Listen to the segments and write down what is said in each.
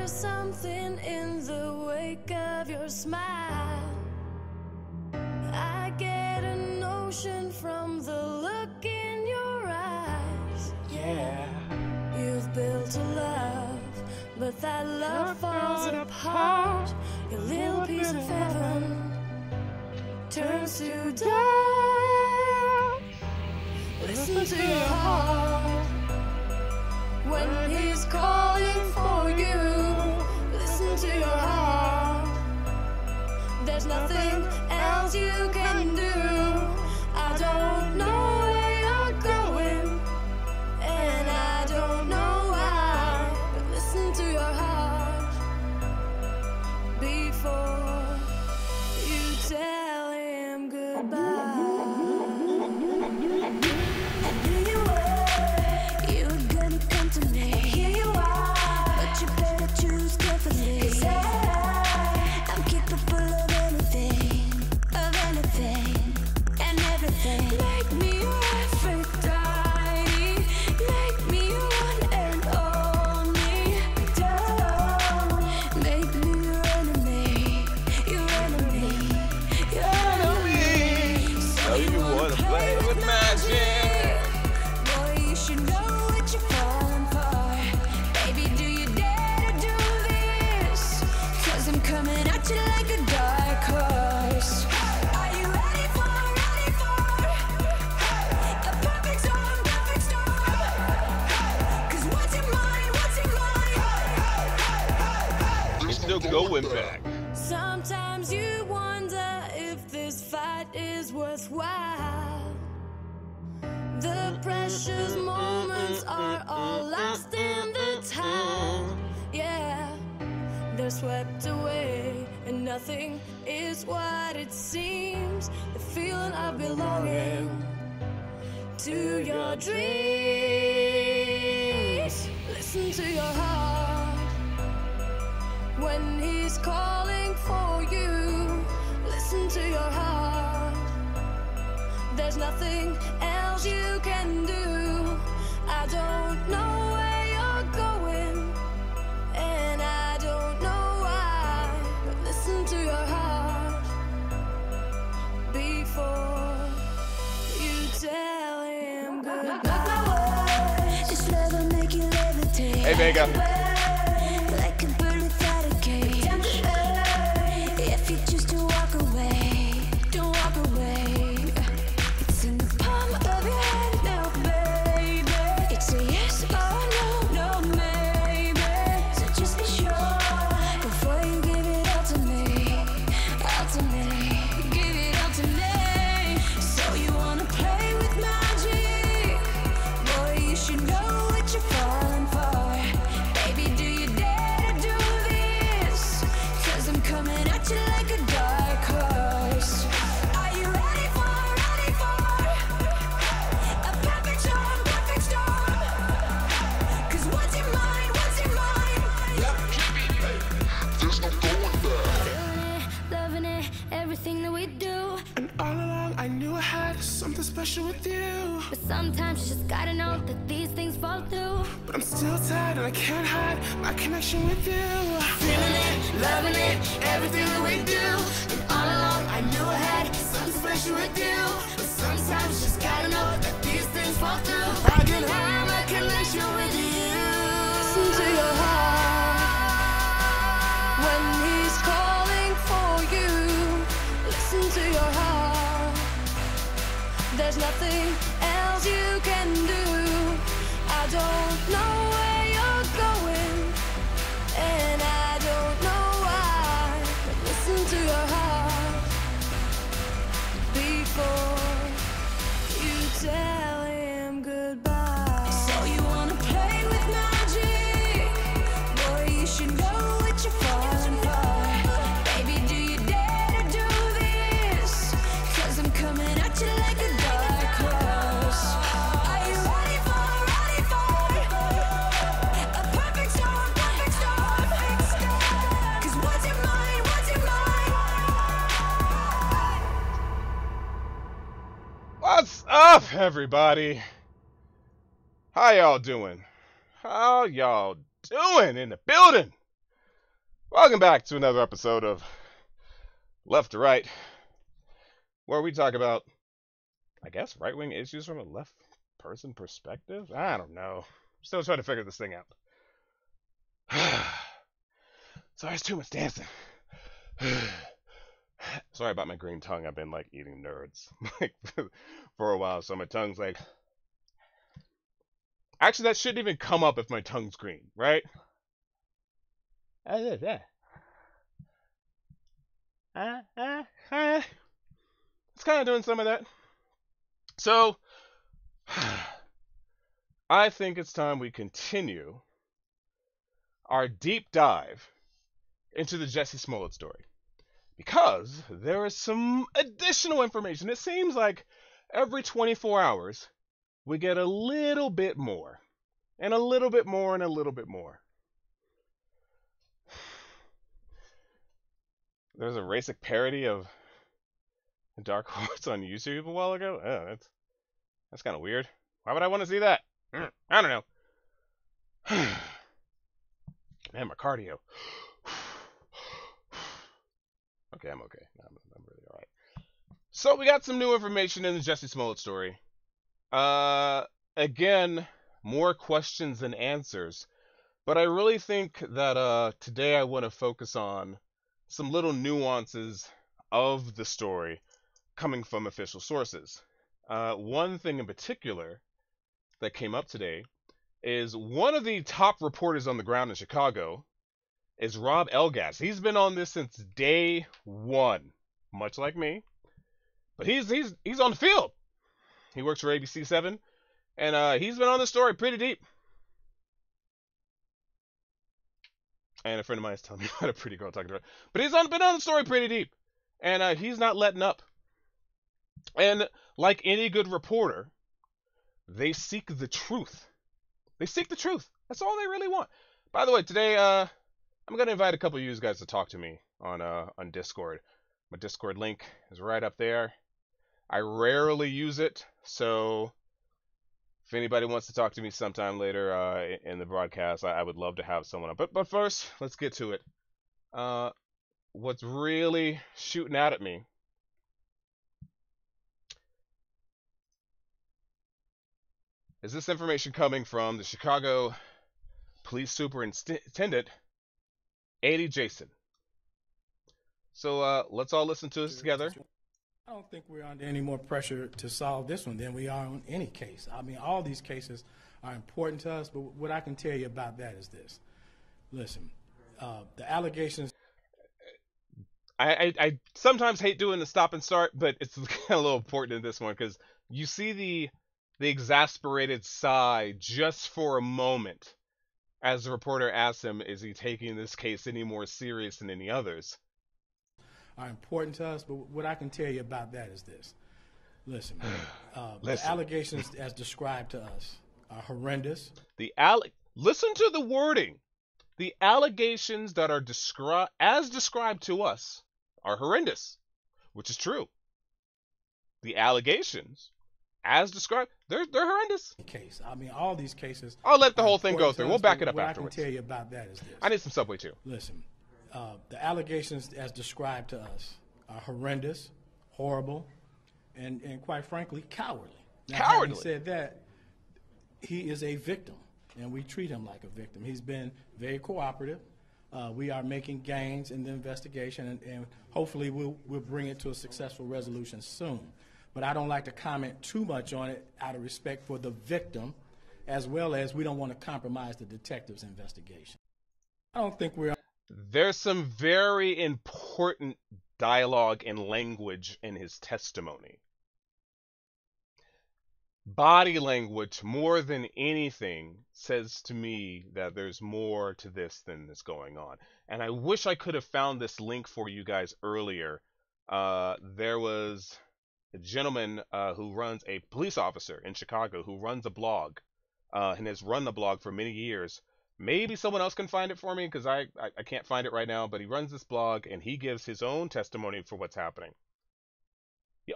There's something in the wake of your smile. I get a notion from the look in your eyes. Yeah. You've built a love, but that love falls apart. Your little piece of heaven turns to dust. Listen to your heart when he's calling for you. Listen to your heart. There's nothing else you can do. I don't know where you're going, and I don't know why, but listen to your heart before you tell him goodbye. I knew you were gonna come to me. Here you are, but you better choose carefully. 'Cause I'm capable of anything, and everything. Make me your Aphrodite, make me your one and only. Don't make me your enemy, your enemy, your enemy. So you wanna play with magic? Boy, you should know what you're falling for. Baby, do you dare to do this? 'Cause I'm coming at you like a dark horse. Are you ready for a perfect storm, perfect storm? 'Cause what's in mind, what's in mind? You're still going back. Sometimes you wonder if this fight is worthwhile. The precious moments are all lost in the time. Yeah, they're swept away, and nothing is what it seems. The feeling of belonging to your dreams. Listen to your heart when he's calling for you. Listen to your heart. There's nothing else you can do. I don't know where you're going, and I don't know why, but listen to your heart before you tell him goodbye. This love will make you levitate. Hey, Vega. Like a bird without a cage. If you choose to walk away, don't walk away. It's in the palm of your hand now, baby. It's a yes or no, no maybe. So just be sure before you give it all to me, all to me. Give it all to me. So you wanna play with magic? Boy, you should know what you're falling for. Baby, do you dare to do this? 'Cause I'm coming at you like a dark horse. Are you ready for a perfect storm, perfect storm? 'Cause what's in mind, what's in mind? There's no going back. Feeling it, loving it, everything that we do. And all along I knew I had something special with you. But sometimes you just gotta know that these things fall through. But I'm still tired and I can't hide my connection with you. Feeling it, loving it, everything that we do. And all along I knew I had something special with you. But sometimes you just gotta know that these things fall through. I can have my connection with you. Listen to your heart when he's calling for you. Listen to your heart. There's nothing else you can do. I don't know where you're going, and I don't know why, but listen to your heart before you tell him goodbye. So you wanna play with magic? Boy, you should know what you're falling for. Baby, do you dare to do this? 'Cause I'm coming at you like a dark horse. Are you ready for a perfect storm, perfect storm? 'Cause what's in mind, what's in mind? What's up, everybody? How y'all doing? How y'all doing in the building? Welcome back to another episode of Left to Right, where we talk about, I guess, right-wing issues from a left-person perspective? I don't know. Still trying to figure this thing out. Sorry, it's too much dancing. Sorry about my green tongue. I've been, like, eating nerds for a while, so my tongue's like... Actually, that shouldn't even come up if my tongue's green, right? It's kind of doing some of that. So, I think it's time we continue our deep dive into the Jussie Smollett story. Because there is some additional information. It seems like every 24 hours, we get a little bit more. And a little bit more and a little bit more. There's a racist parody of Dark Horse on YouTube a while ago. Oh, that's kind of weird. Why would I want to see that? I don't know. Man, my cardio. Okay, I'm okay. I'm really alright. So we got some new information in the Jussie Smollett story. Again, more questions than answers. But I really think that today I want to focus on some little nuances of the story coming from official sources. One thing in particular that came up today is one of the top reporters on the ground in Chicago is Rob Elgas. He's been on this since day one, much like me, but he's on the field. He works for ABC7, and he's been on the story pretty deep. And a friend of mine is telling me about a pretty girl talking to her. But he's been on the story pretty deep. And he's not letting up. And like any good reporter, they seek the truth. They seek the truth. That's all they really want. By the way, today I'm going to invite a couple of you guys to talk to me on Discord. My Discord link is right up there. I rarely use it, so... if anybody wants to talk to me sometime later in the broadcast, I would love to have someone up. But first, let's get to it. What's really shooting out at me is this information coming from the Chicago Police Superintendent, A.D. Jason. So let's all listen to this together. I don't think we're under any more pressure to solve this one than we are on any case. I mean, all these cases are important to us, but what I can tell you about that is this. Listen, the allegations... I sometimes hate doing the stop and start, but it's kind of a little important in this one because you see the exasperated sigh just for a moment as the reporter asks him, is he taking this case any more serious than any others? Are important to us, but what I can tell you about that is this. Listen, the allegations as described to us are horrendous. Listen to the wording. The allegations that are described to us are horrendous, which is true. The allegations as described, they're horrendous. Case. I mean, all these cases. I'll let the whole thing go through. We'll back it up afterwards. What I can tell you about that is this. I need some Subway too. Listen. The allegations as described to us are horrendous, horrible, and quite frankly, cowardly. Now, cowardly. Having said that, he is a victim, and we treat him like a victim. He's been very cooperative. We are making gains in the investigation, and hopefully we'll bring it to a successful resolution soon. But I don't like to comment too much on it out of respect for the victim, as well as we don't want to compromise the detective's investigation. I don't think we're... There's some very important dialogue and language in his testimony. Body language, more than anything, says to me that there's more to this than is going on. And I wish I could have found this link for you guys earlier. There was a gentleman who runs a police officer in Chicago who runs a blog and has run the blog for many years. Maybe someone else can find it for me because I can't find it right now, but he runs this blog and he gives his own testimony for what's happening.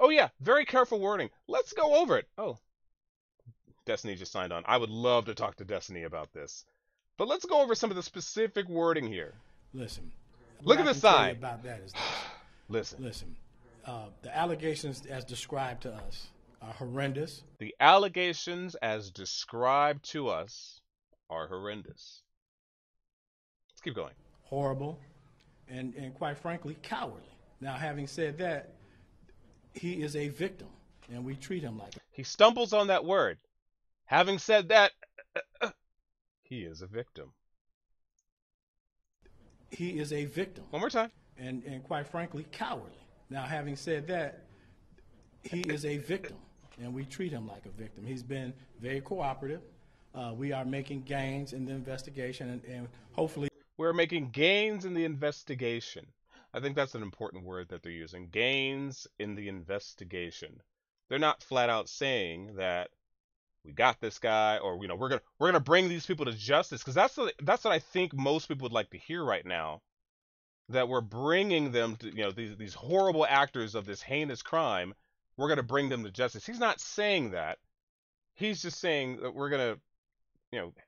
Oh yeah, very careful wording. Let's go over it. Oh, Destiny just signed on. I would love to talk to Destiny about this. But let's go over some of the specific wording here. Listen, Look what at I the can tell you sign. about that is this. Listen. The allegations as described to us are horrendous. The allegations as described to us are horrendous. Let's keep going. Horrible, and quite frankly, cowardly. Now, having said that, he is a victim, and we treat him like it. He stumbles on that word. Having said that, he is a victim. He is a victim, One more time. and quite frankly, cowardly. Now, having said that, he is a victim, and we treat him like a victim. He's been very cooperative. We are making gains in the investigation, and hopefully We're making gains in the investigation. I think that's an important word that they're using. Gains in the investigation. They're not flat out saying that we got this guy, or we're gonna bring these people to justice, because that's what I think most people would like to hear right now. That we're bringing them to these horrible actors of this heinous crime. We're gonna bring them to justice. He's not saying that. He's just saying that we're gonna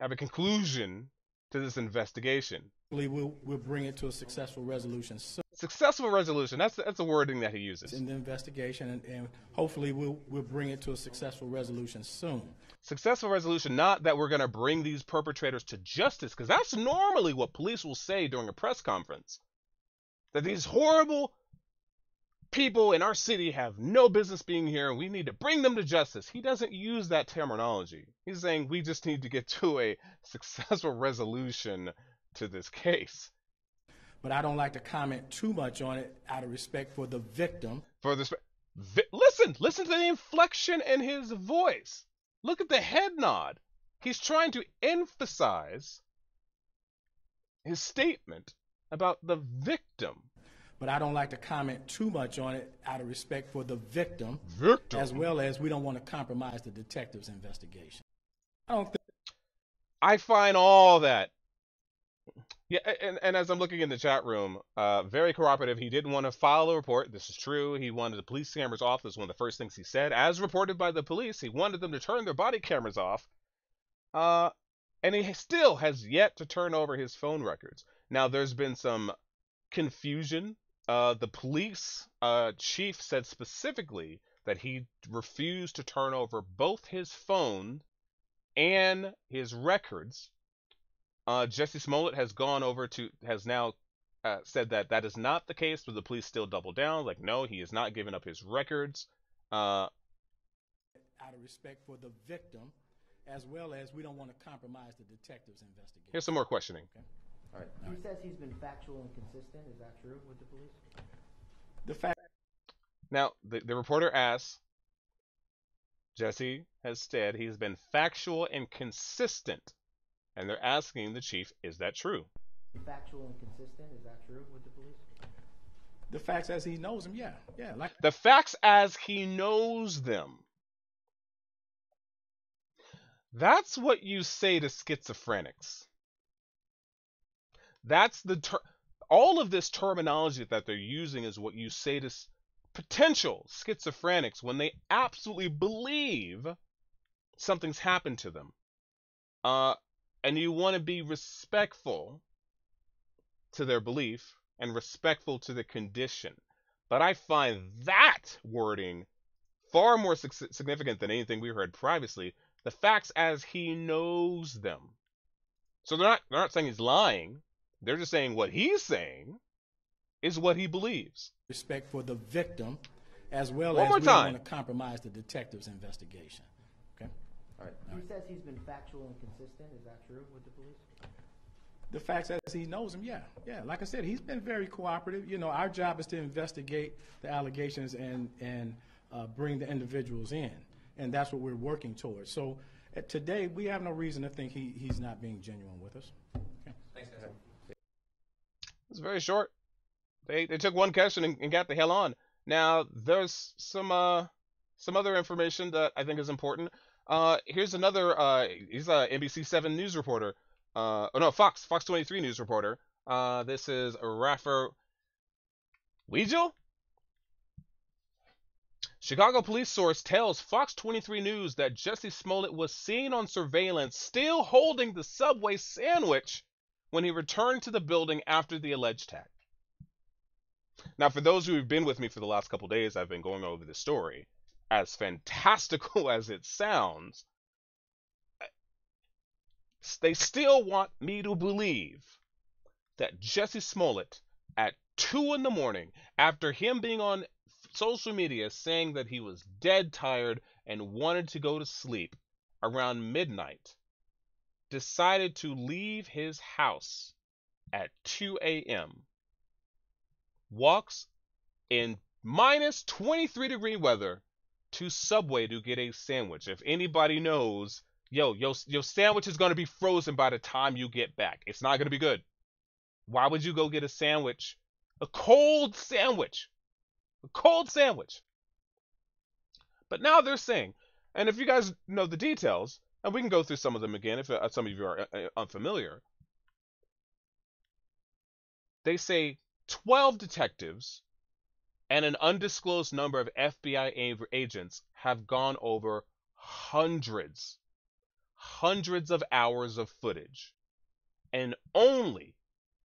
have a conclusion to this investigation. we'll bring it to a successful resolution soon Successful resolution. That's the wording that he uses. in the investigation, and hopefully we'll bring it to a successful resolution soon. Successful resolution, not that we're going to bring these perpetrators to justice, because that's normally what police will say during a press conference. That these horrible people in our city have no business being here, and we need to bring them to justice. He doesn't use that terminology. He's saying we just need to get to a successful resolution to this case. But I don't like to comment too much on it out of respect for the victim. For this, listen to the inflection in his voice. Look at the head nod. He's trying to emphasize his statement about the victim. But I don't like to comment too much on it out of respect for the victim. As well as we don't want to compromise the detective's investigation. I find all that. Yeah, and as I'm looking in the chat room, very cooperative. He didn't want to file a report. This is true. He wanted the police cameras off. This is one of the first things he said. As reported by the police, he wanted them to turn their body cameras off. And he still has yet to turn over his phone records. Now, there's been some confusion. The police chief said specifically that he refused to turn over both his phone and his records. Jussie Smollett has now said that that is not the case, but the police still double down. Like, no, he has not given up his records. Out of respect for the victim, as well as we don't want to compromise the detective's investigation. Here's some more questioning. Okay. All right. He says he's been factual and consistent. Is that true with the police? The fact. Now, the reporter asks, Jussie has said he's been factual and consistent. And they're asking the chief, is that true? Factual and consistent. Is that true with the police? The facts as he knows them, yeah. Like the facts as he knows them. That's what you say to schizophrenics. That's all of this terminology that they're using is what you say to potential schizophrenics when they absolutely believe something's happened to them. And you want to be respectful to their belief and respectful to the condition. But I find that wording far more significant than anything we heard previously. The facts as he knows them. So they're not saying he's lying. They're just saying what he's saying is what he believes. Respect for the victim, as well One as more we time. don't want to compromise the detective's investigation. Okay. All right. He says he's been factual and consistent. Is that true with the police? The facts as he knows them, yeah. Like I said, he's been very cooperative. Our job is to investigate the allegations and bring the individuals in, and that's what we're working towards. So today, we have no reason to think he's not being genuine with us. Okay. Thanks, guys. It's very short. They took one question and got the hell on. Now there's some other information that I think is important. Here's another. He's a NBC7 news reporter. Fox 23 news reporter. This is Rafa Weigel. Chicago police source tells Fox 23 News that Jussie Smollett was seen on surveillance still holding the Subway sandwich when he returned to the building after the alleged attack. Now, for those who have been with me for the last couple days, I've been going over this story. As fantastical as it sounds, they still want me to believe that Jussie Smollett, at 2 in the morning, after him being on social media saying that he was dead tired and wanted to go to sleep around midnight, decided to leave his house at 2 a.m., walks in minus 23-degree weather to Subway to get a sandwich. If anybody knows, your sandwich is going to be frozen by the time you get back. It's not going to be good. Why would you go get a sandwich? A cold sandwich. A cold sandwich. But now they're saying, and if you guys know the details, and we can go through some of them again if some of you are unfamiliar, they say 12 detectives and an undisclosed number of FBI agents have gone over hundreds of hours of footage. And only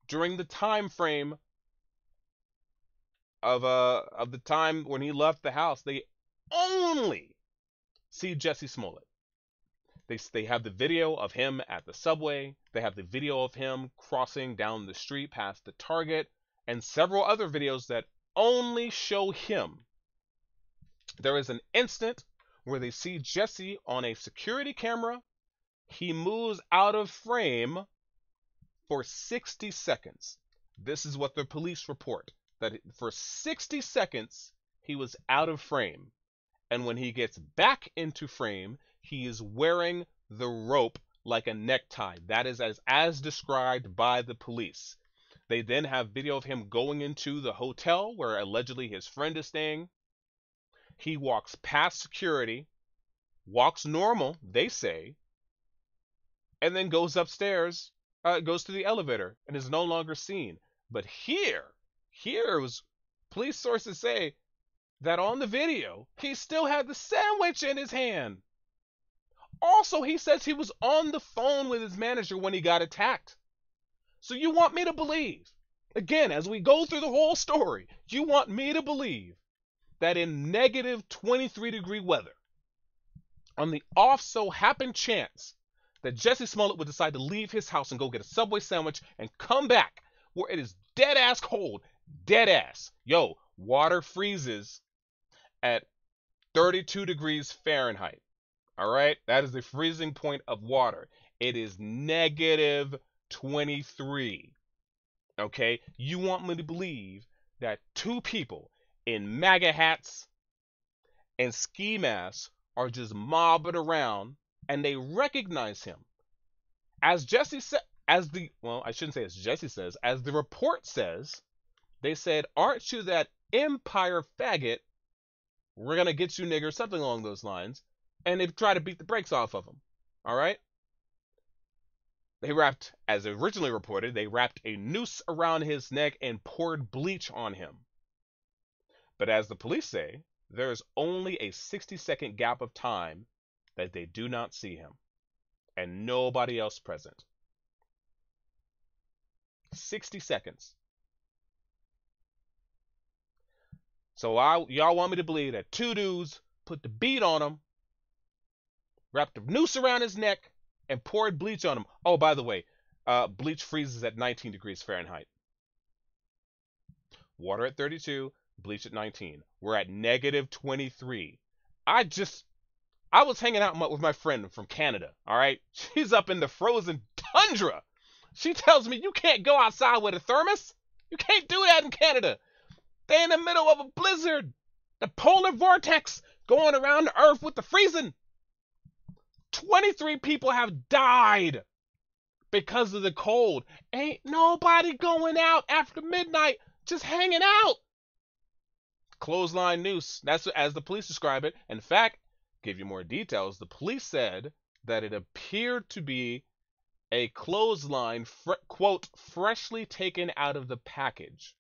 during the time frame of the time when he left the house, they only see Jussie Smollett. They have the video of him at the Subway. They have the video of him crossing down the street past the Target, and several other videos that only show him. There is an instant where they see Jussie on a security camera. He moves out of frame for 60 seconds. This is what the police report, that for 60 seconds he was out of frame. And when he gets back into frame, he is wearing the rope like a necktie. That is as described by the police. They then have video of him going into the hotel where allegedly his friend is staying. He walks past security, walks normal, they say, and then goes upstairs, goes to the elevator, and is no longer seen. But here was police sources say that on the video, he still had the sandwich in his hand. Also, he says he was on the phone with his manager when he got attacked. So you want me to believe, again, as we go through the whole story, you want me to believe that in negative 23-degree weather, on the off so happen chance that Jussie Smollett would decide to leave his house and go get a Subway sandwich and come back where it is dead ass cold, dead ass. Yo, water freezes at 32 degrees Fahrenheit. All right? That is the freezing point of water. It is negative 23. Okay? You want me to believe that two people in MAGA hats and ski masks are just mobbing around and they recognize him. As Jussie said, I shouldn't say as Jussie says, as the report says, they said, "Aren't you that Empire faggot? We're going to get you, nigger," something along those lines. And they try to beat the brakes off of him. All right? They wrapped, as originally reported, they wrapped a noose around his neck and poured bleach on him. But as the police say, there is only a 60-second gap of time that they do not see him. And nobody else present. 60 seconds. So y'all want me to believe that two dudes put the beat on him, wrapped a noose around his neck, and poured bleach on him. Oh, by the way, bleach freezes at 19 degrees Fahrenheit. Water at 32, bleach at 19. We're at negative 23. I was hanging out with my friend from Canada, all right? She's up in the frozen tundra. She tells me, you can't go outside with a thermos. You can't do that in Canada. They're in the middle of a blizzard. The polar vortex going around the earth with the freezing. 23 people have died because of the cold. Ain't nobody going out after midnight just hanging out. Clothesline noose. That's as the police describe it. In fact, give you more details. The police said that it appeared to be a clothesline, quote, freshly taken out of the package.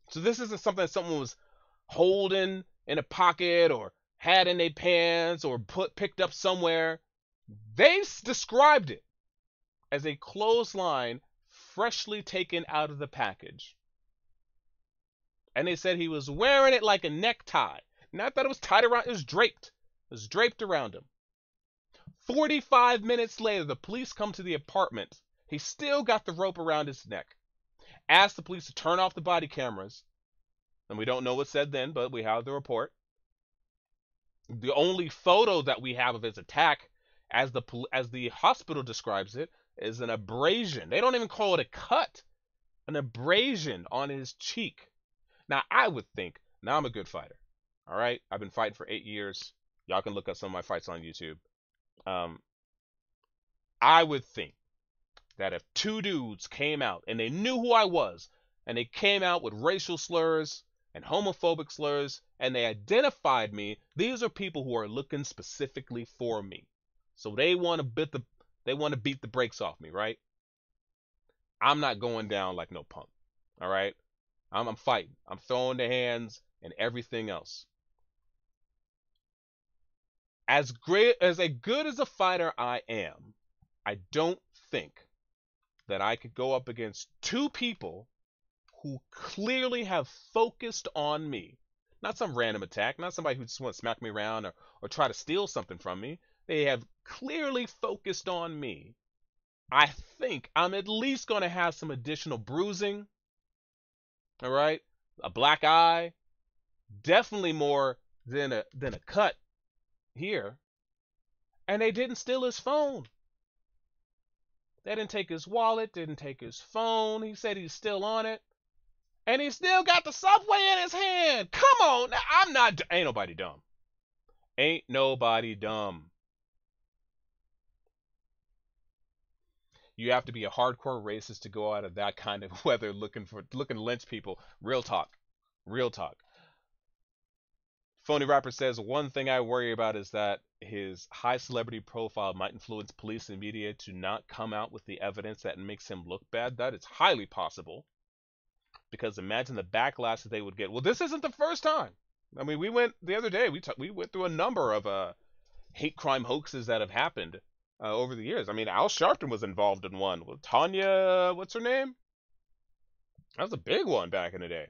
So this isn't something that someone was holding in a pocket or had in their pants or picked up somewhere. They described it as a clothesline freshly taken out of the package. And they said he was wearing it like a necktie. Not that it was tied around, it was draped. It was draped around him. 45 minutes later, the police come to the apartment. He still got the rope around his neck. Asked the police to turn off the body cameras. And we don't know what said then, but we have the report. The only photo that we have of his attack, as the hospital describes it, is an abrasion. They don't even call it a cut. An abrasion on his cheek. Now, I would think, now I'm a good fighter. All right? I've been fighting for 8 years. Y'all can look up some of my fights on YouTube. I would think that if two dudes came out and they knew who I was, and they came out with racial slurs and homophobic slurs, and they identified me, these are people who are looking specifically for me. So they want to beat the brakes off me, right? I'm not going down like no punk. All right? I'm fighting. I'm throwing the hands and everything else. As good as a fighter I am, I don't think that I could go up against two people who clearly have focused on me. Not some random attack, not somebody who just wants to smack me around or try to steal something from me. They have clearly focused on me. I think I'm at least going to have some additional bruising. All right? A black eye. Definitely more than a cut here. And they didn't steal his phone. They didn't take his wallet, didn't take his phone. He said he's still on it. And he still got the subway in his hand. Come on. Ain't nobody dumb. Ain't nobody dumb. You have to be a hardcore racist to go out of that kind of weather looking to lynch people. Real talk. Real talk. Phony Rapper says, one thing I worry about is that his high celebrity profile might influence police and media to not come out with the evidence that makes him look bad. That is highly possible. Because imagine the backlash that they would get. Well, this isn't the first time. I mean, we went the other day. We went through a number of hate crime hoaxes that have happened over the years. I mean, Al Sharpton was involved in one. With Tanya, what's her name? That was a big one back in the day.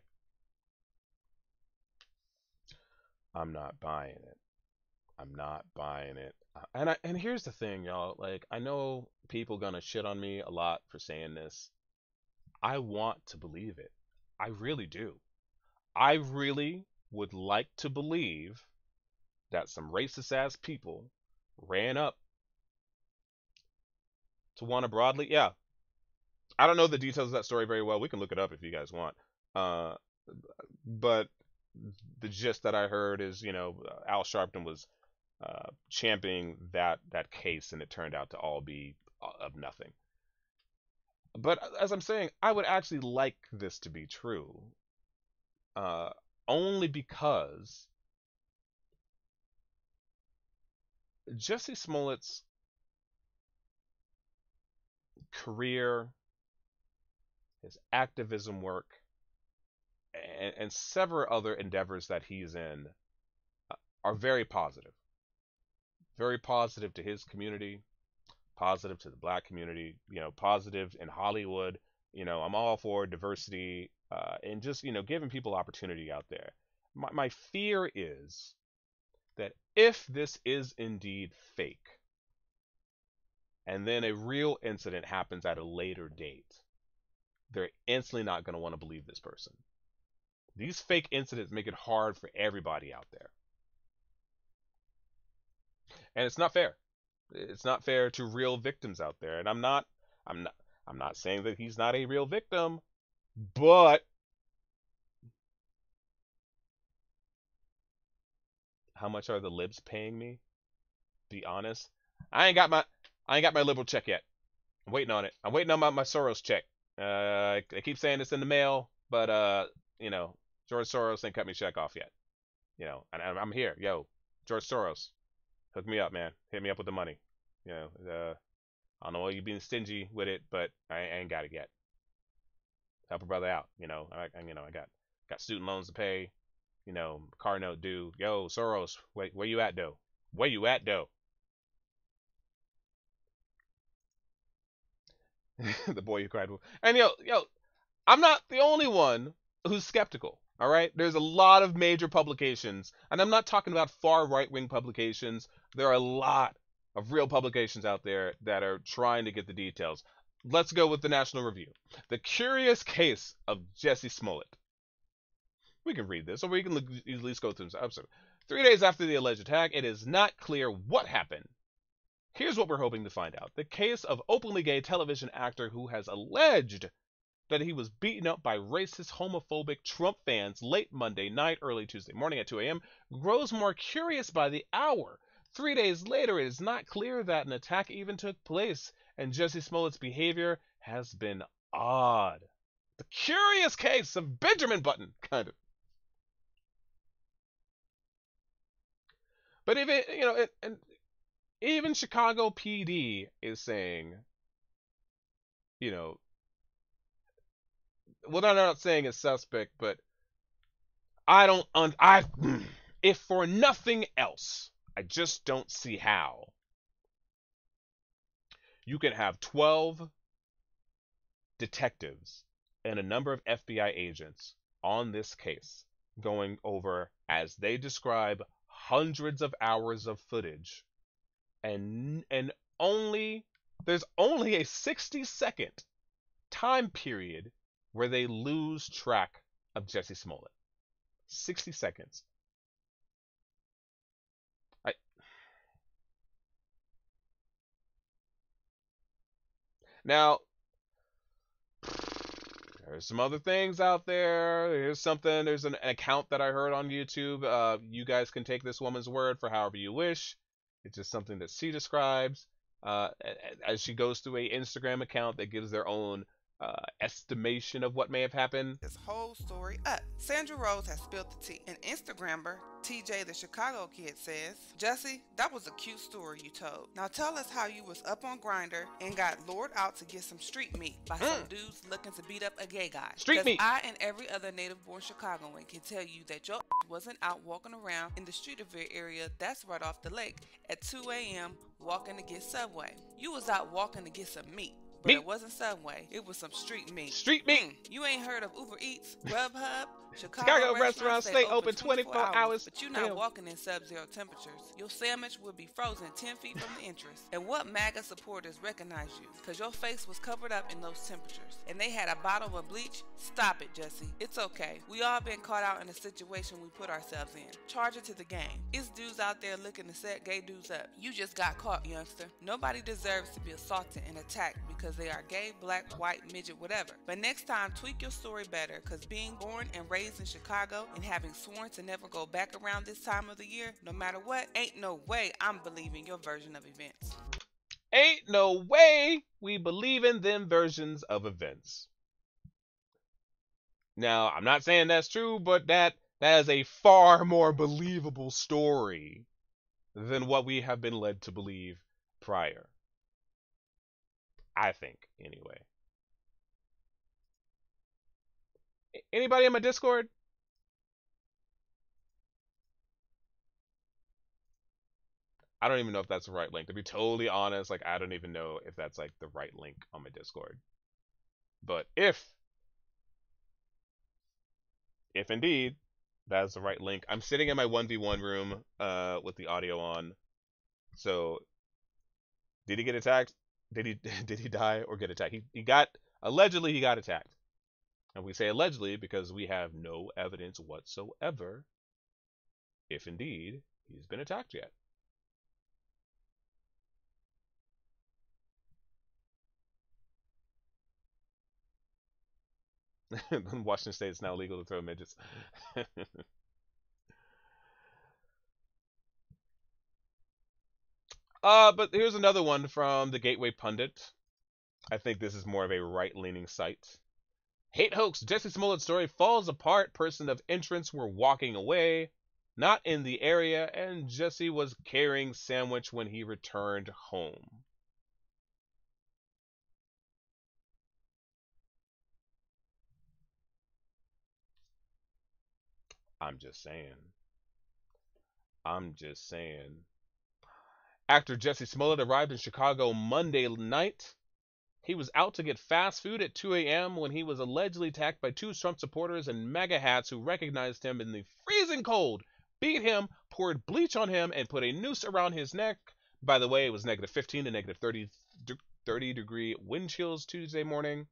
I'm not buying it. I'm not buying it. And here's the thing, y'all. Like, I know people gonna shit on me a lot for saying this. I want to believe it. I really do. I really would like to believe that some racist ass people ran up to Juana Broadley. Yeah. I don't know the details of that story very well. We can look it up if you guys want. But the gist that I heard is, Al Sharpton was championing that case, and it turned out to all be of nothing. But as I'm saying, I would actually like this to be true. Only because Jussie Smollett's career, his activism work, and several other endeavors that he's in are very positive. Very positive to his community, positive to the black community, positive in Hollywood. I'm all for diversity and just, giving people opportunity out there. My fear is that if this is indeed fake, and then a real incident happens at a later date, they're instantly not going to want to believe this person. These fake incidents make it hard for everybody out there. And it's not fair. It's not fair to real victims out there. And I'm not saying that he's not a real victim, but how much are the libs paying me? Be honest. I ain't got my liberal check yet. I'm waiting on it. I'm waiting on my Soros check. I keep saying it's in the mail, but George Soros ain't cut me check off yet. And I'm here. Yo, George Soros, hook me up, man. Hit me up with the money. I don't know why you being stingy with it, but I ain't got it yet. Help a brother out. I got student loans to pay. Car note due. Yo, Soros, where you at, though? Where you at, though? The boy who cried wolf. And yo, I'm not the only one who's skeptical. All right, there's a lot of major publications, and I'm not talking about far right-wing publications. There are a lot of real publications out there that are trying to get the details. Let's go with the National Review. The Curious Case of Jussie Smollett. We can read this, or we can at least go through this episode. 3 days after the alleged attack, it is not clear what happened. Here's what we're hoping to find out. The case of openly gay television actor who has alleged that he was beaten up by racist, homophobic Trump fans late Monday night, early Tuesday morning at 2 a.m. grows more curious by the hour. 3 days later, it is not clear that an attack even took place, and Jussie Smollett's behavior has been odd. The curious case of Benjamin Button, kind of. But if it, and even Chicago PD is saying, well, they're not saying it's suspect, but if for nothing else, I just don't see how you can have 12 detectives and a number of FBI agents on this case going over, as they describe, hundreds of hours of footage, and there's only a 60-second time period where they lose track of Jussie Smollett. 60 seconds. Now, there's some other things out there. There's an account that I heard on YouTube. You guys can take this woman's word for however you wish. It's just something that she describes. As she goes through a Instagram account that gives their own estimation of what may have happened. This whole story up. Sandra Rose has spilled the tea. An Instagrammer, TJ the Chicago Kid, says, Jussie, that was a cute story you told. Now tell us how you was up on Grindr and got lured out to get some street meat by some dudes looking to beat up a gay guy. Street meat. I and every other native-born Chicagoan can tell you that your wasn't out walking around in the Streeterville area that's right off the lake at 2 a.m. walking to get Subway. You was out walking to get some meat. But it wasn't Subway. It was some street meat. Street meat. You ain't heard of Uber Eats, Grubhub? Chicago restaurants stay open 24 hours. But you're not walking in sub-zero temperatures. Your sandwich will be frozen 10 feet from the entrance. And what MAGA supporters recognize you? Because your face was covered up in those temperatures. And they had a bottle of bleach? Stop it, Jussie. It's okay. We all been caught out in a situation we put ourselves in. Charge it to the game. It's dudes out there looking to set gay dudes up. You just got caught, youngster. Nobody deserves to be assaulted and attacked because they are gay, black, white, midget, whatever. But next time, tweak your story better, because being born and raised in Chicago and having sworn to never go back around this time of the year, no matter what, ain't no way I'm believing your version of events. Ain't no way we believe in them versions of events. Now, I'm not saying that's true, but that is a far more believable story than what we have been led to believe prior. I think, anyway. Anybody in my Discord? I don't even know if that's the right link. To be totally honest, I don't even know if that's the right link on my Discord. But if indeed that's the right link, I'm sitting in my 1v1 room with the audio on. So did he get attacked? Did he die or get attacked? Allegedly he got attacked. And we say allegedly because we have no evidence whatsoever if indeed he's been attacked yet. Washington State is now legal to throw midgets. But here's another one from the Gateway Pundit. I think this is more of a right-leaning site. Hate hoax. Jussie Smollett story falls apart. Person of entrance were walking away, not in the area, and Jussie was carrying sandwich when he returned home. I'm just saying. Actor Jussie Smollett arrived in Chicago Monday night. He was out to get fast food at 2 a.m. when he was allegedly attacked by two Trump supporters in MAGA hats who recognized him in the freezing cold, beat him, poured bleach on him, and put a noose around his neck. By the way, it was negative 15 to negative 30-degree wind chills Tuesday morning.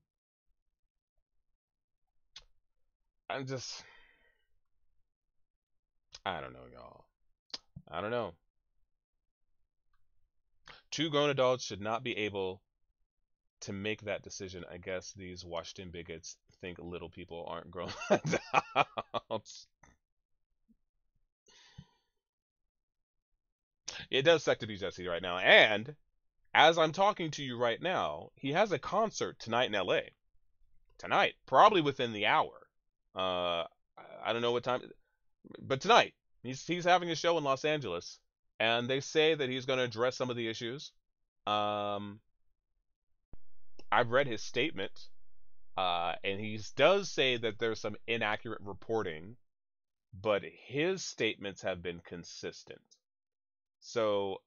I don't know, y'all. I don't know. Two grown adults should not be able to make that decision. I guess these Washington bigots think little people aren't grown adults. It does suck to be Jussie right now. And as I'm talking to you right now, he has a concert tonight in LA. Tonight, probably within the hour. I don't know what time, but tonight he's having a show in Los Angeles, and they say that he's going to address some of the issues. I've read his statement, and he does say that there's some inaccurate reporting, but his statements have been consistent. So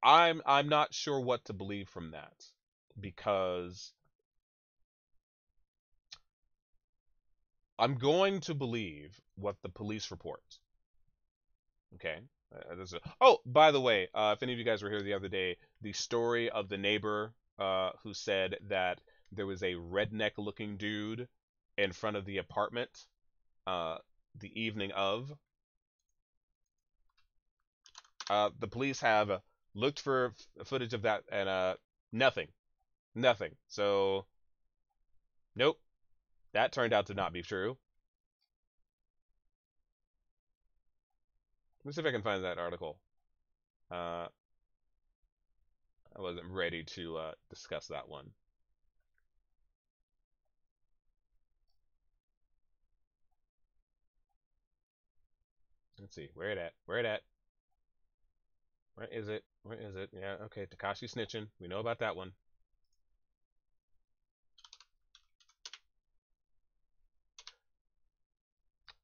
I'm not sure what to believe from that, because I'm going to believe what the police report. Okay. Oh, by the way, if any of you guys were here the other day, the story of the neighbor who said that there was a redneck-looking dude in front of the apartment the evening of. The police have looked for footage of that, and nothing. So, nope. That turned out to not be true. Let me see if I can find that article. I wasn't ready to discuss that one. Let's see. Where it at? Where is it? Yeah, okay. Tekashi snitching. We know about that one.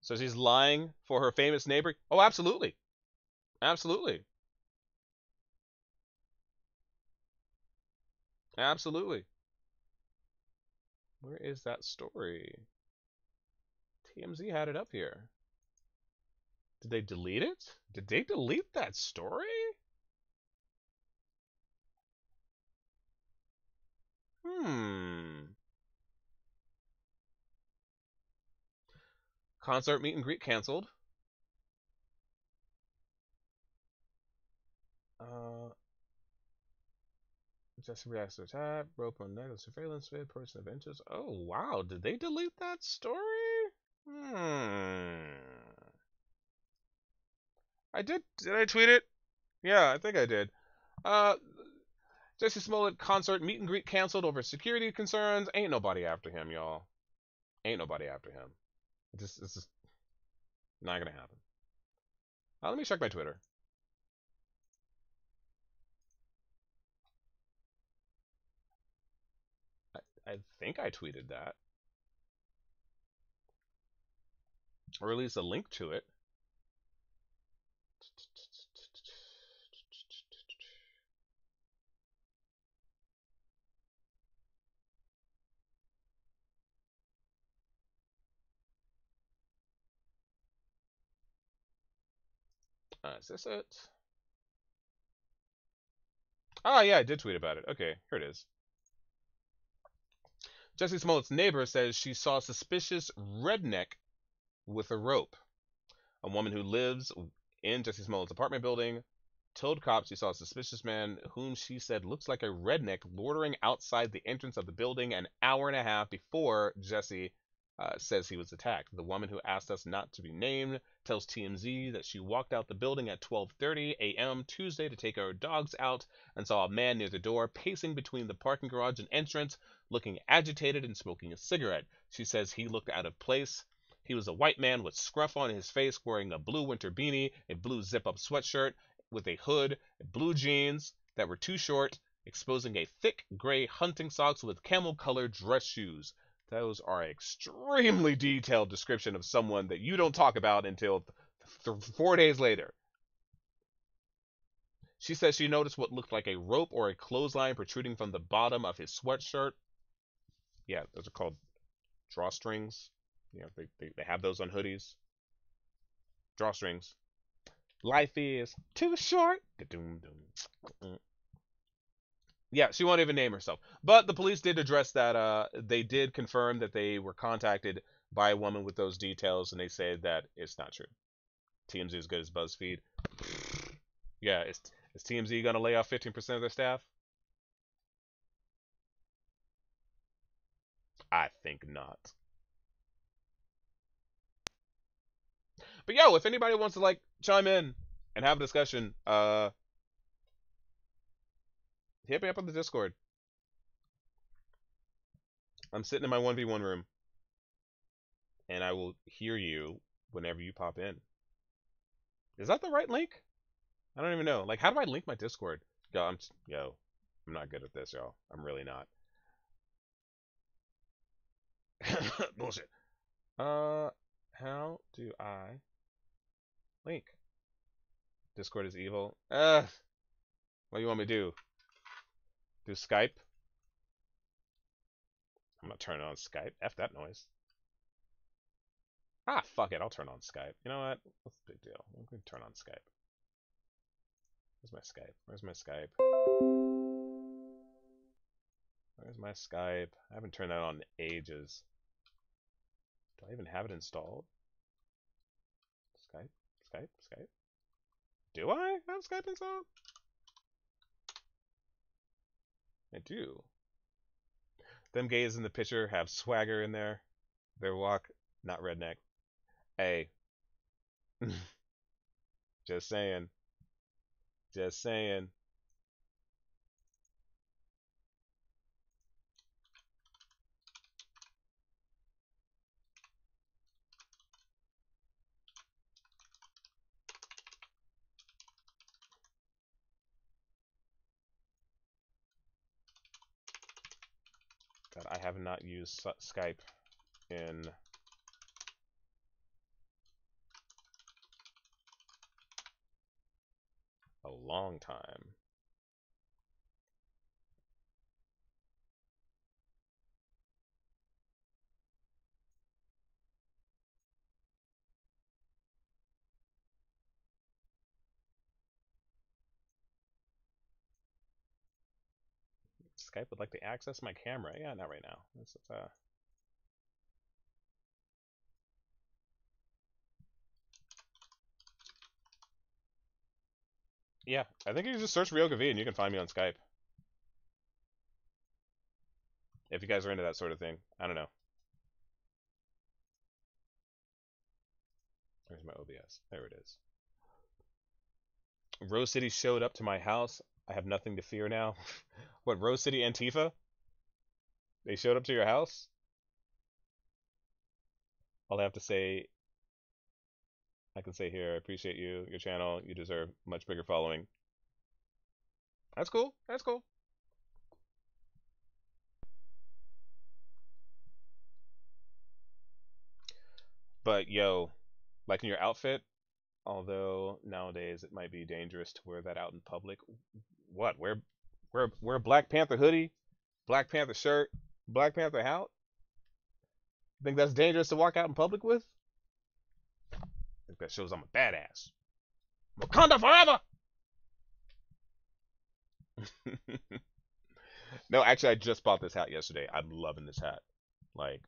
So she's lying for her famous neighbor? Oh, absolutely. Absolutely. Where is that story? TMZ had it up here. Did they delete it? Did they delete that story? Concert meet and greet canceled. Jussie reacts to attack. Rope on negative surveillance vid. Person of interest. Oh wow! Did they delete that story? I did. Did I tweet it? Yeah, I think I did. Jussie Smollett concert meet and greet canceled over security concerns. Ain't nobody after him, y'all. Ain't nobody after him. It's just not gonna happen. Let me check my Twitter. I think I tweeted that, or at least a link to it. Is this it? Ah, yeah, I did tweet about it. Okay, here it is. Jussie Smollett's neighbor says she saw a suspicious redneck with a rope. A woman who lives in Jussie Smollett's apartment building told cops she saw a suspicious man whom she said looks like a redneck loitering outside the entrance of the building an hour and a half before Jussie says he was attacked. The woman who asked us not to be named tells TMZ that she walked out the building at 12:30 a.m. Tuesday to take her dogs out and saw a man near the door pacing between the parking garage and entrance, looking agitated and smoking a cigarette. She says he looked out of place. He was a white man with scruff on his face, wearing a blue winter beanie, a blue zip-up sweatshirt with a hood, blue jeans that were too short, exposing a thick gray hunting socks with camel-colored dress shoes. Those are an extremely detailed description of someone that you don't talk about until 4 days later. She says she noticed what looked like a rope or a clothesline protruding from the bottom of his sweatshirt. Yeah, those are called drawstrings. You know, they have those on hoodies. Drawstrings. Life is too short. Yeah, she won't even name herself. But the police did address that. They did confirm that they were contacted by a woman with those details, and they said that it's not true. TMZ as good as BuzzFeed. Yeah, is TMZ gonna lay off 15% of their staff? I think not. But yo, if anybody wants to like chime in and have a discussion, hit me up on the Discord. I'm sitting in my 1v1 room, and I will hear you whenever you pop in. Is that the right link? I don't even know. Like, how do I link my Discord? I'm not good at this, y'all. I'm really not. Bullshit. How do I link? Discord is evil. What do you want me to do? Do Skype? I'm not turning on Skype. F that noise. Ah, fuck it. I'll turn on Skype. You know what? What's the big deal? I'm going to turn on Skype. Where's my Skype? Where's my Skype? Where's my Skype? I haven't turned that on in ages. Do I even have it installed? Skype? Skype? Skype? Do I have Skype installed? I do. Them gays in the picture have swagger in there. Their walk, not redneck. Hey. Just saying. Just saying. God, I have not used Skype in a long time. Skype would like to access my camera. Yeah, not right now. Yeah, I think you can just search Ryoga V and you can find me on Skype. If you guys are into that sort of thing. I don't know. Where's my OBS? There it is. Rose City showed up to my house. I have nothing to fear now. What, Rose City Antifa? They showed up to your house? All I have to say, I can say here, I appreciate you, your channel. You deserve much bigger following. That's cool. That's cool. But yo, liking your outfit, although nowadays it might be dangerous to wear that out in public. What? Wear a Black Panther hoodie, Black Panther shirt, Black Panther hat? Think that's dangerous to walk out in public with? I think that shows I'm a badass. Wakanda forever! No, actually, I just bought this hat yesterday. I'm loving this hat. Like,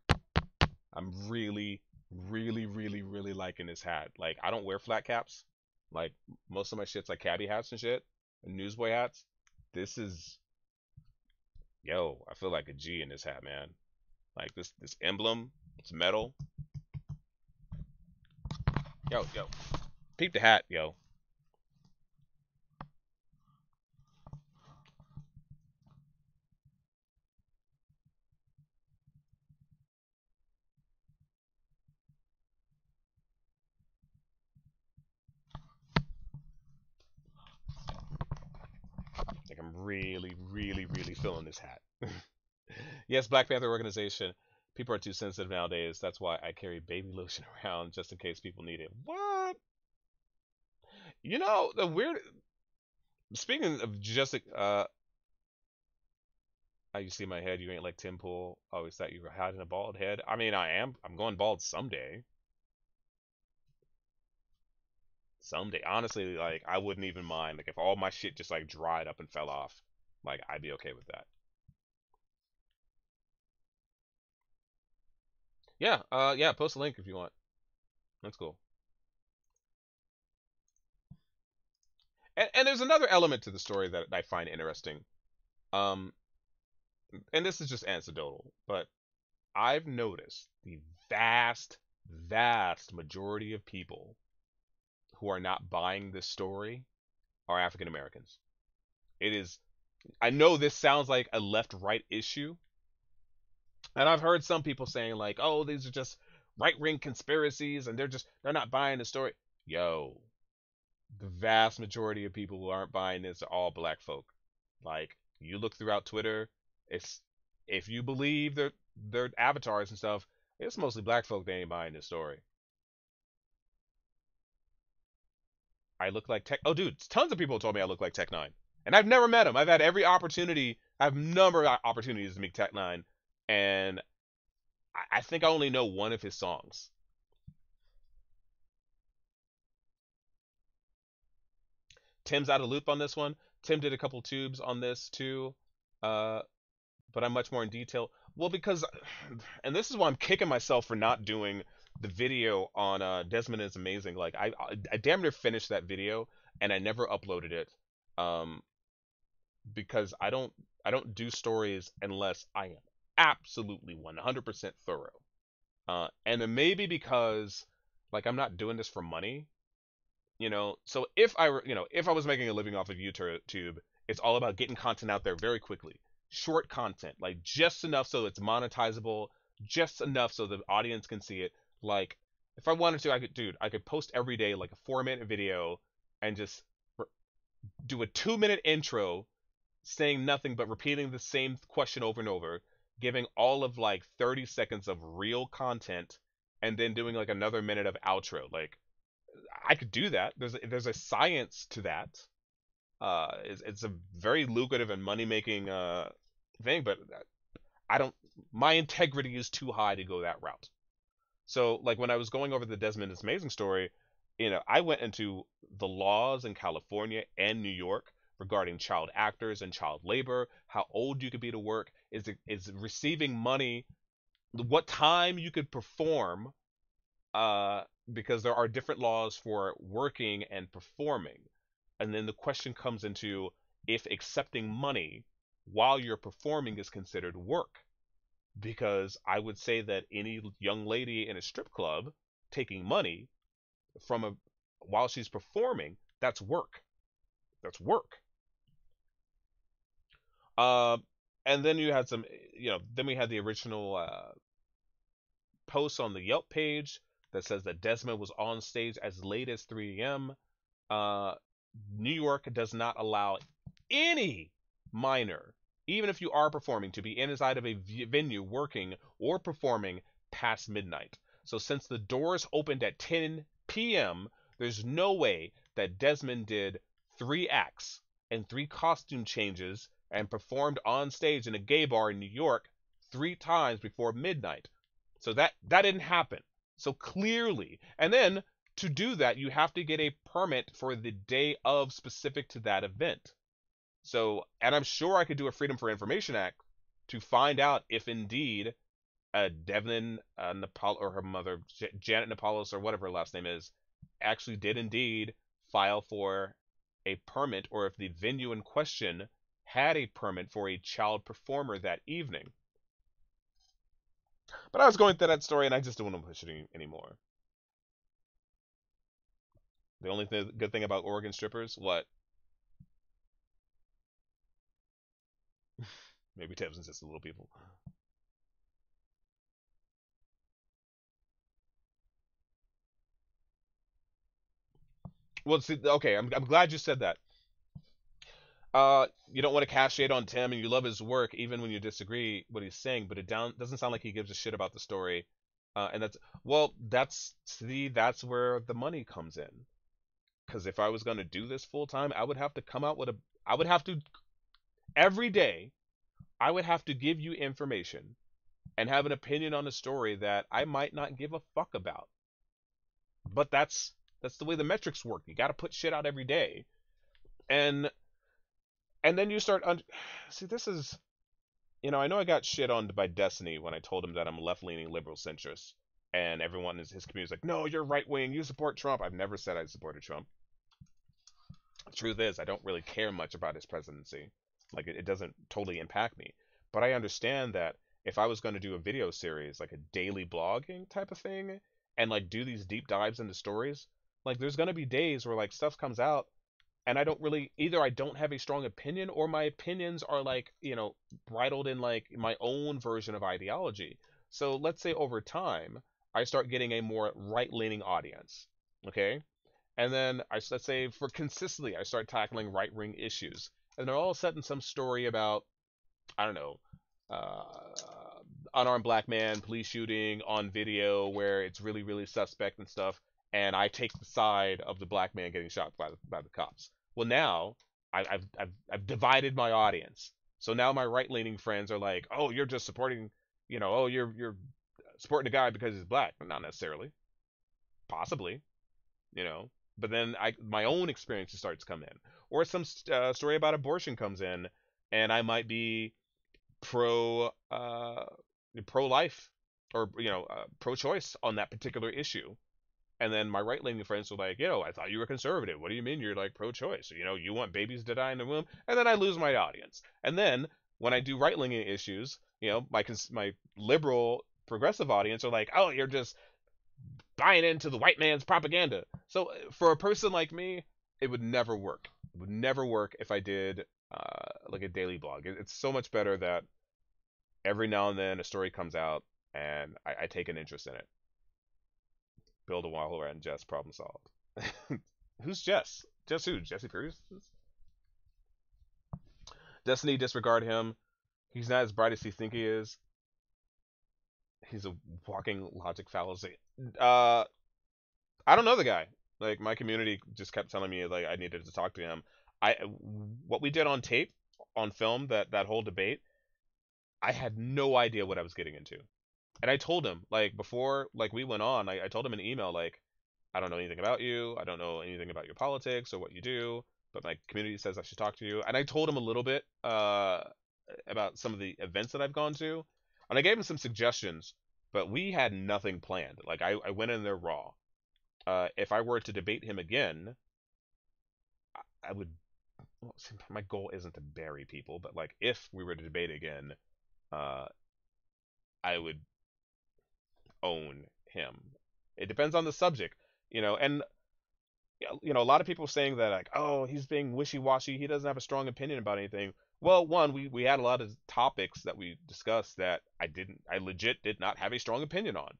I'm really, really, really, really liking this hat. Like, I don't wear flat caps. Like, most of my shit's like cabbie hats and shit, and newsboy hats. This is, yo, I feel like a G in this hat, man. Like, this emblem, it's metal. Yo, peep the hat, yo. Like, I'm really, really, really feeling this hat. Yes, Black Panther organization. People are too sensitive nowadays. That's why I carry baby lotion around just in case people need it. What? You know, Speaking of Jussie, how you see my head, you ain't like Tim Pool. Always thought you were hiding a bald head. I mean, I am. I'm going bald someday. Someday. Honestly, like I wouldn't even mind. Like if all my shit just like dried up and fell off, like I'd be okay with that. Yeah, yeah, post a link if you want. That's cool. And there's another element to the story that I find interesting. Um, and this is just anecdotal, but I've noticed the vast, vast majority of people who are not buying this story are African Americans. It is, I know this sounds like a left right issue, and I've heard some people saying, like, oh, these are just right wing conspiracies and they're not buying the story. Yo, the vast majority of people who aren't buying this are all black folk. Like, you look throughout Twitter, it's if you believe their avatars and stuff, it's mostly black folk that ain't buying this story. I look like Tech. Oh, dude, tons of people told me I look like Tech Nine, and I've never met him. I've had every opportunity. I have a number of opportunities to meet Tech Nine, and I think I only know one of his songs. Tim's out of loop on this one. Tim did a couple tubes on this too, uh, but I'm much more in detail. Well, because, and this is why I'm kicking myself for not doing the video on Desmond is Amazing. Like I damn near finished that video and I never uploaded it. Um, because I don't do stories unless I am absolutely 100% thorough. And then maybe because like I'm not doing this for money, So if I were, if I was making a living off of YouTube, it's all about getting content out there very quickly, short content, like just enough so it's monetizable, just enough so the audience can see it. Like if I wanted to, I could post every day like a 4-minute video and just do a 2-minute intro saying nothing but repeating the same question over and over, giving all of like 30 seconds of real content, and then doing like another minute of outro. Like I could do that. There's a science to that. It's a very lucrative and money making thing, but I don't. My integrity is too high to go that route. So like when I was going over the Desmond is Amazing story, I went into the laws in California and New York regarding child actors and child labor, how old you could be to work, is receiving money, what time you could perform, uh, because there are different laws for working and performing. And then the question comes into if accepting money while you're performing is considered work. Because I would say that any young lady in a strip club taking money from a while she's performing, that's work. That's work. Uh, and then you had some, then we had the original post on the Yelp page that says that Desmond was on stage as late as 3 a.m. Uh, New York does not allow any minor, even if you are performing, to be inside of a venue working or performing past midnight. So since the doors opened at 10 p.m., there's no way that Desmond did 3 acts and 3 costume changes and performed on stage in a gay bar in New York 3 times before midnight. So that didn't happen. So clearly, and then to do that, you have to get a permit for the day of specific to that event. So, and I'm sure I could do a Freedom for Information Act to find out if indeed Devlin Nepal or her mother Janet Napolos or whatever her last name is actually did indeed file for a permit, or if the venue in question had a permit for a child performer that evening. But I was going through that story and I just don't want to push it anymore. The only good thing about Oregon strippers, what? Maybe Tevzin's just a little people. Well, see, okay, I'm glad you said that. You don't want to cast shade on Tim, and you love his work, even when you disagree what he's saying. But it doesn't sound like he gives a shit about the story. And that's, well, that's where the money comes in. Because if I was going to do this full time, I would have to come out with I would have to, every day, I would have to give you information and have an opinion on a story that I might not give a fuck about. But that's the way the metrics work. You got to put shit out every day. And then you start see, this is, I know I got shit on by Destiny when I told him that I'm a left-leaning liberal centrist, and everyone in his community is like, no, you're right-wing, you support Trump. I've never said I supported Trump. The truth is, I don't really care much about his presidency. Like, it doesn't totally impact me. But I understand that if I was going to do a video series, like a daily blogging type of thing, and like do these deep dives into stories, like there's going to be days where like stuff comes out and I don't really, either I don't have a strong opinion, or my opinions are like, bridled in like my own version of ideology. So let's say over time I start getting a more right-leaning audience, okay? And then let's say for consistently I start tackling right-wing issues, and then all of a sudden some story about, I don't know, uh, unarmed black man, police shooting on video where it's really, really suspect and stuff, and I take the side of the black man getting shot by the cops. Well, now I've divided my audience. So now my right-leaning friends are like, oh, you're just supporting, you're supporting a guy because he's black. Not necessarily. Possibly, But then my own experiences starts to come in. Or some story about abortion comes in, and I might be pro-life, or pro-choice on that particular issue. And then my right-leaning friends were like, I thought you were conservative. What do you mean you're like pro-choice? You want babies to die in the womb? And then I lose my audience. And then when I do right-leaning issues, my liberal progressive audience are like, oh, you're just buying into the white man's propaganda. So for a person like me, it would never work. It would never work if I did like a daily blog. It's so much better that every now and then a story comes out and I take an interest in it. Build a wall around Jess, problem solved. Who's Jess? Jess who? Jesse Cruz? Destiny, disregard him. He's not as bright as you think he is. He's a walking logic fallacy. I don't know the guy. Like, my community just kept telling me like I needed to talk to him. What we did on tape, on film, that whole debate, I had no idea what I was getting into. And I told him, like, before, like, we went on, I told him in an email, like, I don't know anything about you. I don't know anything about your politics or what you do, but my community says I should talk to you. And I told him a little bit about some of the events that I've gone to. And I gave him some suggestions, but we had nothing planned. Like, I went in there raw. If I were to debate him again, I would... Well, my goal isn't to bury people, but, like, if we were to debate again, I would own him. It depends on the subject, and a lot of people saying that, like, oh, he's being wishy-washy, he doesn't have a strong opinion about anything. Well, one, we had a lot of topics that we discussed that I legit did not have a strong opinion on.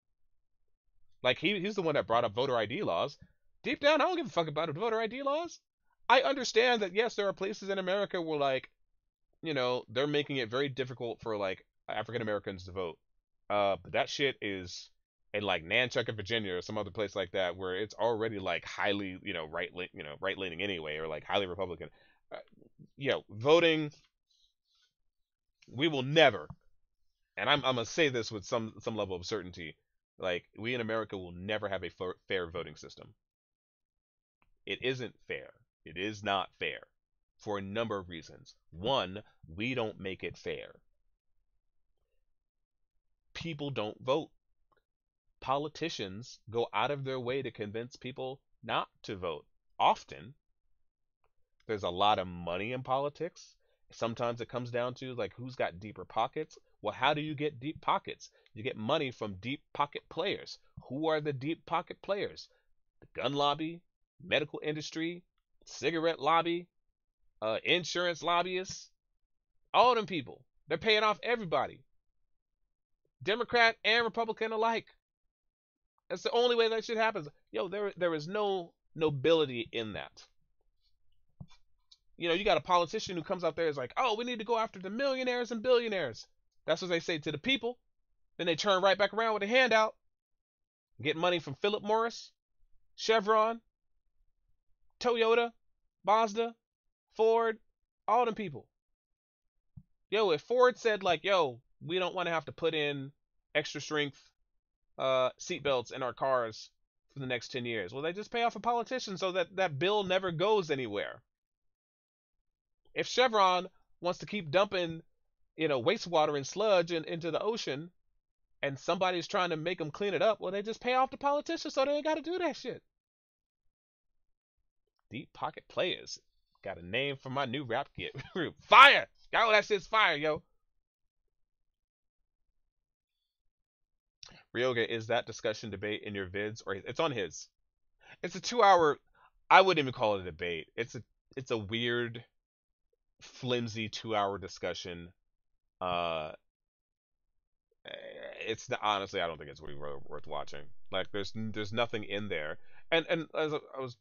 Like, he's the one that brought up voter ID laws. Deep down, I don't give a fuck about voter ID laws. I understand that, yes, there are places in America where, like, they're making it very difficult for, like, African Americans to vote. But that shit is in, like, Nantucket, Virginia, or some other place like that, where it's already, like, highly, right-leaning anyway, or, like, highly Republican. Voting, we will never, and I'm gonna say this with some level of certainty, like, we in America will never have a fair voting system. It isn't fair. It is not fair for a number of reasons. One, we don't make it fair. People don't vote. Politicians go out of their way to convince people not to vote. Often, there's a lot of money in politics. Sometimes it comes down to, like, who's got deeper pockets. Well, how do you get deep pockets? You get money from deep pocket players. Who are the deep pocket players? The gun lobby, medical industry, cigarette lobby, insurance lobbyists. All them people. They're paying off everybody. Democrat and Republican alike. That's the only way that shit happens. There is no nobility in that. You got a politician who comes out there and is like, oh, we need to go after the millionaires and billionaires. That's what they say to the people. Then they turn right back around with a handout. Get money from Philip Morris, Chevron, Toyota, Mazda, Ford, all them people. Yo, if Ford said like, yo, we don't want to have to put in extra strength seatbelts in our cars for the next 10 years, well, they just pay off a politician so that that bill never goes anywhere. If Chevron wants to keep dumping, wastewater and sludge into the ocean, and somebody's trying to make them clean it up, well, they just pay off the politician so they ain't got to do that shit. Deep Pocket Players. Got a name for my new rap group. Fire! Yo, that shit's fire, yo. Ryoga, is that discussion debate in your vids, or it's on his? It's a 2 hour. I wouldn't even call it a debate. It's a weird, flimsy 2 hour discussion. It's honestly, I don't think it's really worth watching. Like, there's nothing in there. And as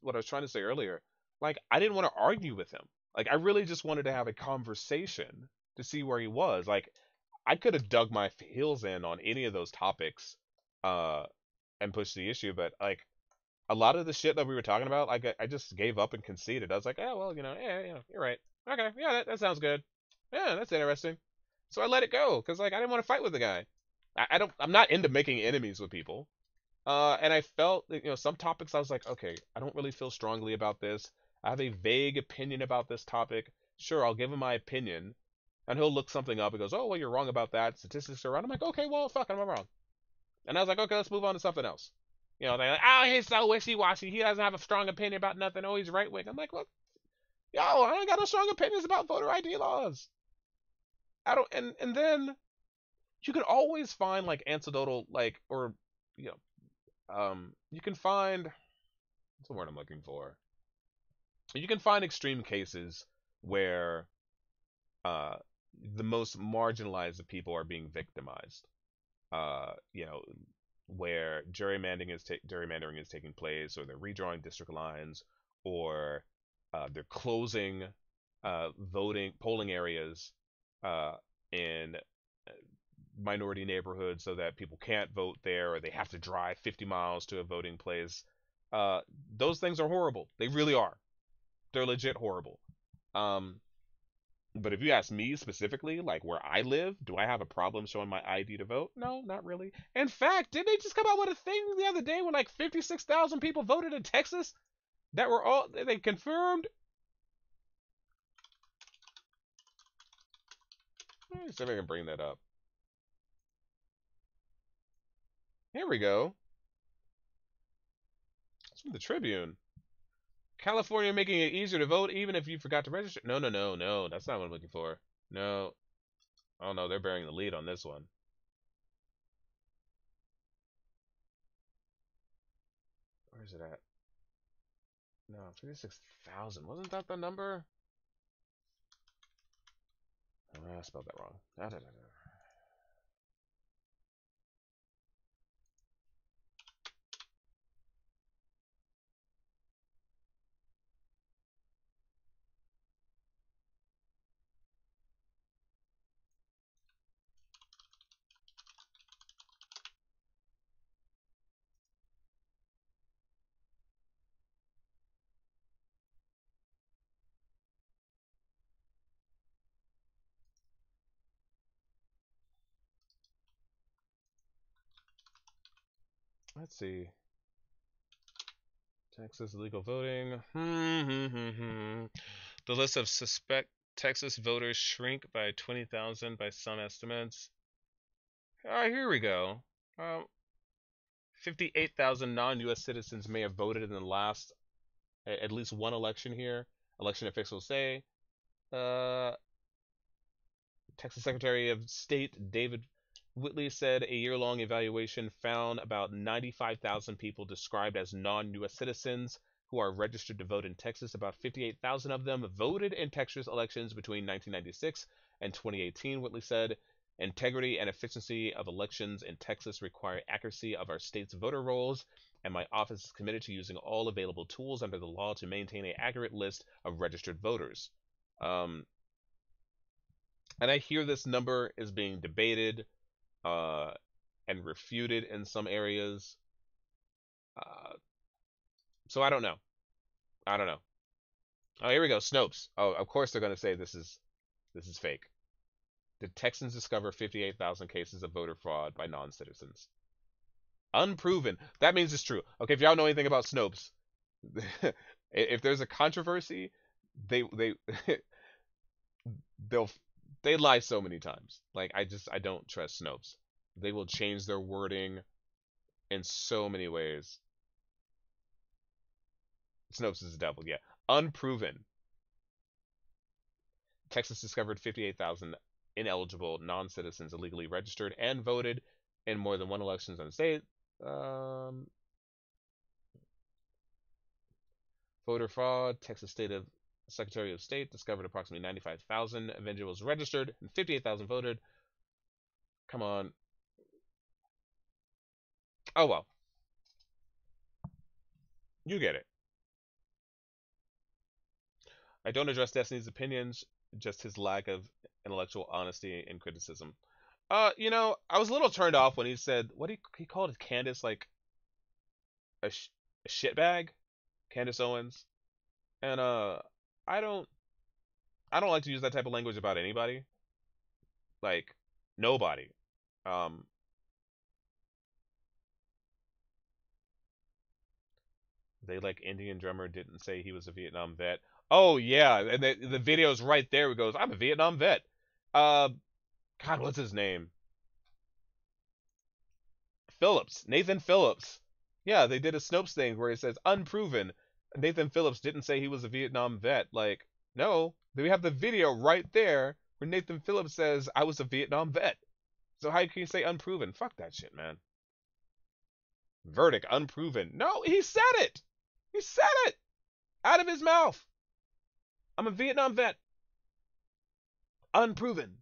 what I was trying to say earlier, like, I didn't want to argue with him. Like, I really just wanted to have a conversation to see where he was. Like, I could have dug my heels in on any of those topics, uh, and pushed the issue, but like a lot of the shit that we were talking about, like I just gave up and conceded. I was like, oh well, you're right. Okay, yeah, that sounds good. Yeah, that's interesting. So I let it go because like I didn't want to fight with the guy. I'm not into making enemies with people. And I felt that, some topics I was like, okay, I don't really feel strongly about this. I have a vague opinion about this topic. Sure, I'll give him my opinion, and he'll look something up and goes, oh, well, you're wrong about that. Statistics are wrong. I'm like, okay, well, fuck, I'm wrong. And I was like, okay, let's move on to something else. They're like, oh, he's so wishy-washy. He doesn't have a strong opinion about nothing. Oh, he's right-wing. I'm like, well, yo, I ain't got no strong opinions about voter ID laws. I don't, and then you can always find like anecdotal, like, or, you can find, what's the word I'm looking for? You can find extreme cases where the most marginalized people are being victimized. Where gerrymandering is taking place, or they're redrawing district lines, or they're closing polling areas in minority neighborhoods so that people can't vote there, or they have to drive 50 miles to a voting place. Those things are horrible. They really are. They're legit horrible. But if you ask me specifically, like where I live, do I have a problem showing my ID to vote? No, not really. In fact, didn't they just come out with a thing the other day when like 56,000 people voted in Texas that were all, they confirmed? Let me see if I can bring that up. Here we go. It's from the Tribune. California making it easier to vote even if you forgot to register. No. That's not what I'm looking for. No. Oh no, they're bearing the lead on this one. Where is it at? No, 56,000. Wasn't that the number? Oh, I spelled that wrong. Let's see. Texas legal voting. The list of suspect Texas voters shrink by 20,000 by some estimates. Alright, here we go. 58,000 non-U.S. citizens may have voted in the last, at least one election here. Election officials say. Texas Secretary of State David Whitley said a year-long evaluation found about 95,000 people described as non-U.S. citizens who are registered to vote in Texas. About 58,000 of them voted in Texas elections between 1996 and 2018, Whitley said. Integrity and efficiency of elections in Texas require accuracy of our state's voter rolls, and my office is committed to using all available tools under the law to maintain an accurate list of registered voters. And I hear this number is being debated and refuted in some areas. So I don't know. Oh, here we go. Snopes. Oh, of course they're gonna say this is fake. The Texans discover 58,000 cases of voter fraud by non-citizens. Unproven. That means it's true. Okay, if y'all know anything about Snopes, if there's a controversy, they they'll they lie so many times. Like I don't trust Snopes. They will change their wording in so many ways. Snopes is the devil. Yeah. Unproven. Texas discovered 58,000 ineligible non-citizens illegally registered and voted in more than one election in the state. Um, Voter fraud. Texas State of Secretary of State discovered approximately 95,000 individuals registered and 58,000 voted. Come on. Oh well. You get it. I don't address Destiny's opinions, just his lack of intellectual honesty and criticism. I was a little turned off when he said what he called it Candace like a, a shitbag, Candace Owens, and I don't I don't like to use that type of language about anybody, like nobody. Um, they like Indian drummer didn't say he was a Vietnam vet. Oh yeah, and the video's right there. It goes, I'm a Vietnam vet. Uh, God, what's his name? Phillips, Nathan Phillips. Yeah, they did a Snopes thing where it says unproven. Nathan Phillips didn't say he was a Vietnam vet. Like, no, we have the video right there where Nathan Phillips says I was a Vietnam vet. So how can you say unproven? Fuck that shit, man. Verdict unproven. No, he said it. He said it out of his mouth. I'm a Vietnam vet. Unproven.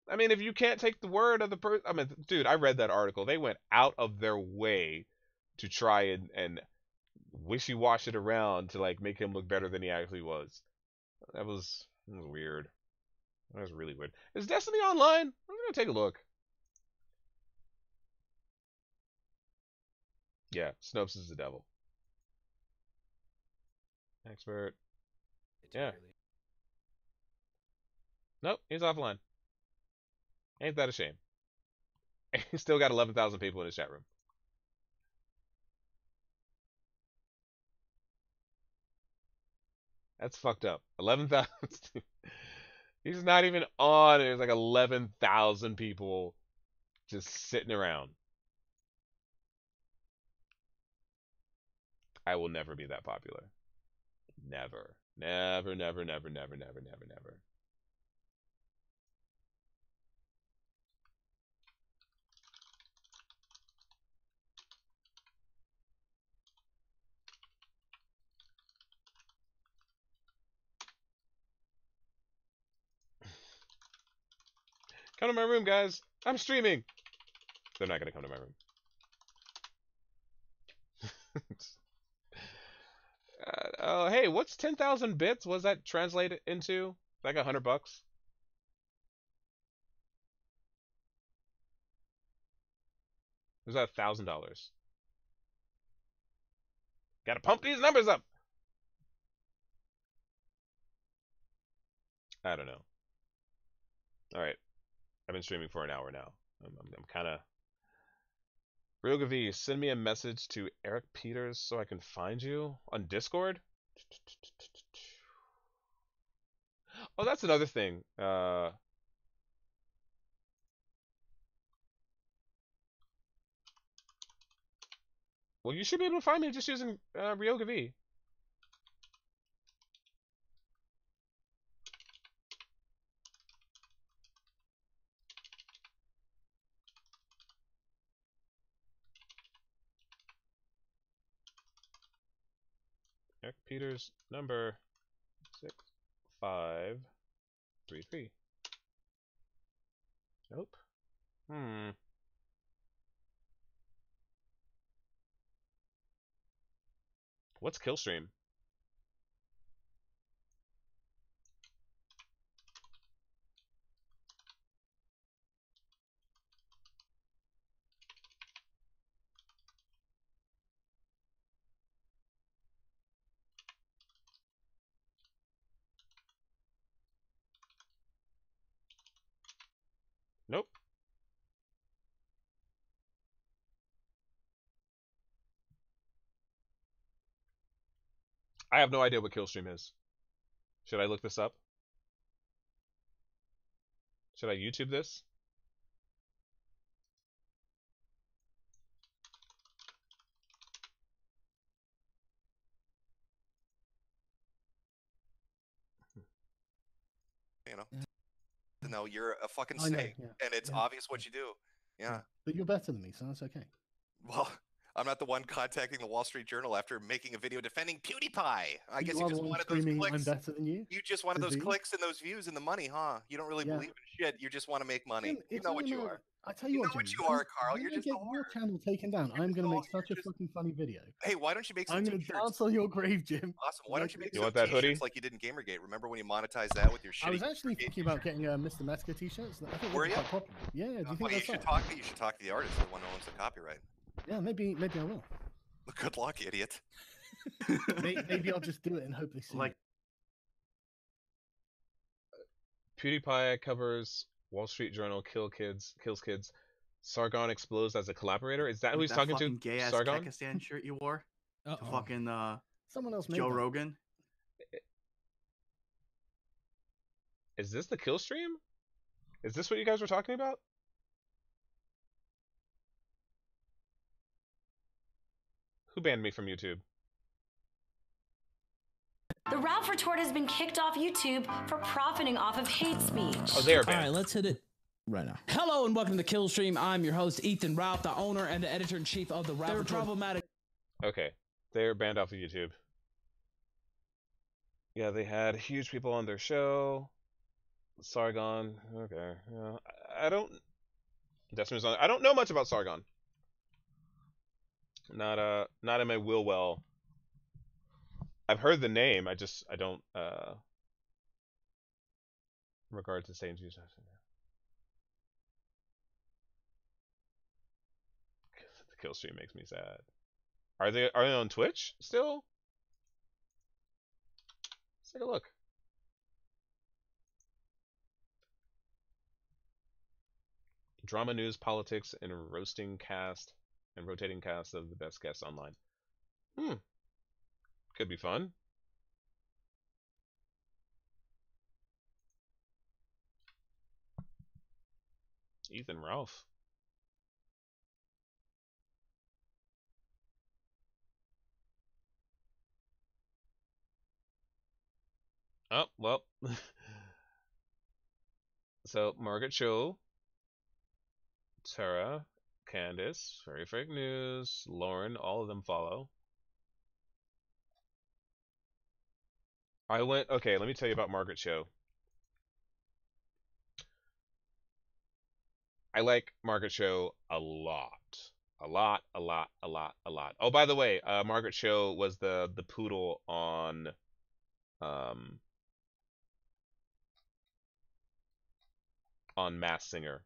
I mean, if you can't take the word of the person, I mean, dude, I read that article. They went out of their way to try and wishy-wash it around to like make him look better than he actually was. That was weird. That was really weird. Is Destiny online? I'm gonna take a look. Yeah, Snopes is the devil. Expert. Yeah. Nope, he's offline. Ain't that a shame? He's still got 11,000 people in his chat room. That's fucked up. 11,000. He's not even on. There's like 11,000 people just sitting around. I will never be that popular. Never. Never, never, never, never, never, never, never. Come to my room, guys. I'm streaming. They're not gonna come to my room. Oh, hey, what's 10,000 bits? Was that translated into? Like $100? Was that $1,000? Gotta pump these numbers up. I don't know. All right, I've been streaming for an hour now. I'm kind of. Ryoga V, send me a message to Eric Peters so I can find you on Discord. Oh, that's another thing. Well, you should be able to find me just using Ryoga V. Eric Peters, number 6533. Nope. What's Killstream? Nope. I have no idea what Killstream is. Should I look this up? Should I YouTube this? You know, no, you're a fucking I know, snake, yeah. and it's Yeah. obvious what you do. Yeah. But you're better than me, so that's okay. Well, I'm not the one contacting the Wall Street Journal after making a video defending PewDiePie. I guess you you are just the one wanted those screaming, I'm clicks. better than you. You just wanted those Disease. clicks and those views and the money, huh? You don't really Yeah. believe in shit. You just want to make money. Jim, You it's know all what you about- are. I tell you You what, know what Jim, you are, Carl. when You're I just get a whore. your channel taken down, I'm just going a to make whore. such a You're just- fucking funny video. Hey, why don't you make some I'm going to t-shirts? dance on your grave, Jim. Awesome. Why don't you make You some want that t-shirts hoodie? like you did in Gamergate? Remember when you monetized that with your shitty I was actually Gamergate thinking about getting Mr. Metzger t-shirts. I think Were they'd be ya? quite popular. Yeah, do you think Well, you that's should right? talk to the artist, the one who owns the copyright. Yeah, maybe I will. Good luck, idiot. Maybe I'll just do it and hope they see Like- it. PewDiePie covers Wall Street Journal kills kids. Sargon explodes as a collaborator. Is that who With he's that talking to? fucking gay ass Sargon? Pakistan shirt you wore to Uh-oh. fucking Someone else made Joe that. Rogan. Is this the kill stream? Is this what you guys were talking about? Who banned me from YouTube? The Ralph retort has been kicked off YouTube for profiting off of hate speech. Oh, they are All banned. right, let's hit it right now. Hello and welcome to Kill Stream. I'm your host, Ethan Ralph, the owner and the editor-in-chief of the Ralph Report. Problematic. Okay, they're banned off of YouTube. Yeah, they had huge people on their show. Sargon. Okay, yeah. I don't. Decimus on. I don't know much about Sargon. Not in my will well. I've heard the name. I don't regard to saying Jesus. The kill stream makes me sad. Are they on Twitch still? Let's take a look. Drama, news, politics, and rotating cast of the best guests online. Could be fun. Ethan Ralph. Oh, well. So, Margaret Cho, Tara, Candace, Very Fake News, Lauren, all of them follow. Okay, let me tell you about Margaret Cho. I like Margaret Cho a lot. A lot. Oh, by the way, Margaret Cho was the poodle on Masked Singer.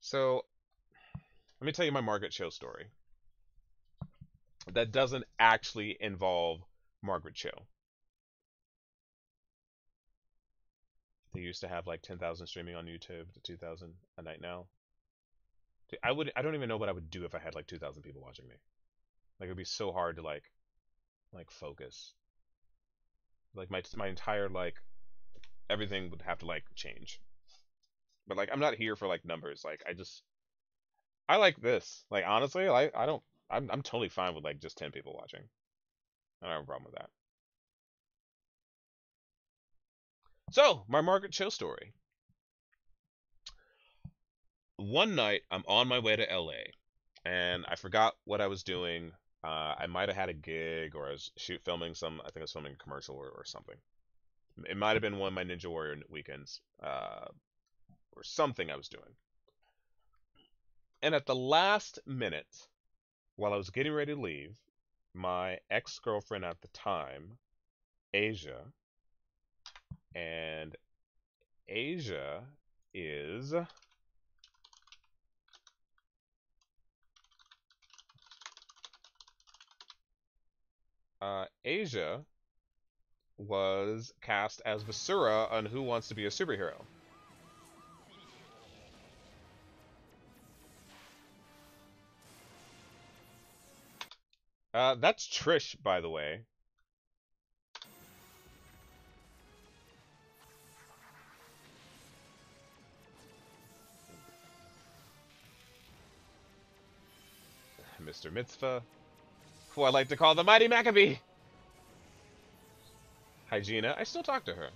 So, let me tell you my Margaret Cho story. That doesn't actually involve Margaret Cho. They used to have like 10,000 streaming on YouTube to 2,000 a night now. I don't even know what I would do if I had like 2,000 people watching me. Like it would be so hard to like focus. Like my entire like everything would have to like change. But like I'm not here for like numbers. Like I like this. Like honestly, I'm totally fine with like just 10 people watching. I don't have a problem with that. So, my Margaret Cho story. One night, I'm on my way to LA, and I forgot what I was doing. I might have had a gig, or I was filming some. I think I was filming a commercial or something. It might have been one of my Ninja Warrior weekends, or something I was doing. And at the last minute, while I was getting ready to leave, my ex-girlfriend at the time, Asia, and Asia is Asia was cast as Basura on Who Wants to Be a Superhero. That's Trish, by the way. Mr. Mitzvah, who I like to call the Mighty Maccabee. Hygiena, I still talk to her.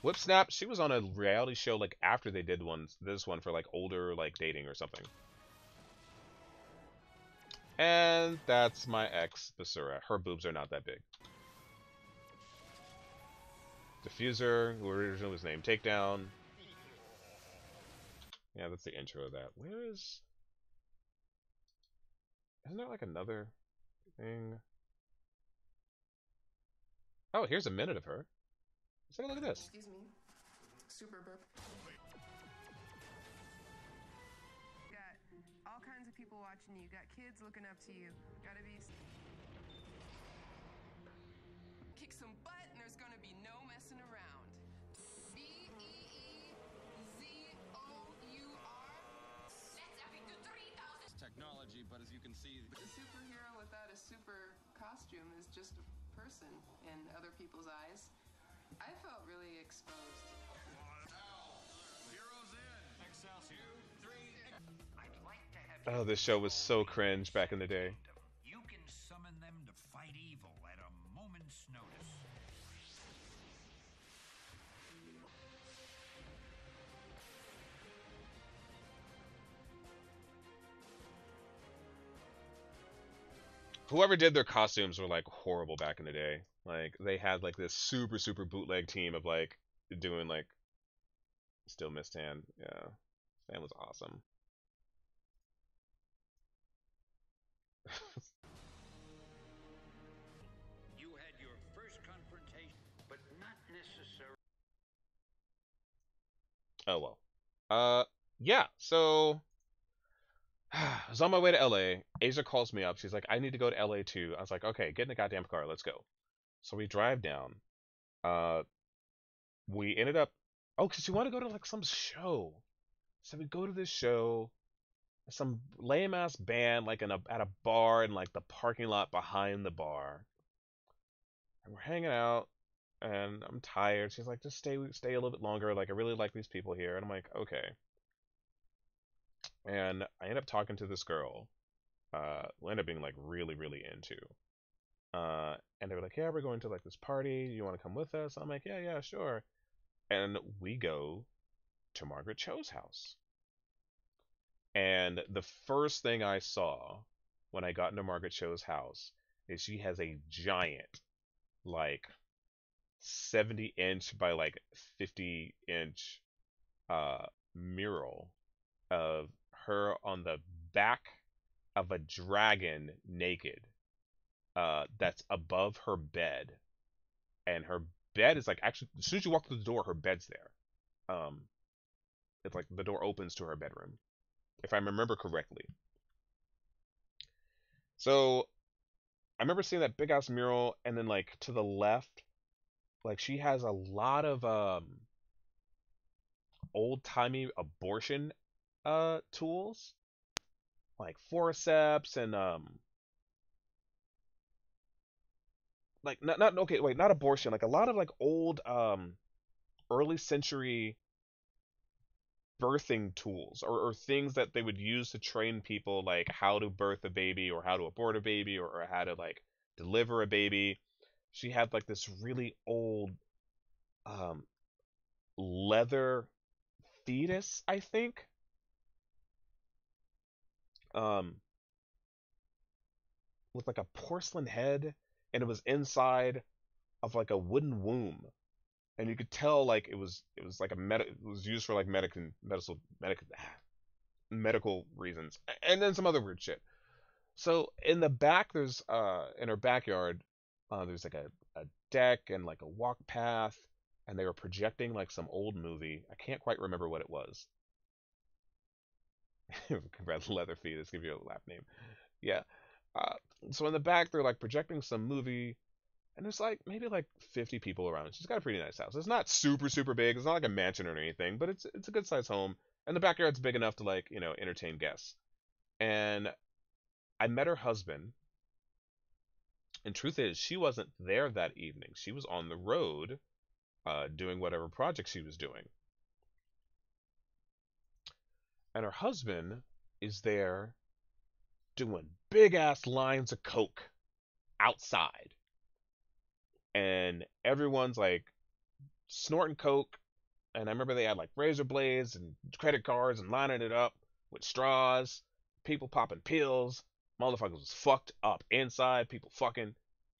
Whipsnap, she was on a reality show like after they did this one for like older like dating or something. And that's my ex, Basura. Her boobs are not that big. Diffuser, who originally was named Takedown. Yeah, that's the intro of that. Where is... Isn't there like another thing? Oh, here's a minute of her. Let's take a look at this. Excuse me. Super burp. Got all kinds of people watching you. Got kids looking up to you. Gotta be... Kick some butt and there's gonna be no messing around. B-E-E-Z-O-U-R. Let's have it to 3,000. Technology, but as you can see... The superhero without a super costume is just a person in other people's eyes. I felt really exposed. Heroes in. Excelsior. 3. I'd like to have Oh, this show was so cringe back in the day. You can summon them to fight evil at a moment's notice. Whoever did their costumes were like horrible back in the day. Like they had like this super bootleg team of like doing like still Miss Tan. Yeah, Stan was awesome. You had your first confrontation, but not necessarily. Oh well. Yeah. So I was on my way to LA. Asia calls me up. She's like, I need to go to LA too. I was like, okay, get in the goddamn car. Let's go. So we drive down. We ended up, oh, because we want to go to like some show. So we go to this show, some lame ass band like at a bar in like the parking lot behind the bar. And we're hanging out, and I'm tired. She's like, just stay a little bit longer. Like I really like these people here. And I'm like, okay. And I end up talking to this girl, who I ended up being like really into. And they were like, yeah, we're going to like this party. You want to come with us? I'm like, yeah, sure. And we go to Margaret Cho's house. And the first thing I saw when I got into Margaret Cho's house is she has a giant, like 70-inch by like 50-inch mural of her on the back of a dragon naked. That's above her bed, and her bed is like actually as soon as you walk through the door, her bed's there. It's like the door opens to her bedroom, if I remember correctly. So I remember seeing that big ass mural, and then like to the left, like she has a lot of old timey abortion tools, like forceps and like not okay, wait, not abortion, like a lot of like old early century birthing tools or things that they would use to train people like how to birth a baby or how to abort a baby or how to like deliver a baby. She had like this really old leather fetus, I think. With like a porcelain head, and it was inside of like a wooden womb, and you could tell like it was like it was used for like medical reasons, and then some other weird shit. So in the back, there's in her backyard, there's like a deck and like a walk path, and they were projecting like some old movie. I can't quite remember what it was. Congrats, leather fetus. Give you a lap name. Yeah. So in the back, they're like projecting some movie, and there's like maybe like 50 people around. She's got a pretty nice house. It's not super super big. It's not like a mansion or anything, but it's a good sized home, and the backyard's big enough to like entertain guests. And I met her husband, and truth is, she wasn't there that evening. She was on the road, doing whatever project she was doing, and her husband is there doing big ass lines of coke outside, and everyone's like snorting coke. And I remember they had like razor blades and credit cards and lining it up with straws, people popping pills. Motherfuckers was fucked up inside, people fucking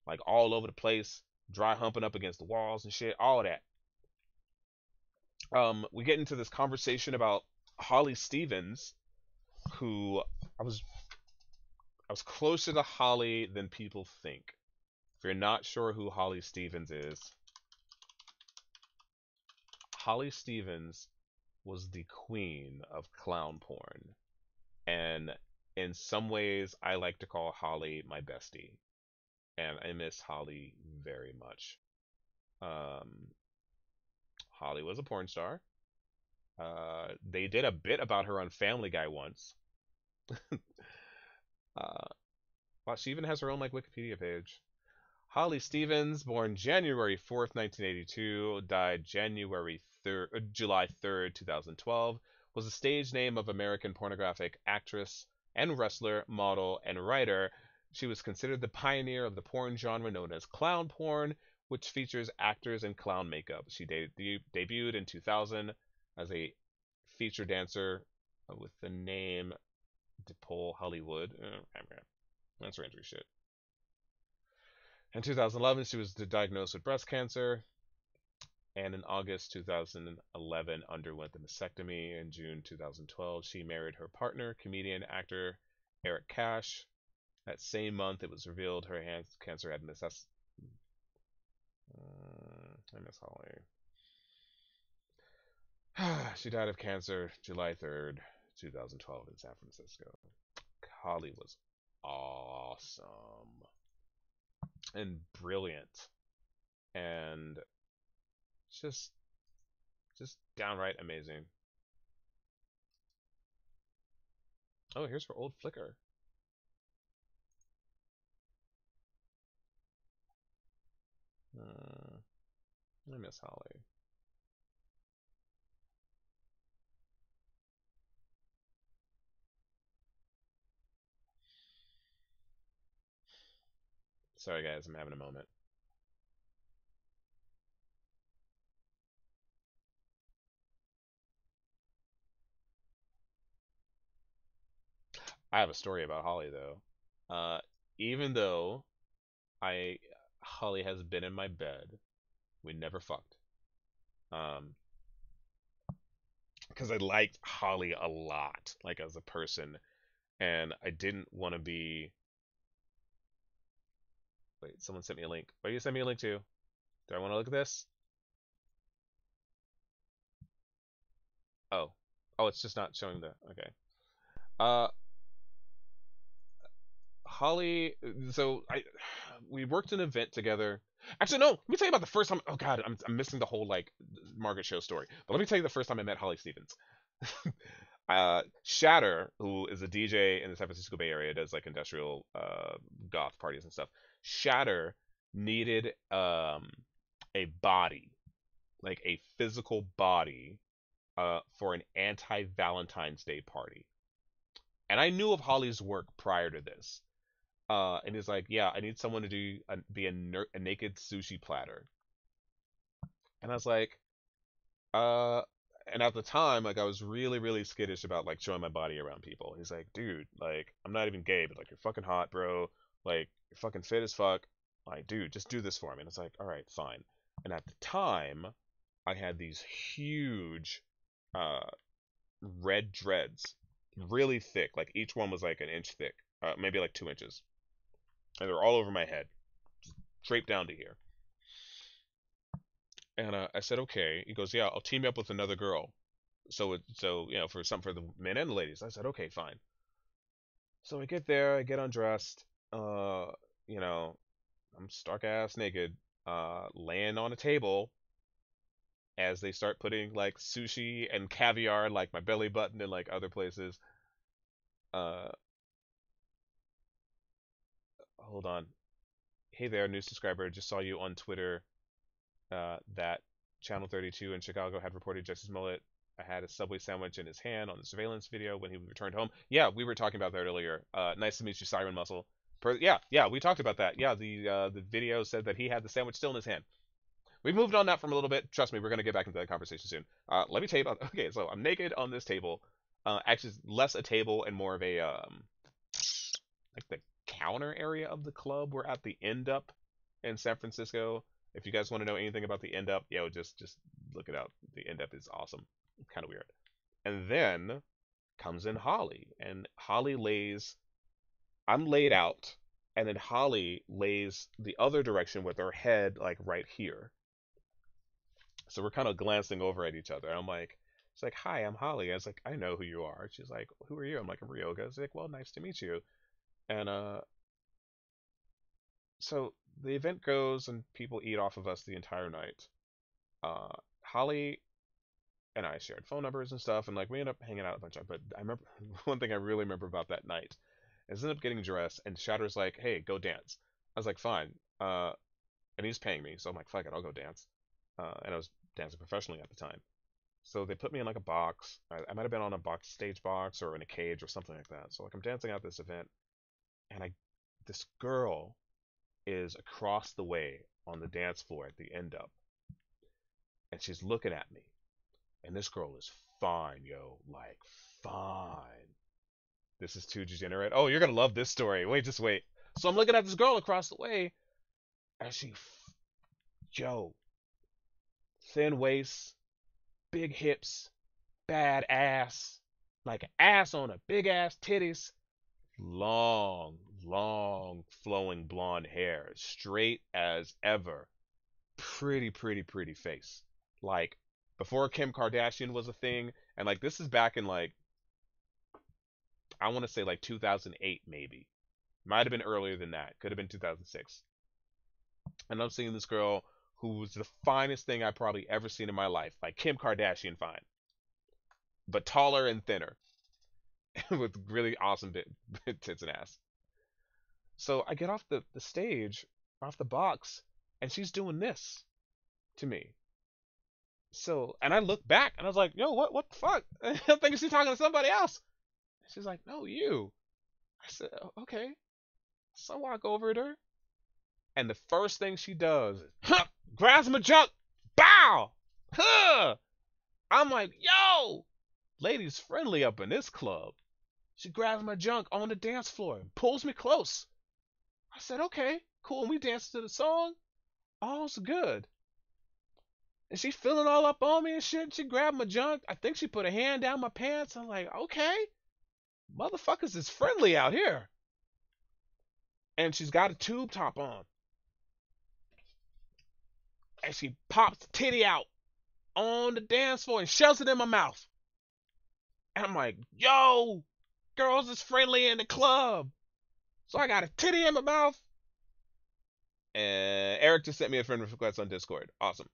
like all over the place, dry humping up against the walls and shit, all of that. We get into this conversation about Holly Stevens, who I was closer to Holly than people think. If you're not sure who Holly Stevens is, Holly Stevens was the queen of clown porn. And in some ways, I like to call Holly my bestie. And I miss Holly very much. Holly was a porn star. They did a bit about her on Family Guy once. Well, she even has her own like Wikipedia page. Holly Stevens, born January 4th, 1982, died July 3rd, 2012, was a stage name of American pornographic actress and wrestler, model, and writer. She was considered the pioneer of the porn genre known as clown porn, which features actors in clown makeup. She debuted in 2000 as a feature dancer with the name DePaul Hollywood. That's rangy shit. In 2011, she was diagnosed with breast cancer, and in August 2011 underwent the mastectomy. In June 2012, she married her partner, comedian actor Eric Cash. That same month, it was revealed her cancer had metastasis. I miss Holly. She died of cancer July 3rd, 2012 in San Francisco. Holly was awesome and brilliant and just downright amazing. Oh, here's her old Flickr. I miss Holly. Sorry guys, I'm having a moment. I have a story about Holly though. Even though Holly has been in my bed, we never fucked. Because I liked Holly a lot, like as a person, and I didn't want to be. Wait, someone sent me a link. What do you send me a link to? Do I want to look at this? Oh, it's just not showing the. Okay. Holly. So we worked an event together. Actually, no. Let me tell you about the first time. Oh God, I'm missing the whole like Margaret show story. But let me tell you the first time I met Holly Stevens. Shatter, who is a DJ in the San Francisco Bay Area, does like industrial goth parties and stuff. Shatter needed a body, like a physical body, for an anti-Valentine's Day party. And I knew of Holly's work prior to this. And he's like, yeah, I need someone to be a naked sushi platter. And I was like, and at the time, like I was really, really skittish about like showing my body around people. He's like, dude, like I'm not even gay, but like you're fucking hot, bro. Like you're fucking fit as fuck. Like, dude, just do this for me. And it's like, all right, fine. And at the time, I had these huge, red dreads, really thick. Like each one was like an inch thick, maybe like 2 inches, and they're all over my head, just draped down to here. And I said, okay. He goes, yeah, I'll team you up with another girl. So for the men and the ladies. I said, okay, fine. So I get there, I get undressed, I'm stark ass naked, laying on a table as they start putting like sushi and caviar like my belly button and like other places. Uh, Hold on. Hey there, new subscriber. Just saw you on Twitter. That Channel 32 in Chicago had reported Jussie Smollett had a Subway sandwich in his hand on the surveillance video when he returned home. Yeah, we were talking about that earlier. Nice to meet you, Siren Muscle. Yeah, we talked about that. Yeah, the video said that he had the sandwich still in his hand. We've moved on that from a little bit. Trust me, we're gonna get back into that conversation soon. Let me tell you about. Okay, so I'm naked on this table. Actually, less a table and more of a like the counter area of the club. We're at the End Up in San Francisco. If you guys want to know anything about the End Up, yo, just look it up. The End Up is awesome. Kind of weird. And then comes in Holly, and Holly lays. I'm laid out, and then Holly lays the other direction with her head like right here. So we're kind of glancing over at each other. I'm like, she's like, "Hi, I'm Holly." I was like, "I know who you are." She's like, "Who are you?" I'm like, "I'm Ryoga." I was like, "Well, nice to meet you." And so the event goes, and people eat off of us the entire night. Holly and I shared phone numbers and stuff, and like we ended up hanging out a bunch of. But I remember one thing I really remember about that night is I ended up getting dressed, and Shatter's like, "Hey, go dance." I was like, "Fine," and he's paying me, so I'm like, "Fuck it, I'll go dance." And I was dancing professionally at the time, so they put me in like a box. I might have been on a box, stage box, or in a cage or something like that. So like I'm dancing at this event, and this girl is across the way on the dance floor at the End Up, and she's looking at me. And this girl is fine, yo, like fine. This is too degenerate. Oh, you're gonna love this story. Wait, just wait. So I'm looking at this girl across the way, and yo, thin waist, big hips, bad ass, like ass on a big ass titties, long, long flowing blonde hair, straight as ever, pretty face. Like before Kim Kardashian was a thing, and like this is back in like I want to say like 2008 maybe. Might have been earlier than that. Could have been 2006. And I'm seeing this girl who was the finest thing I probably ever seen in my life, like Kim Kardashian fine, but taller and thinner, with really awesome tits and ass. So I get off the stage, off the box, and she's doing this to me. So, and I look back and I was like, "Yo, what the fuck?" I'm thinking she's talking to somebody else. She's like, "No, you." I said, "Okay." So I walk over to her, and the first thing she does is grabs my junk, bow, huh. I'm like, "Yo, ladies friendly up in this club." She grabs my junk on the dance floor and pulls me close. I said, "Okay, cool." And we danced to the song. All's good. And she feeling all up on me and shit. She grabbed my junk. I think she put a hand down my pants. I'm like, "Okay, motherfuckers is friendly out here." And she's got a tube top on. And she pops the titty out on the dance floor and shoves it in my mouth. And I'm like, "Yo, girls is friendly in the club." So I got a titty in my mouth. And Eric just sent me a friend request on Discord. Awesome.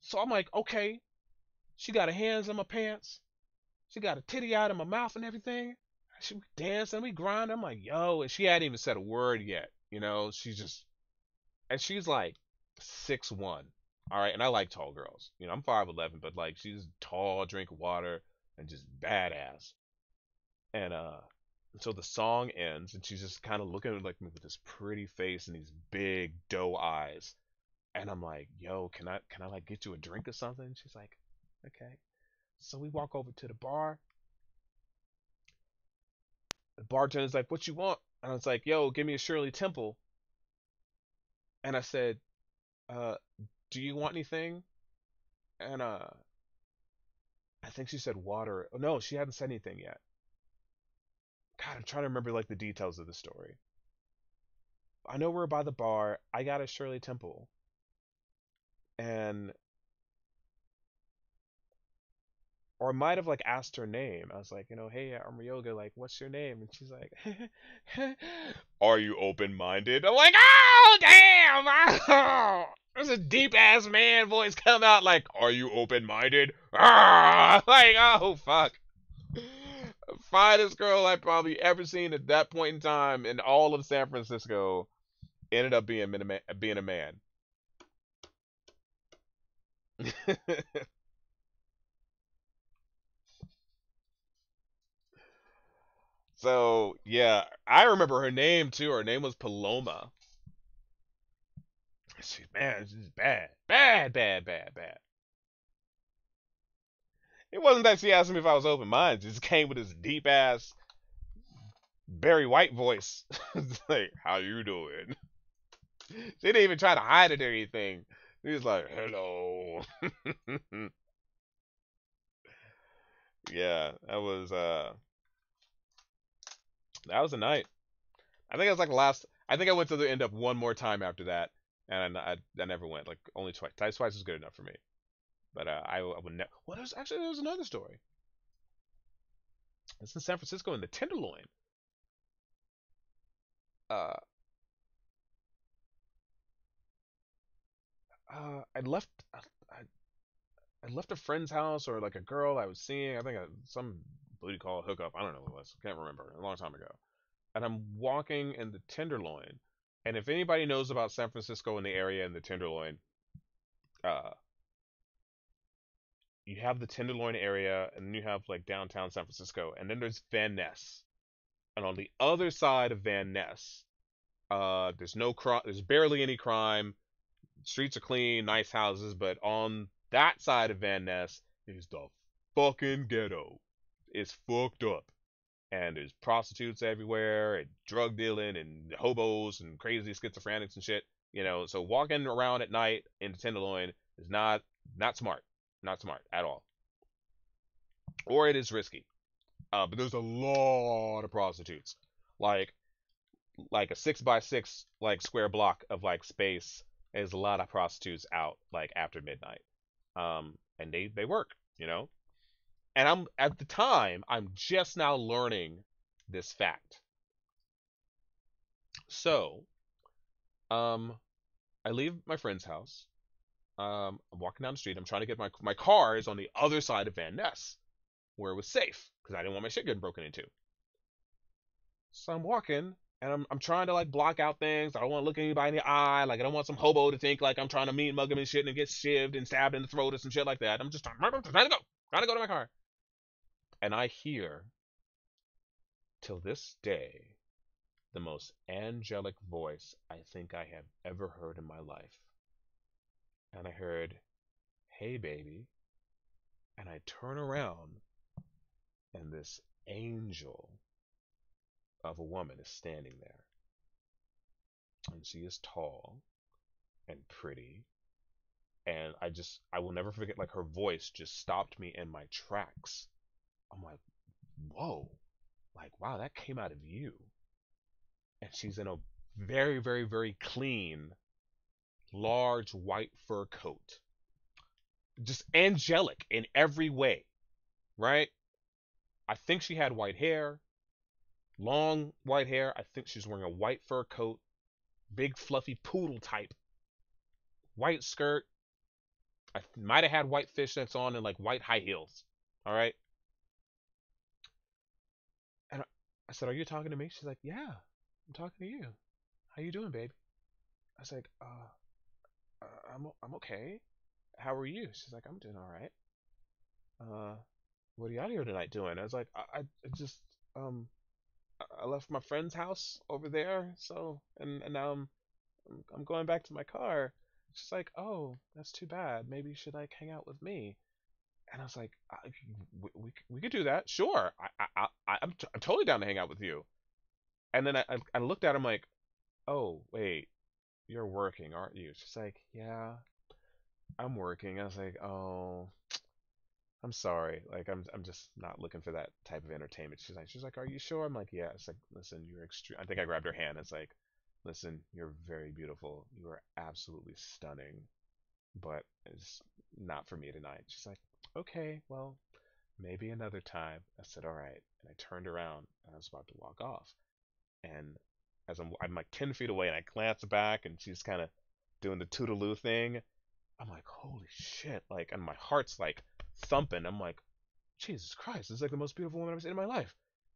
So I'm like, okay. She got her hands in my pants. She got a titty out of my mouth and everything. She dancing, we grind. I'm like, "Yo," and she hadn't even said a word yet. And she's like 6'1". All right, and I like tall girls. I'm 5'11", but like she's tall, drink water, and just badass. And so the song ends, and she's just kind of looking at like me with this pretty face and these big doe eyes. And I'm like, "Yo, can I like get you a drink or something?" She's like, "Okay." So we walk over to the bar. The bartender's like, "What you want?" And I was like, "Yo, give me a Shirley Temple." And I said, uh, "Do you want anything?" And I think she said water. Oh, no, she hadn't said anything yet. God, I'm trying to remember like the details of the story. I know we're by the bar. I got a Shirley Temple. or I might have like asked her name. I was like, hey, I'm Ryoga, like, what's your name? And she's like, are you open-minded? I'm like, oh, damn! Oh, there's a deep-ass man voice come out like, are you open-minded? Ah! Like, oh, fuck. Finest girl I've probably ever seen at that point in time in all of San Francisco ended up being a man. So yeah, I remember her name too. Her name was Paloma. She's bad, bad, bad, bad, bad. It wasn't that she asked me if I was open minded. It just came with this deep ass Barry White voice. It's like, how you doing? She didn't even try to hide it or anything. She was like, hello. Yeah, that was a night. I think it was like the last. I think I went to the end up one more time after that, and I never went. Like only twice. Twice was good enough for me. But I would never. Well, there was another story. It's in San Francisco in the Tenderloin. Uh, I left. I left a friend's house or like a girl I was seeing. I think some booty call hookup. I don't know what it was. Can't remember. A long time ago. And I'm walking in the Tenderloin. And if anybody knows about San Francisco and the area in the Tenderloin, uh, you have the Tenderloin area, and then you have like downtown San Francisco, and then there's Van Ness. And on the other side of Van Ness, there's no crime. There's barely any crime. Streets are clean, nice houses, but on that side of Van Ness is the fucking ghetto. It's fucked up. And there's prostitutes everywhere, and drug dealing, and hobos, and crazy schizophrenics and shit. So walking around at night in the Tenderloin is not smart. Not smart at all. Or it is risky. But there's a lot of prostitutes. Like a 6x6 like square block of like space. There's a lot of prostitutes out like after midnight. And they work. And at the time, I'm just now learning this fact. So, I leave my friend's house. I'm walking down the street. I'm trying to get my car is on the other side of Van Ness, where it was safe, because I didn't want my shit getting broken into. So I'm walking, and I'm trying to like block out things. I don't want to look anybody in the eye. Like I don't want some hobo to think like I'm trying to mean mug him and shit and get shivved and stabbed in the throat or some shit like that. I'm just trying to go to my car. And I hear, till this day, the most angelic voice I think I have ever heard in my life. And I heard, hey baby. And I turn around, and this angel of a woman is standing there. And she is tall and pretty. And I will never forget, like her voice just stopped me in my tracks. I'm like, whoa, like, wow, that came out of you. And she's in a very, very, very clean, large white fur coat. Just angelic in every way, right? I think she had white hair, long white hair. I think she's wearing a white fur coat, big fluffy poodle type, white skirt. I might have had white fishnets on and like white high heels. All right. And I said, "Are you talking to me?" She's like, "Yeah, I'm talking to you. How you doing, baby?" I was like, I'm okay. How are you?" She's like, "I'm doing all right. What are you out here tonight doing?" I was like, I just I left my friend's house over there, so and now I'm going back to my car." She's like, "Oh, that's too bad. Maybe you should like hang out with me." And I was like, we could do that, sure. I'm totally down to hang out with you." And then I looked at him like, "Oh wait, you're working, aren't you?" She's like, "Yeah, I'm working." I was like, "Oh, I'm sorry. Like, I'm just not looking for that type of entertainment." She's like, "Are you sure?" I'm like, "Yeah." It's like, "Listen, you're extreme." I think I grabbed her hand. It's like, "Listen, you're very beautiful. You are absolutely stunning, but it's not for me tonight." She's like, "Okay, well, maybe another time. I said, all right. And I turned around and I was about to walk off. And as I'm like 10 feet away and I glance back and she's kind of doing the toodaloo thing. I'm like, holy shit. Like, and my heart's like thumping. I'm like, Jesus Christ, this is like the most beautiful woman I've ever seen in my life.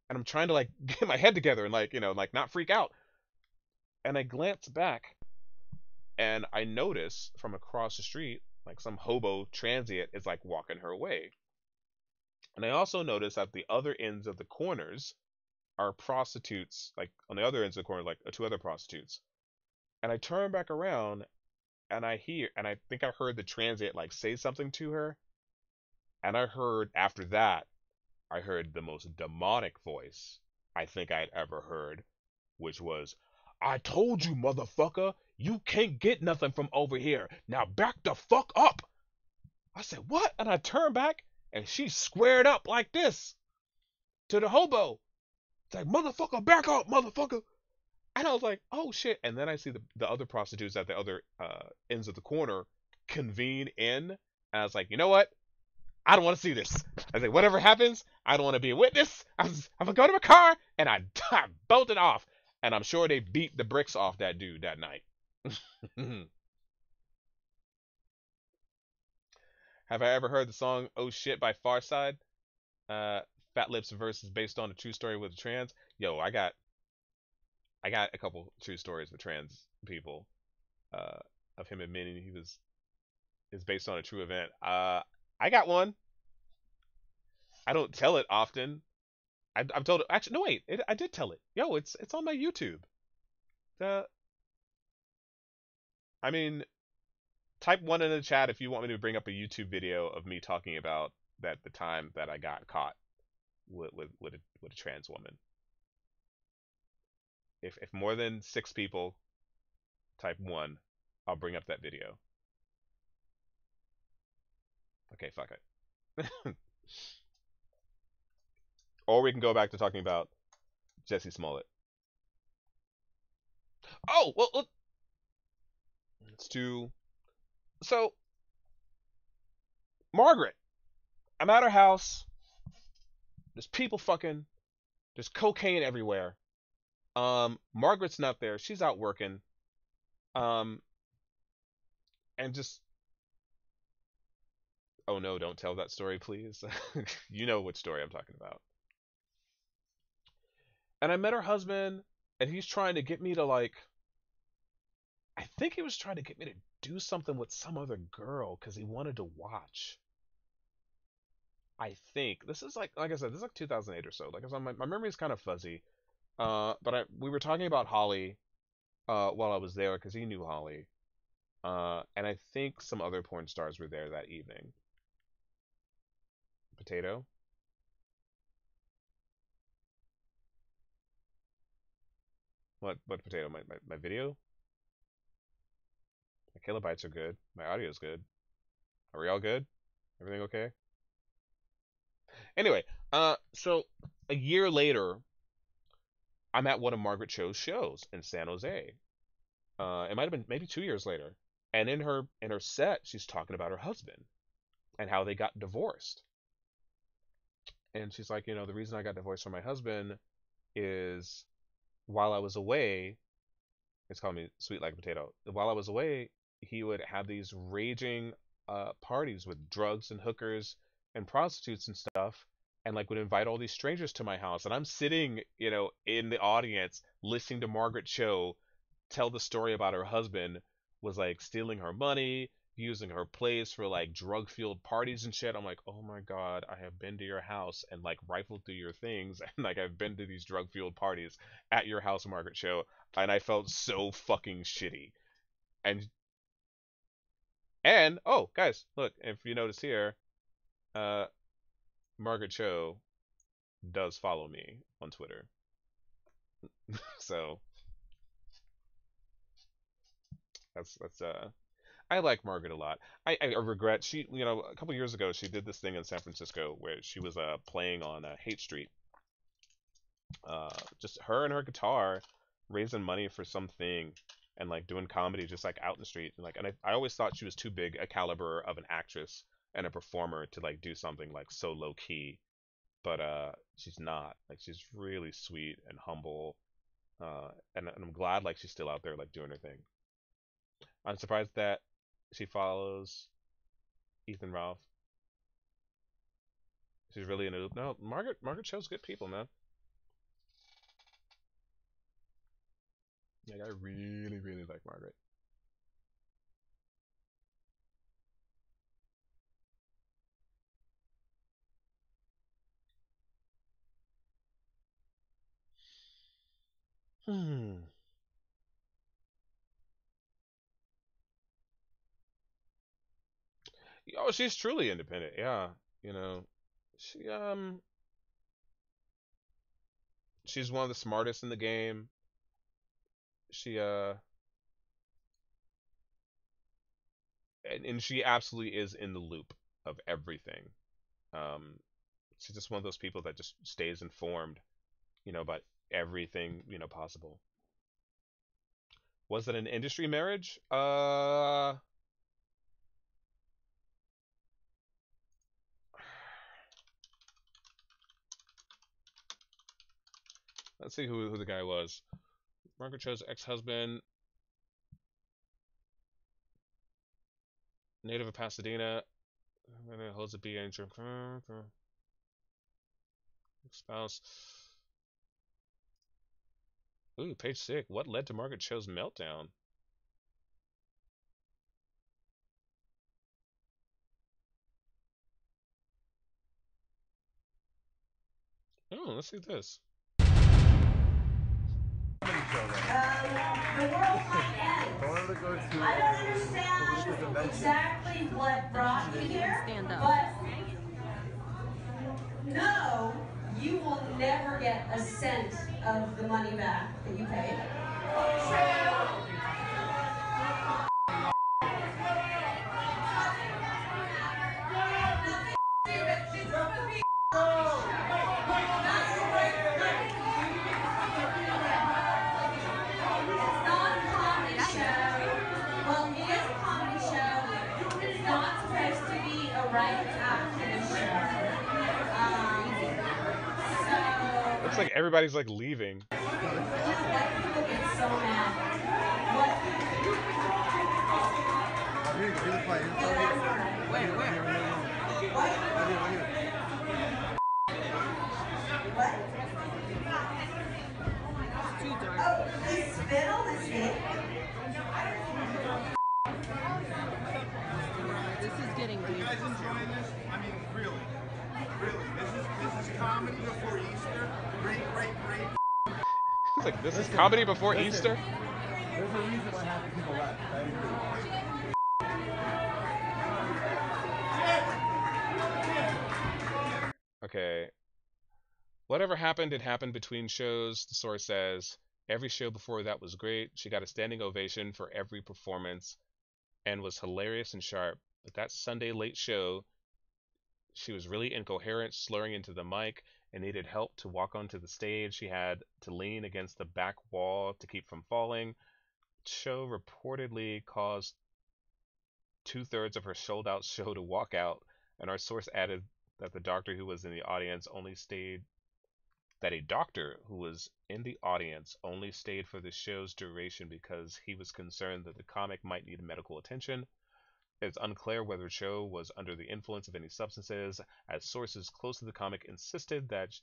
And I'm trying to like get my head together and like, like not freak out. And I glance back and I notice from across the street, like some hobo transient is like walking her way. And I also notice at the other ends of the corners are prostitutes, like on the other ends of the corner, like two other prostitutes. And I turn back around and I think I heard the transient like say something to her. And after that, I heard the most demonic voice I think I'd ever heard, which was, I told you, motherfucker, you can't get nothing from over here. Now back the fuck up. I said, what? And I turned back and she squared up like this to the hobo. It's like, motherfucker, back up, motherfucker. And I was like, oh shit. And then I see the other prostitutes at the other ends of the corner convene in. And I was like, you know what? I don't want to see this. I was like, whatever happens, I don't want to be a witness. I'm going to go to my car. And I bolted off. And I'm sure they beat the bricks off that dude that night. Have I ever heard the song Oh Shit by Farside? Fat Lips verse is based on a true story with a trans. Yo, I got a couple true stories with trans people. Of him admitting is based on a true event. I got one. I don't tell it often. I've told it. Actually, no wait, I did tell it. Yo, it's on my YouTube. I mean, type 1 in the chat if you want me to bring up a YouTube video of me talking about the time that I got caught with a trans woman. If more than 6 people type 1, I'll bring up that video. Okay, fuck it. Or we can go back to talking about Jussie Smollett. Oh, well, let's do... So, Margaret, I'm at her house. There's people fucking. There's cocaine everywhere. Margaret's not there. She's out working. And just... Oh no, don't tell that story, please. You know which story I'm talking about. And I met her husband, and he's trying to get me to like... I think he was trying to get me to do something with some other girl because he wanted to watch. I think this is like I said, this is like 2008 or so. Like I said, my memory is kind of fuzzy. But we were talking about Holly while I was there because he knew Holly. And I think some other porn stars were there that evening. Potato. What potato? My video? My kilobytes are good. My audio is good. Are we all good? Everything okay? Anyway, so a year later, I'm at one of Margaret Cho's shows in San Jose. It might have been maybe 2 years later. And in her set, she's talking about her husband and how they got divorced. And she's like, the reason I got divorced from my husband is while I was away, it's called me Sweet Like a Potato. While I was away, he would have these raging parties with drugs and hookers and prostitutes and stuff, and like would invite all these strangers to my house. And I'm sitting, in the audience listening to Margaret Cho tell the story about her husband was like stealing her money, using her place for like drug-fueled parties and shit. I'm like, oh my god, I have been to your house and like rifled through your things, and like I've been to these drug-fueled parties at your house, Margaret Cho, and I felt so fucking shitty. And oh, guys, look, if you notice here, Margaret Cho does follow me on Twitter. So that's I like Margaret a lot. I regret she, a couple years ago she did this thing in San Francisco where she was playing on Hate Street. Just her and her guitar raising money for something and like doing comedy just like out in the street and I always thought she was too big a caliber of an actress and a performer to like do something like so low key, but she's not. Like she's really sweet and humble, and I'm glad like she's still out there like doing her thing. I'm surprised that she follows Ethan Ralph. She's really in a loop. No, Margaret shows good people, man. Like I really like Margaret. Hmm. Oh, she's truly independent. Yeah, you know, she she's one of the smartest in the game. She and she absolutely is in the loop of everything. Um, she's just one of those people that just stays informed, about everything, possible. Was it an industry marriage? Let's see who the guy was. Margaret Cho's ex-husband, native of Pasadena, holds a BA in spouse. Ooh, page 6. What led to Margaret Cho's meltdown? Oh, let's see this. The world might end. I don't understand exactly what brought me here, but no, you will never get a cent of the money back that you paid. Looks like everybody's like leaving. This is getting deep. You guys enjoying this? I mean, really. This is comedy before Easter. Great. It's like, this is comedy before Easter? There's a reason why half the people left. I agree. Okay. Whatever happened, it happened between shows, the source says. Every show before that was great. She got a standing ovation for every performance and was hilarious and sharp. But that Sunday late show, she was really incoherent, slurring into the mic, and needed help to walk onto the stage. She had to lean against the back wall to keep from falling. Show reportedly caused 2/3 of her sold-out show to walk out, and our source added that the doctor who was in the audience only stayed that a doctor who was in the audience only stayed for the show's duration because he was concerned that the comic might need medical attention. It's unclear whether Cho was under the influence of any substances, as sources close to the comic insisted that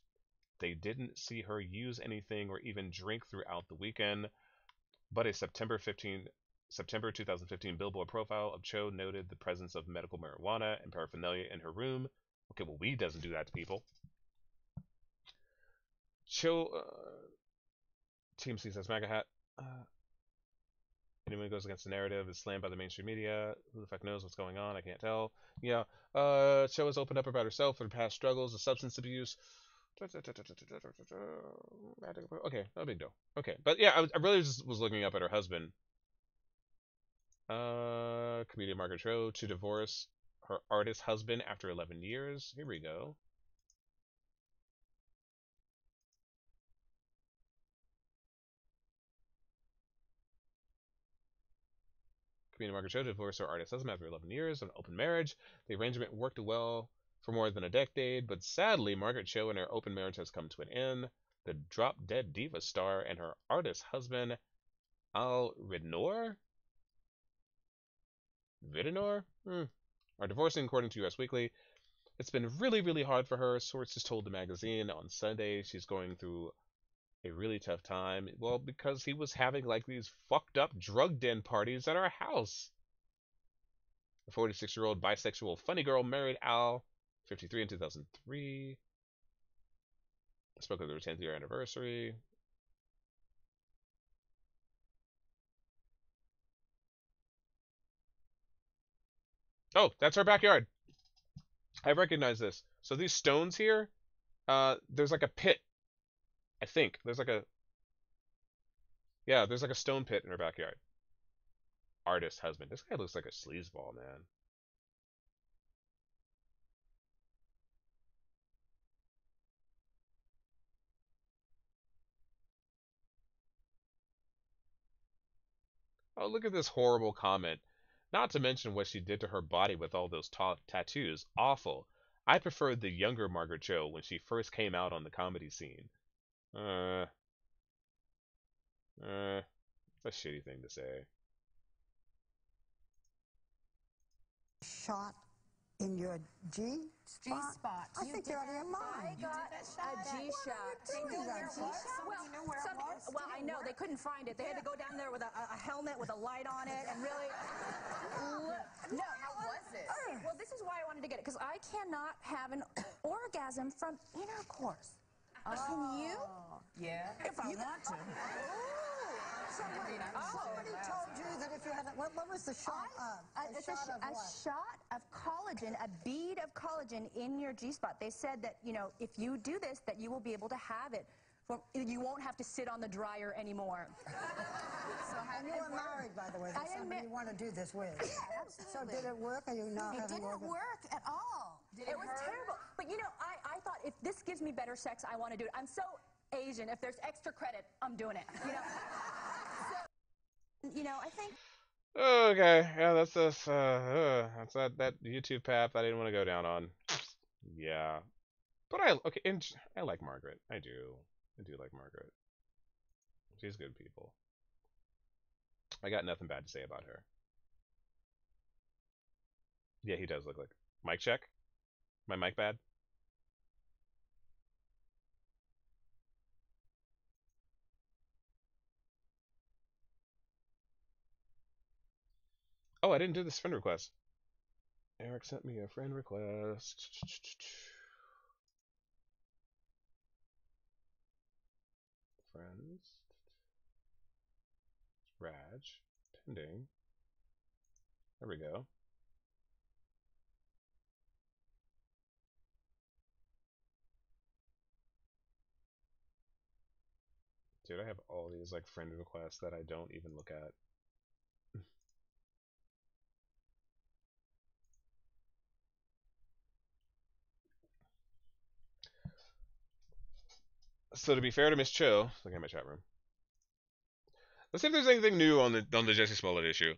they didn't see her use anything or even drink throughout the weekend. But a September 2015 Billboard profile of Cho noted the presence of medical marijuana and paraphernalia in her room. Okay, well, weed doesn't do that to people. Cho, TMC says MAGA hat. Anyone who goes against the narrative is slammed by the mainstream media. Who the fuck knows what's going on? I can't tell. Yeah. Cho has opened up about herself and her past struggles of substance abuse. Okay, no big deal. Okay, but yeah, I really just was looking up at her husband. Comedian Margaret Cho to divorce her artist husband after 11 years. Here we go. Comedian Margaret Cho divorced her artist husband after 11 years of an open marriage. The arrangement worked well for more than a decade, but sadly, Margaret Cho and her open marriage has come to an end. The drop-dead diva star and her artist husband, Al Ridnour, are divorcing, according to US Weekly. It's been really, really hard for her. Sources told the magazine on Sunday she's going through a really tough time. Well, because he was having like these fucked up drug den parties at our house. The 46-year-old bisexual funny girl married Al, 53, in 2003. Spoke of their 10th year anniversary. Oh, that's her backyard. I recognize this. So these stones here, there's like a pit. I think there's like a stone pit in her backyard. Artist husband. This guy looks like a sleazeball, man. Oh, look at this horrible comment. Not to mention what she did to her body with all those tattoos. Awful. I preferred the younger Margaret Cho when she first came out on the comedy scene. It's a shitty thing to say. Shot in your G spot. I think you're out of your mind. I got a G shot. Well, I know they couldn't find it. They had to go down there with a helmet with a light on it and really. No, how was it? Well, this is why I wanted to get it, because I cannot have an orgasm from intercourse. Can you? Yeah. If I want to. Somebody told you that if you had what was the shot of? A shot of collagen, a bead of collagen in your G-spot. They said that, you know, if you do this, that you will be able to have it. You won't have to sit on the dryer anymore. And you were married, by the way. That's somebody you want to do this with. Yeah, absolutely. So did it work? Are you not having It didn't work at all. It was terrible. But, you know, I thought if this gives me better sex, I want to do it. I'm so Asian. If there's extra credit, I'm doing it. You know? You know, I think. Okay, yeah, that's this. That's that YouTube path I didn't want to go down on. Yeah, but I like Margaret. I do like Margaret. She's good people. I got nothing bad to say about her. Yeah, he does look like. Mic check. My mic bad. Oh, I didn't do this friend request. Eric sent me a friend request. Friends. Raj. Pending. There we go. Dude, I have all these like friend requests that I don't even look at. So to be fair to Miss Cho, look at my chat room. Let's see if there's anything new on the Jussie Smollett issue.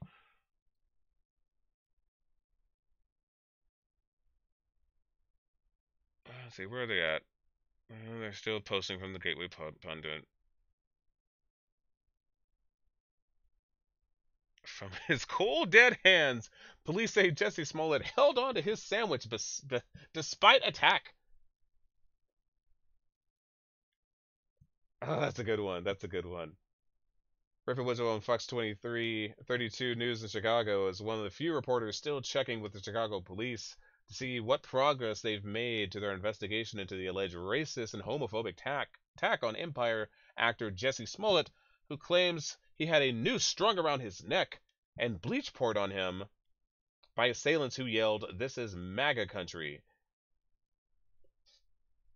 Let's see, where are they at? They're still posting from the Gateway Pundit. From his cold dead hands, police say Jussie Smollett held on to his sandwich despite attack. Oh, that's a good one. That's a good one. Griffin Winslow on Fox 32 News in Chicago is one of the few reporters still checking with the Chicago police to see what progress they've made to their investigation into the alleged racist and homophobic attack on Empire actor Jussie Smollett, who claims he had a noose strung around his neck and bleach poured on him by assailants who yelled, "This is MAGA country."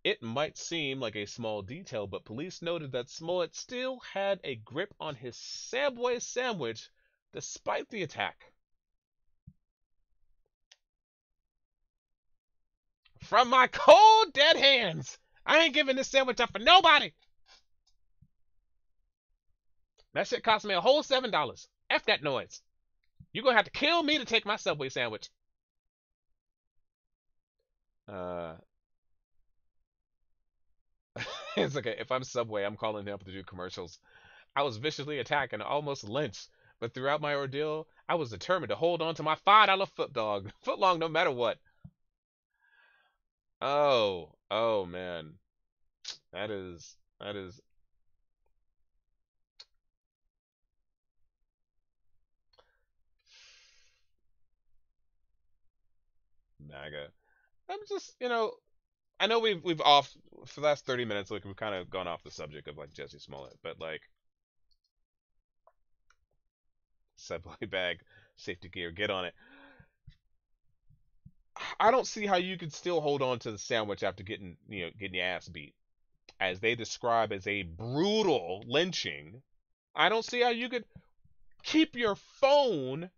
It might seem like a small detail, but police noted that Smollett still had a grip on his Subway sandwich despite the attack. From my cold, dead hands, I ain't giving this sandwich up for nobody. That shit cost me a whole $7. F that noise. You're gonna have to kill me to take my Subway sandwich. It's okay. If I'm Subway, I'm calling him up to do commercials. I was viciously attacked and almost lynched, but throughout my ordeal, I was determined to hold on to my $5 foot dog, foot long, no matter what. Oh man, that is MAGA. I'm just, I know we've off for the last 30 minutes, like we've kind of gone off the subject of like Jussie Smollett, but like Subway bag, safety gear, get on it. I don't see how you could still hold on to the sandwich after getting your ass beat, as they describe as a brutal lynching. I don't see how you could keep your phone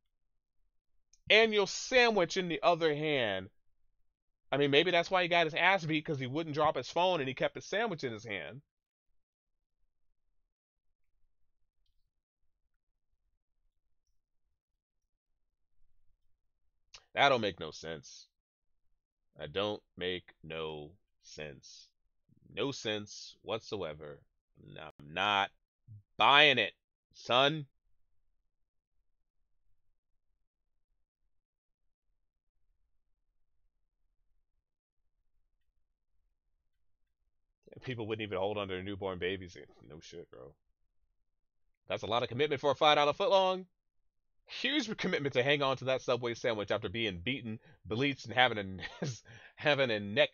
and your sandwich in the other hand. I mean, maybe that's why he got his ass beat, because he wouldn't drop his phone and he kept his sandwich in his hand. That don't make no sense. That don't make no sense. No sense whatsoever. I'm not buying it, son. People wouldn't even hold on to their newborn babies. No shit, bro. That's a lot of commitment for a $5 footlong. Huge commitment to hang on to that Subway sandwich after being beaten, bleached, and having a neck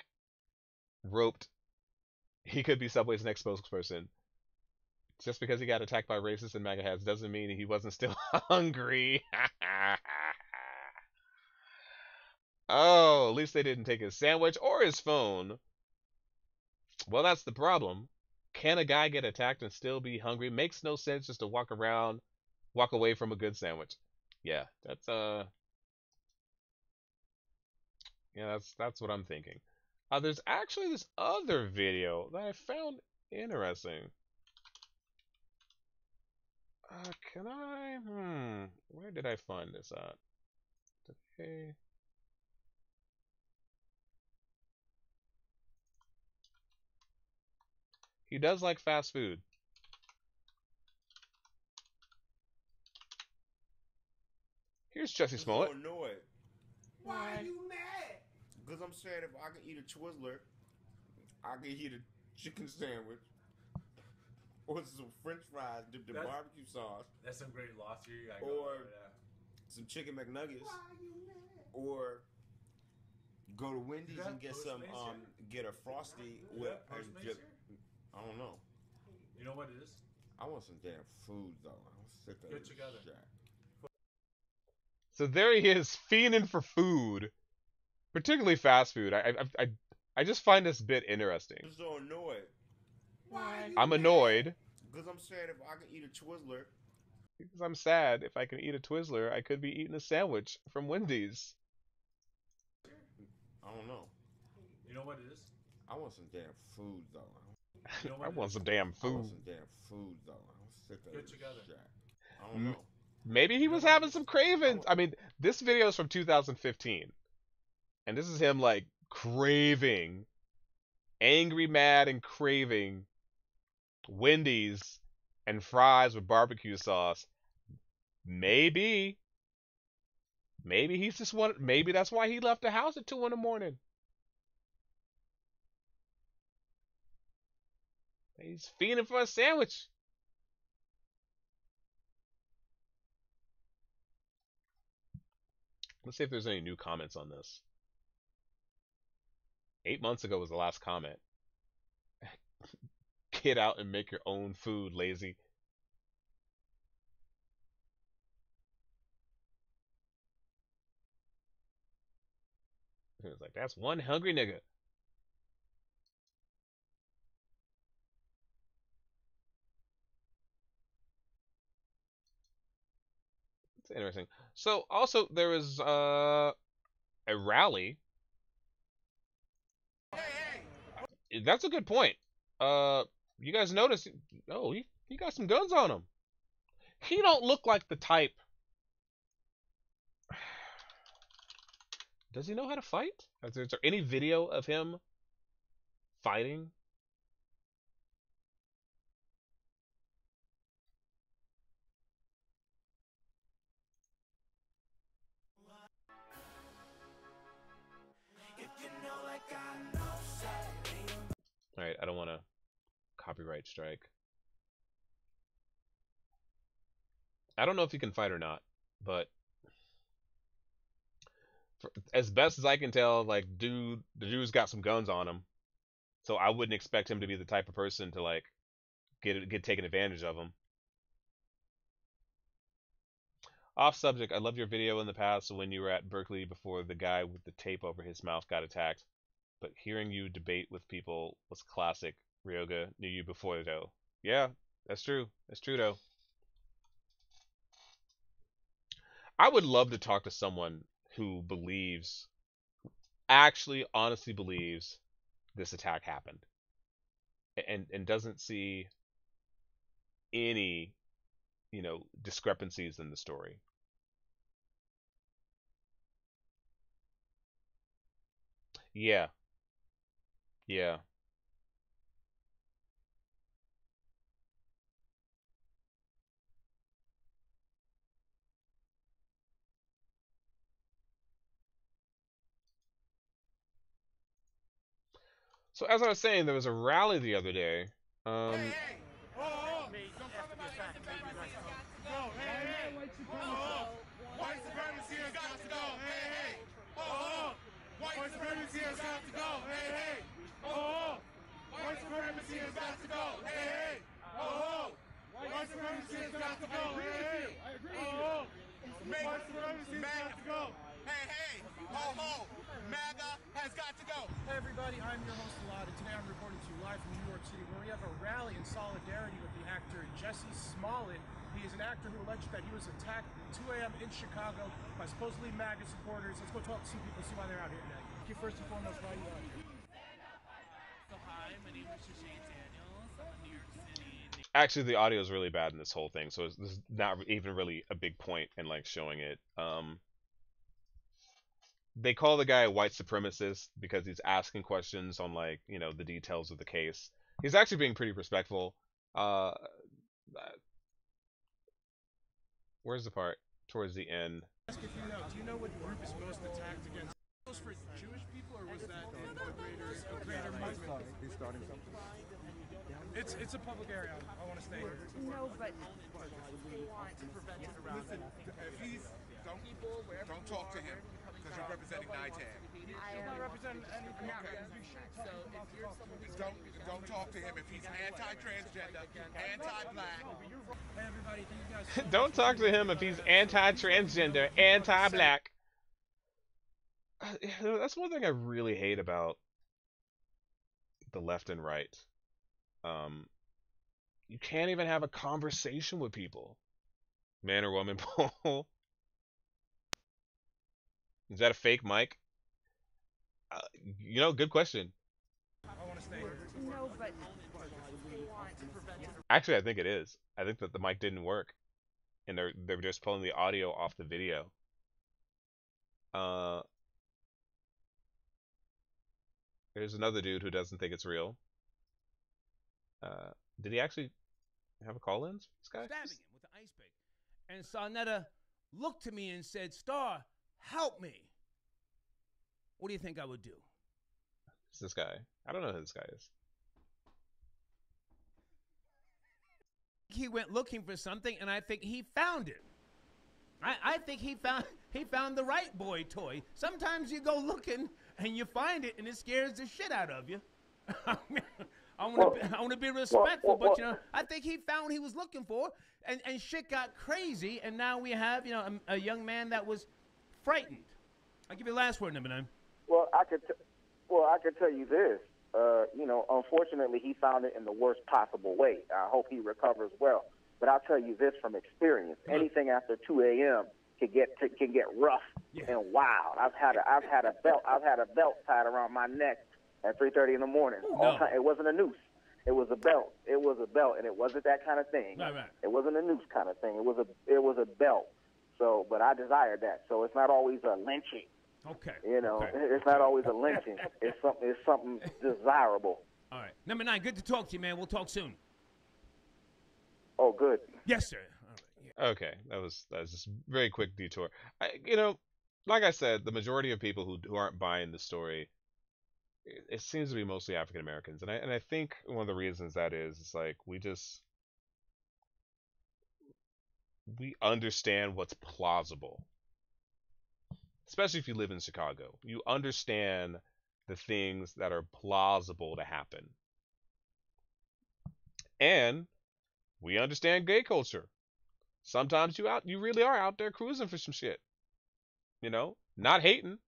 roped. He could be Subway's next spokesperson. Just because he got attacked by racists and MAGA hats doesn't mean he wasn't still hungry. Oh, at least they didn't take his sandwich or his phone. Well, that's the problem. Can a guy get attacked and still be hungry? Makes no sense just to walk away from a good sandwich. Yeah, that's what I'm thinking. There's actually this other video that I found interesting. Can I? Where did I find this at? Okay. He does like fast food. Here's Jussie Smollett. I'm so annoyed. Why are you mad? Because I'm saying if I can eat a Twizzler, I can eat a chicken sandwich or some French fries dipped in barbecue sauce. That's some great loss here. Or some chicken McNuggets. Or go to Wendy's and get some get a Frosty with I don't know. You know what it is? I want some damn food though. I'm sick of Get this together. shit. So there he is, fiending for food, particularly fast food. I just find this bit interesting. I'm so annoyed. Why? I'm annoyed. Because I'm saying if I can eat a Twizzler. Because I'm sad. If I can eat a Twizzler, I could be eating a sandwich from Wendy's. I don't know. You know what it is? I want some damn food though. You know what I want some damn I want food. some damn food though. I'm sick of Get this together. shit. I don't know. Maybe he was having some cravings. I mean, this video is from 2015. And this is him, like, craving, angry, mad, and craving Wendy's and fries with barbecue sauce. Maybe he's just maybe that's why he left the house at 2 in the morning. He's fiending for a sandwich. Let's see if there's any new comments on this. 8 months ago was the last comment. Get out and make your own food, lazy. It's like, that's one hungry nigga. It's interesting. So also there was a rally. That's a good point. You guys notice? Oh, he got some guns on him. He don't look like the type Does he know how to fight? Is there any video of him fighting? Alright, I don't want to copyright strike. I don't know if he can fight or not, but as best as I can tell, like, the dude's got some guns on him, so I wouldn't expect him to be the type of person to like get taken advantage of him. Off subject, I loved your video in the past when you were at Berkeley before the guy with the tape over his mouth got attacked. But hearing you debate with people was classic. Ryoga knew you before though. Yeah, that's true. That's true though. I would love to talk to someone who believes, actually honestly believes this attack happened. And doesn't see any, discrepancies in the story. Yeah. Yeah. So as I was saying, there was a rally the other day. White supremacy has got to go. Hey, hey. White supremacy has got to go. Hey, hey. White supremacy has got to go. Hey, hey. White supremacy has got to go. Hey, hey. I agree with you. White supremacy has got to go. Hey, hey. Ho, ho. MAGA has got to go. Hey everybody, I'm your host Smollett, and today I'm reporting to you live from New York City, where we have a rally in solidarity with the actor Jussie Smollett. He is an actor who alleged that he was attacked at 2 a.m. in Chicago by supposedly MAGA supporters. Let's go talk to some people, see why they're out here today. Thank you first and foremost, why are you out here? So hi, my name is Jussie Daniels. I'm in New York City. Actually, the audio is really bad in this whole thing, so this is not even really a big point in like showing it. They call the guy a white supremacist because he's asking questions on like, the details of the case. He's actually being pretty respectful. Where's the part towards the end? Ask if you know, do you know what group is most attacked against? Was for Jewish people, or was that a greater movement? He's starting something. It's a public area. I want to stay here. No, but we want to prevent it around. Listen, if he's don't talk to him because you're representing NITAG. I'm not representing anything. So if you're someone Don't talk to him if he's anti-transgender, anti-black. Hey everybody, thank you guys. Don't talk to him if he's anti-transgender, anti-black. That's one thing I really hate about the left and right. You can't even have a conversation with people. Man or woman poll. Is that a fake mic? Good question. I want to stay here. No, but we want to prevent it. Actually, I think it is. I think that the mic didn't work, and they're just pulling the audio off the video. There's another dude who doesn't think it's real. Did he actually have a call-in? This guy stabbing him with the ice pick, and Sarnetta looked to me and said, "Star, help me." What do you think I would do? It's this guy. I don't know who this guy is. He went looking for something, and I think he found it. I think he found the right boy toy. Sometimes you go looking and you find it, and it scares the shit out of you. I want to be respectful, but I think he found what he was looking for, and shit got crazy, and now we have a young man that was frightened. I'll give you the last word, number 9. Well, I could tell you this. Unfortunately, he found it in the worst possible way. I hope he recovers well. But I'll tell you this from experience: anything after 2 a.m. can get rough and wild. I've had a belt tied around my neck at 3:30 in the morning. It wasn't a noose. It was a belt. It was a belt, and it wasn't that kind of thing. Right. It wasn't a noose kind of thing. It was a belt. So, but I desired that. So it's not always a lynching. Okay. You know, Okay. it's not always a lynching. It's something desirable. All right. Number 9, good to talk to you, man. We'll talk soon. Oh, good. Yes, sir. Okay, that was just a very quick detour. Like I said, the majority of people who aren't buying the story, it seems to be mostly African Americans, and I think one of the reasons that is like we understand what's plausible, especially if you live in Chicago. You understand the things that are plausible to happen, and we understand gay culture. Sometimes you really are out there cruising for some shit. Not hating.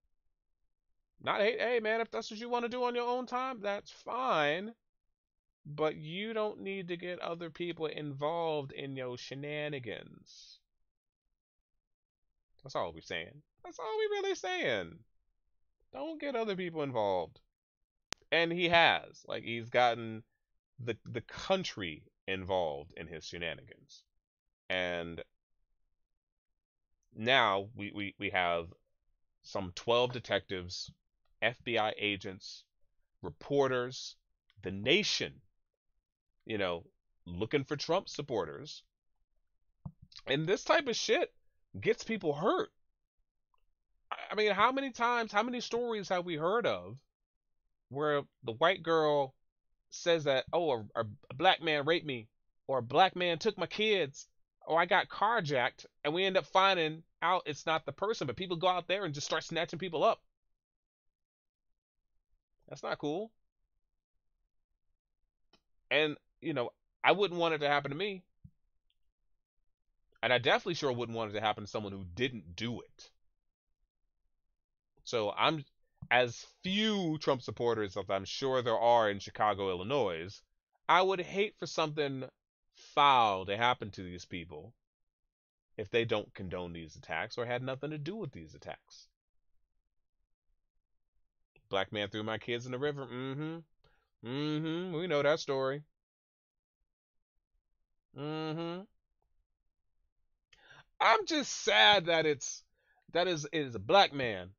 Hey man, if that's what you want to do on your own time, that's fine. But you don't need to get other people involved in your shenanigans. That's all we're saying. That's all we're really saying. Don't get other people involved. And he has. Like, he's gotten the country involved in his shenanigans. And now we have some 12 detectives, FBI agents, reporters, the nation, looking for Trump supporters. And this type of shit gets people hurt. I mean, how many stories have we heard of where the white girl says that, oh, a black man raped me, or a black man took my kids, or I got carjacked, and we end up finding out it's not the person, but people go out there and just start snatching people up. That's not cool. And, I wouldn't want it to happen to me. And I definitely sure wouldn't want it to happen to someone who didn't do it. So I'm, as few Trump supporters as I'm sure there are in Chicago, Illinois, I would hate for something foul to happen to these people if they don't condone these attacks or had nothing to do with these attacks. Black man threw my kids in the river. We know that story. I'm just sad that it is a black man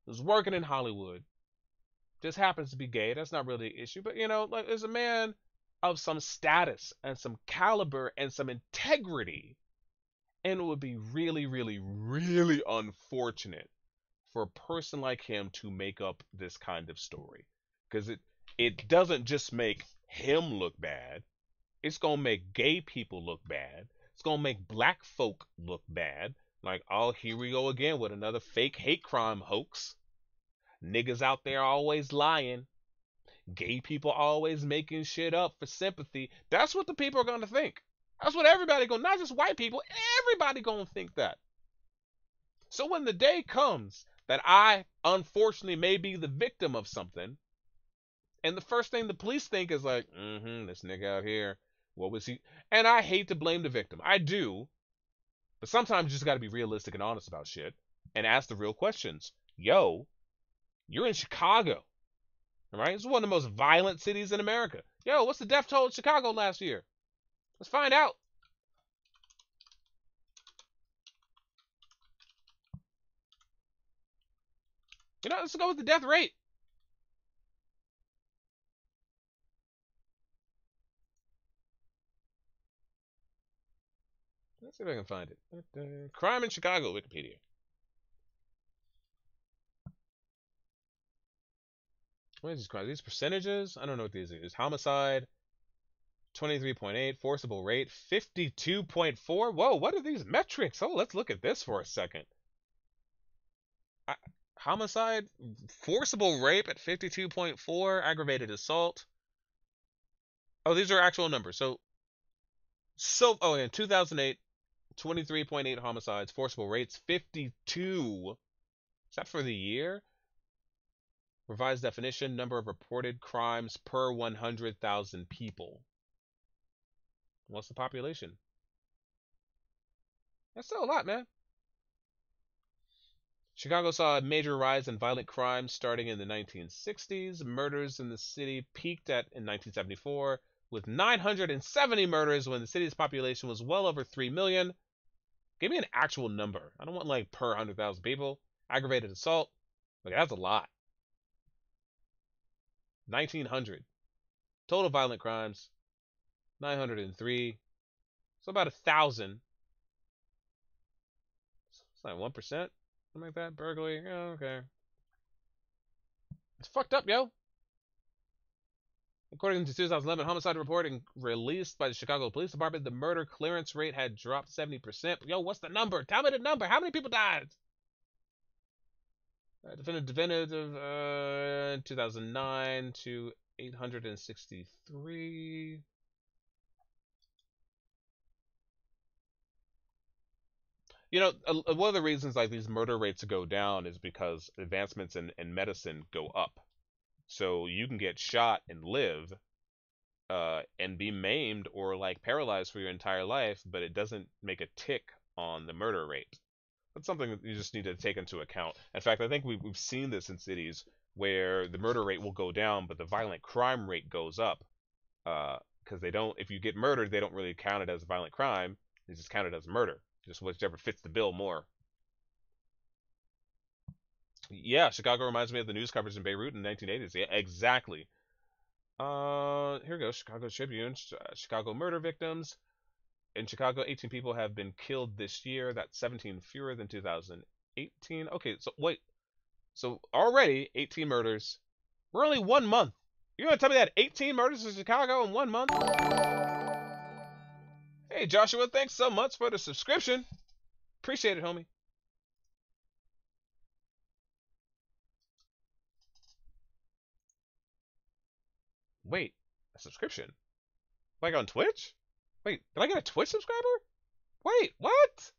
who's working in Hollywood. Just happens to be gay. That's not really an issue. But, like, there's a man of some status and some caliber and some integrity. And it would be really, really, really unfortunate for a person like him to make up this kind of story. Because it doesn't just make him look bad. It's going to make gay people look bad. It's going to make black folk look bad. Like, oh, here we go again with another fake hate crime hoax. Niggas out there always lying. Gay people always making shit up for sympathy. That's what the people are going to think. That's what everybody going to, not just white people, everybody going to think that. So when the day comes that I, unfortunately, may be the victim of something, and the first thing the police think is like, this nigga out here, what was he? And I hate to blame the victim. I do. But sometimes you just got to be realistic and honest about shit and ask the real questions. Yo, you're in Chicago, right? It's one of the most violent cities in America. Yo, what's the death toll in Chicago last year? Let's find out. Let's go with the death rate. Let's see if I can find it. Crime in Chicago, Wikipedia. What is these crimes? These percentages? I don't know what these are. Homicide, 23.8. Forcible rate, 52.4. Whoa, what are these metrics? Oh, let's look at this for a second. Homicide, forcible rape at 52.4. Aggravated assault. Oh, these are actual numbers. So in 2008, 23.8 homicides, forcible rates, 52. Is that for the year? Revised definition, number of reported crimes per 100,000 people. What's the population? That's still a lot, man. Chicago saw a major rise in violent crime starting in the 1960s. Murders in the city peaked in 1974 with 970 murders when the city's population was well over 3 million. Give me an actual number. I don't want like per 100,000 people. Aggravated assault. Look, that's a lot. 1,900. Total violent crimes, 903. So about 1,000. It's like 1%, something like that. Burglary. Oh, okay. It's fucked up, yo. According to 2011 homicide report released by the Chicago Police Department, the murder clearance rate had dropped 70%. Yo, what's the number? Tell me the number. How many people died? Definitive 2009 to 863. You know, one of the reasons like these murder rates go down is because advancements in medicine go up. So you can get shot and live, and be maimed or like paralyzed for your entire life, but it doesn't make a tick on the murder rate. That's something that you just need to take into account. In fact, I think we've seen this in cities where the murder rate will go down, but the violent crime rate goes up. Because they don't, if you get murdered, they don't really count it as a violent crime. They just count it as murder. Just whichever fits the bill more. Yeah, Chicago reminds me of the news coverage in Beirut in the 1980s. Yeah, exactly. Here we go. Chicago Tribune. Chicago murder victims. In Chicago, 18 people have been killed this year. That's 17 fewer than 2018. Okay, so wait. So already 18 murders. We're only 1 month. You're gonna tell me that 18 murders in Chicago in 1 month? Hey Joshua, thanks so much for the subscription. Appreciate it, homie. Wait, a subscription? Like on Twitch? Wait, did I get a Twitch subscriber? Wait, what?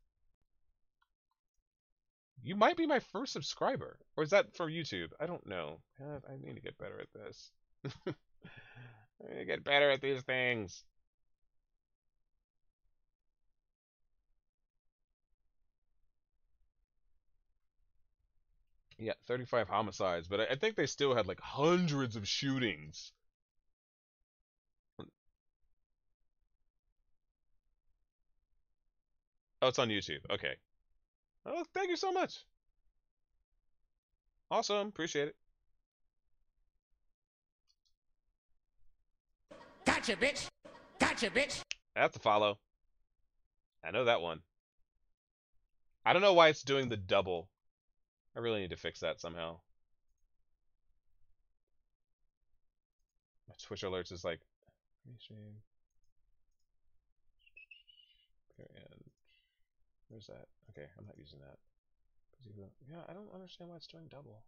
You might be my first subscriber. Or is that for YouTube? I don't know. God, I need to get better at this. I need to get better at these things. Yeah, 35 homicides, but I think they still had like hundreds of shootings. Oh, it's on YouTube. Okay. Oh, thank you so much. Awesome. Appreciate it. Gotcha, bitch. Gotcha, bitch. That's a follow. I know that one. I don't know why it's doing the double. I really need to fix that somehow. My Twitch alerts is like... Where's that? Okay, I'm not using that. Yeah, I don't understand why it's doing double.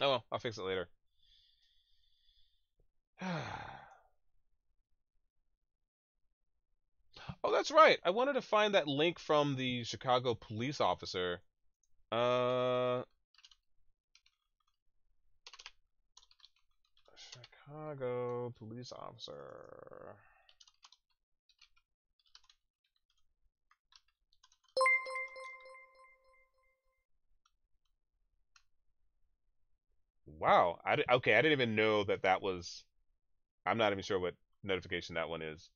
Oh well, I'll fix it later. Oh, that's right. I wanted to find that link from the Chicago police officer. Chicago police officer. Wow. Okay, I didn't even know that was... I'm not even sure what notification that one is.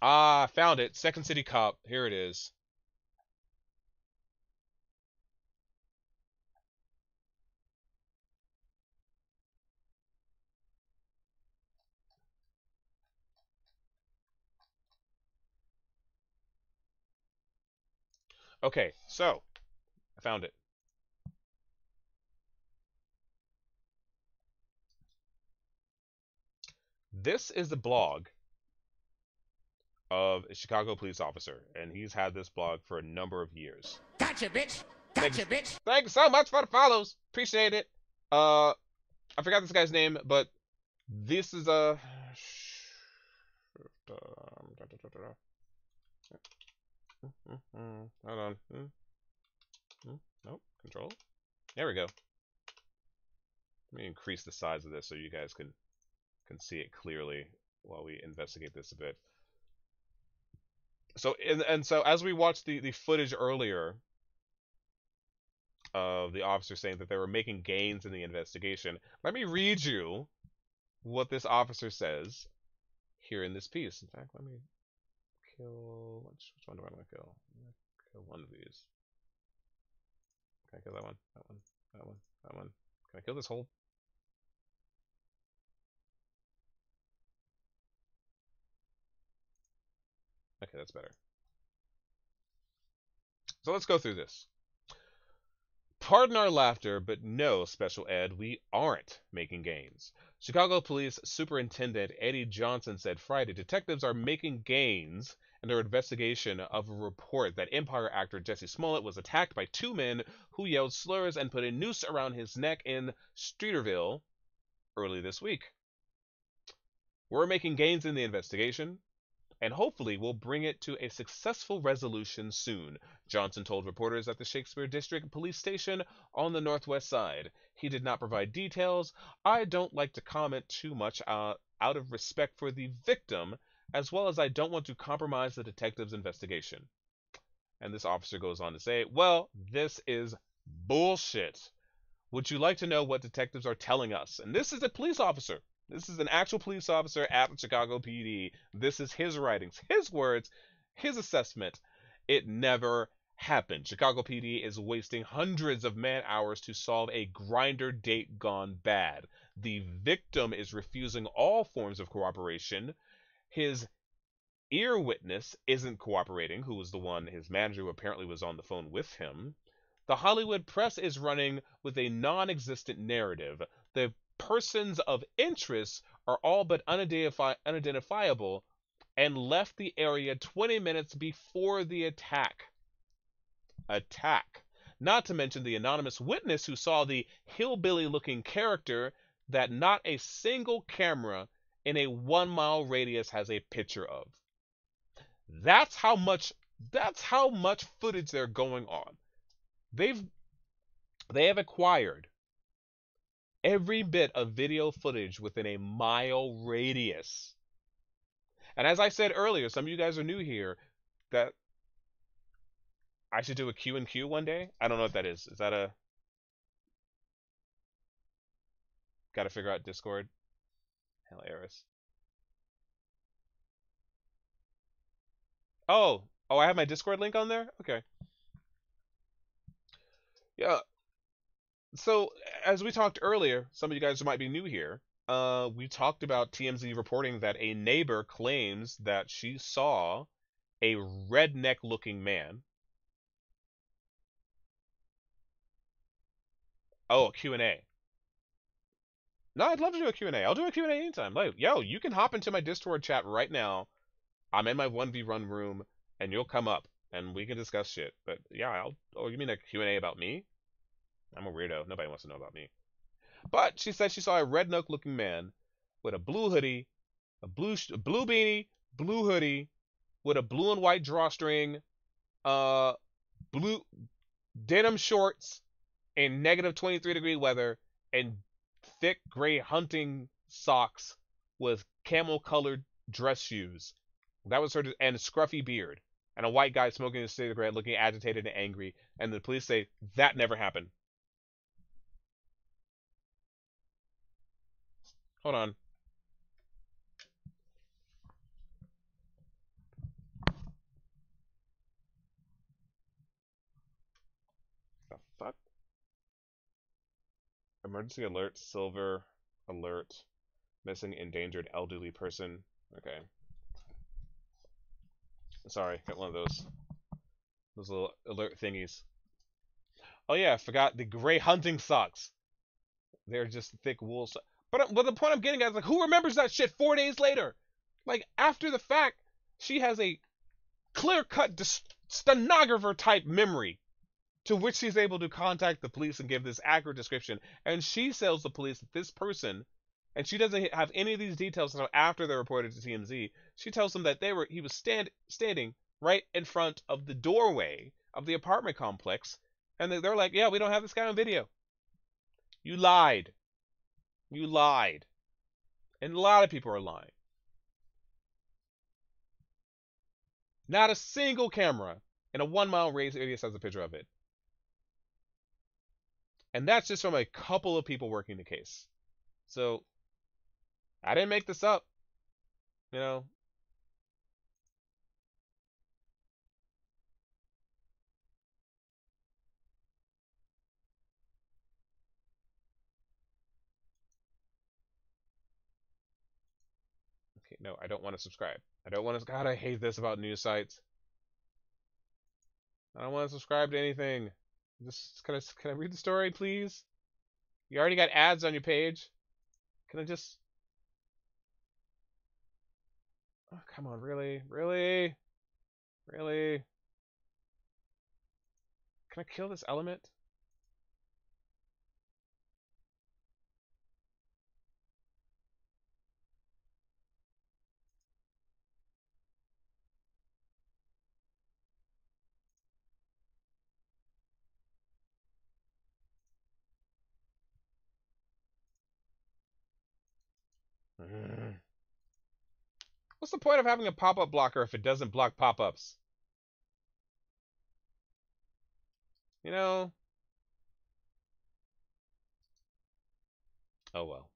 Ah, found it. Second City Cop. Here it is. Okay, so I found it. This is the blog of a Chicago police officer, and he's had this blog for a number of years. Gotcha, bitch. Gotcha, bitch. Thanks so much for the follows. Appreciate it. I forgot this guy's name, but this is a... Hold on. Nope. Control. There we go. Let me increase the size of this so you guys can can see it clearly while we investigate this a bit. So so as we watched the footage earlier of the officer saying that they were making gains in the investigation, let me read you what this officer says here in this piece. In fact, let me kill... Which one do I want to kill? I'm going to kill one of these. Can I kill that one? That one? That one? That one? Can I kill this whole... Okay, that's better. So let's go through this. Pardon our laughter, but no, Special Ed, we aren't making gains. Chicago Police Superintendent Eddie Johnson said Friday detectives are making gains in their investigation of a report that Empire actor Jussie Smollett was attacked by two men who yelled slurs and put a noose around his neck in Streeterville early this week. We're making gains in the investigation, and hopefully we'll bring it to a successful resolution soon, Johnson told reporters at the Shakespeare District Police Station on the Northwest Side. He did not provide details. I don't like to comment too much out of respect for the victim, as well as I don't want to compromise the detective's investigation. And this officer goes on to say, well, this is bullshit. Would you like to know what detectives are telling us? And this is a police officer. This is an actual police officer at the Chicago PD. This is his writings, his words, his assessment. It never happened. Chicago PD is wasting hundreds of man-hours to solve a grinder date gone bad. The victim is refusing all forms of cooperation. His ear witness isn't cooperating, who was the one, his manager, who apparently was on the phone with him. The Hollywood press is running with a non-existent narrative. The persons of interest are all but unidentifiable and left the area 20 minutes before the attack. Not to mention the anonymous witness who saw the hillbilly-looking character that not a single camera in a 1-mile radius has a picture of. That's how much footage they're going on. They have acquired every bit of video footage within a mile radius. And as I said earlier, some of you guys are new here, that I should do a Q&Q one day. I don't know what that is. Is that a... Gotta figure out Discord. Hell, Eris. Oh, I have my Discord link on there? Okay. Yeah. So, as we talked earlier, some of you guys might be new here, we talked about TMZ reporting that a neighbor claims that she saw a redneck-looking man. Oh, a Q&A. No, I'd love to do a Q&A. I'll do a Q&A anytime. Like, yo, you can hop into my Discord chat right now. I'm in my 1v1 room, and you'll come up, and we can discuss shit. But, yeah, Oh, you mean a Q&A about me? I'm a weirdo. Nobody wants to know about me. But she said she saw a redneck-looking man with a blue hoodie, a blue beanie, blue hoodie, with a blue and white drawstring, blue denim shorts, in negative 23-degree weather, and thick gray hunting socks with camel-colored dress shoes. That was her, and a scruffy beard, and a white guy smoking a cigarette, looking agitated and angry. And the police say that never happened. Hold on. The fuck? Emergency alert, silver alert, missing endangered elderly person. Okay. Sorry, got one of those little alert thingies. Oh yeah, I forgot the gray hunting socks. They're just thick wool socks. But the point I'm getting at is, like, who remembers that shit 4 days later? Like, after the fact, she has a clear-cut stenographer-type memory to which she's able to contact the police and give this accurate description. And she tells the police that this person, and she doesn't have any of these details until after they're reported to TMZ, she tells them that he was standing right in front of the doorway of the apartment complex, and they're like, yeah, we don't have this guy on video. You lied. You lied. And a lot of people are lying. Not a single camera in a 1 mile radius has a picture of it. And that's just from a couple of people working the case. So, I didn't make this up. You know. Okay, no, I don't want to subscribe. I don't want to. God, I hate this about news sites. I don't want to subscribe to anything. Just can I read the story, please? You already got ads on your page. Can I just? Oh, come on, really, really, really? Can I kill this element? What's the point of having a pop-up blocker if it doesn't block pop-ups? You know? Oh well.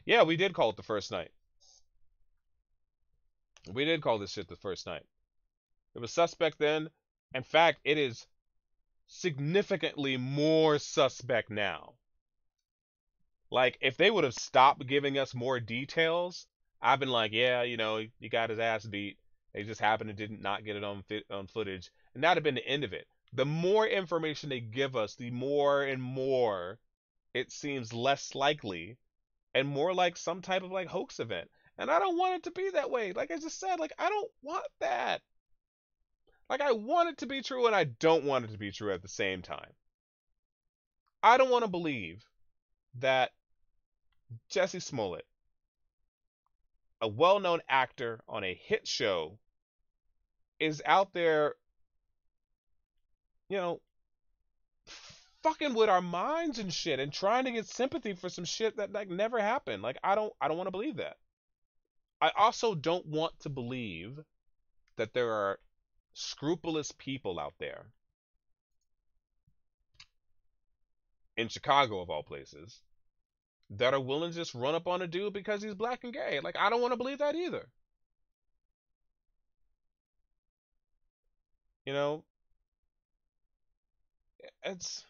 Yeah, we did call it the first night. We did call this shit the first night. It was suspect then. In fact, it is significantly more suspect now. Like, if they would have stopped giving us more details, I've been like, yeah, you know, he got his ass beat. They just happened to did not get it on footage, and that'd have been the end of it. The more information they give us, the more and more it seems less likely and more like some type of like hoax event. And I don't want it to be that way. Like I just said, like I don't want that. Like I want it to be true and I don't want it to be true at the same time. I don't want to believe that Jussie Smollett, a well-known actor on a hit show, is out there, you know, fucking with our minds and shit and trying to get sympathy for some shit that like never happened. Like I don't want to believe that. I also don't want to believe that there are scrupulous people out there in Chicago of all places that are willing to just run up on a dude because he's black and gay. Like I don't want to believe that either. You know, it's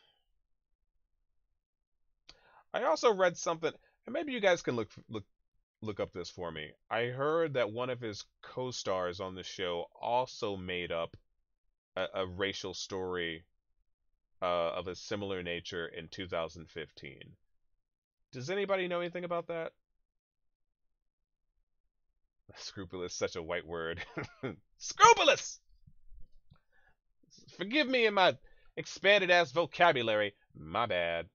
I also read something, and maybe you guys can look up this for me. I heard that one of his co-stars on the show also made up a racial story of a similar nature in 2015. Does anybody know anything about that? Scrupulous, such a white word. Scrupulous! Forgive me in my expanded ass vocabulary. My bad.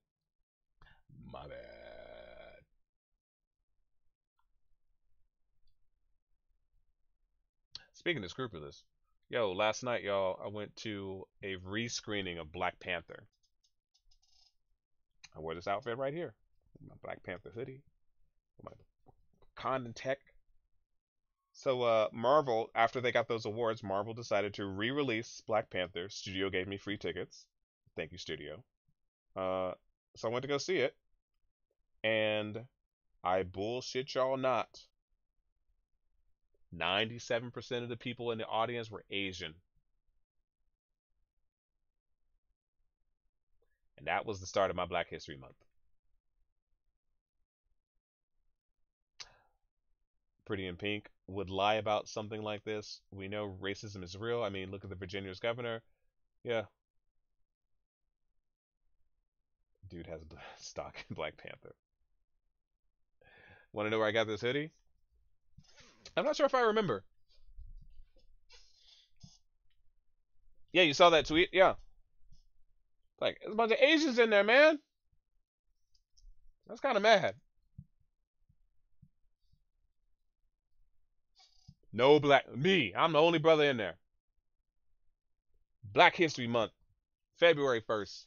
My bad. Speaking of scrupulous, yo, last night, y'all, I went to a re-screening of Black Panther. I wore this outfit right here. My Black Panther hoodie. My Condon Tech. So, Marvel, after they got those awards, Marvel decided to re-release Black Panther. Studio gave me free tickets. Thank you, Studio. So I went to go see it. And I bullshit y'all not. 97% of the people in the audience were Asian. And that was the start of my Black History Month. Pretty in Pink would lie about something like this. We know racism is real. I mean, look at the Virginia's governor. Yeah. Dude has stock in Black Panther. Want to know where I got this hoodie? I'm not sure if I remember. Yeah, you saw that tweet? Yeah. Like, there's a bunch of Asians in there, man. That's kind of mad. No black. Me. I'm the only brother in there. Black History Month. February 1st.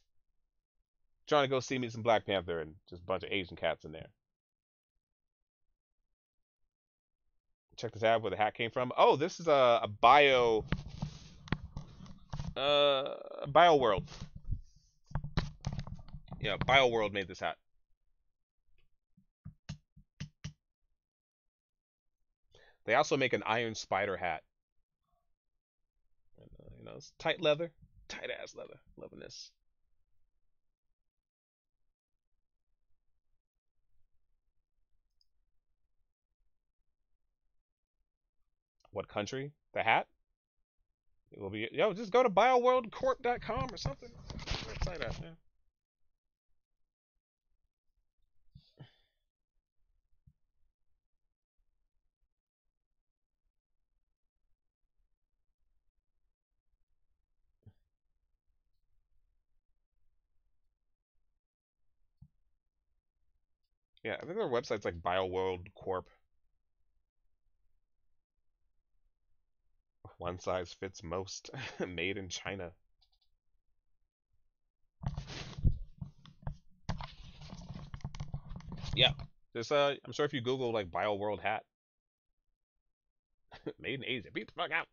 Trying to go see me some Black Panther and just a bunch of Asian cats in there. check the tab where the hat came from. Oh, this is a Bio World. Yeah, Bio World made this hat. They also make an Iron Spider hat. And, it's tight leather, tight ass leather. Loving this. What country? The hat? It will be. Yo, just go to bioworldcorp.com or something. Website at, man. Yeah, I think their website's like BioWorld Corp. One size fits most. Made in China. Yeah. This I'm sure if you Google like BioWorld hat. Made in Asia. Beat the fuck out.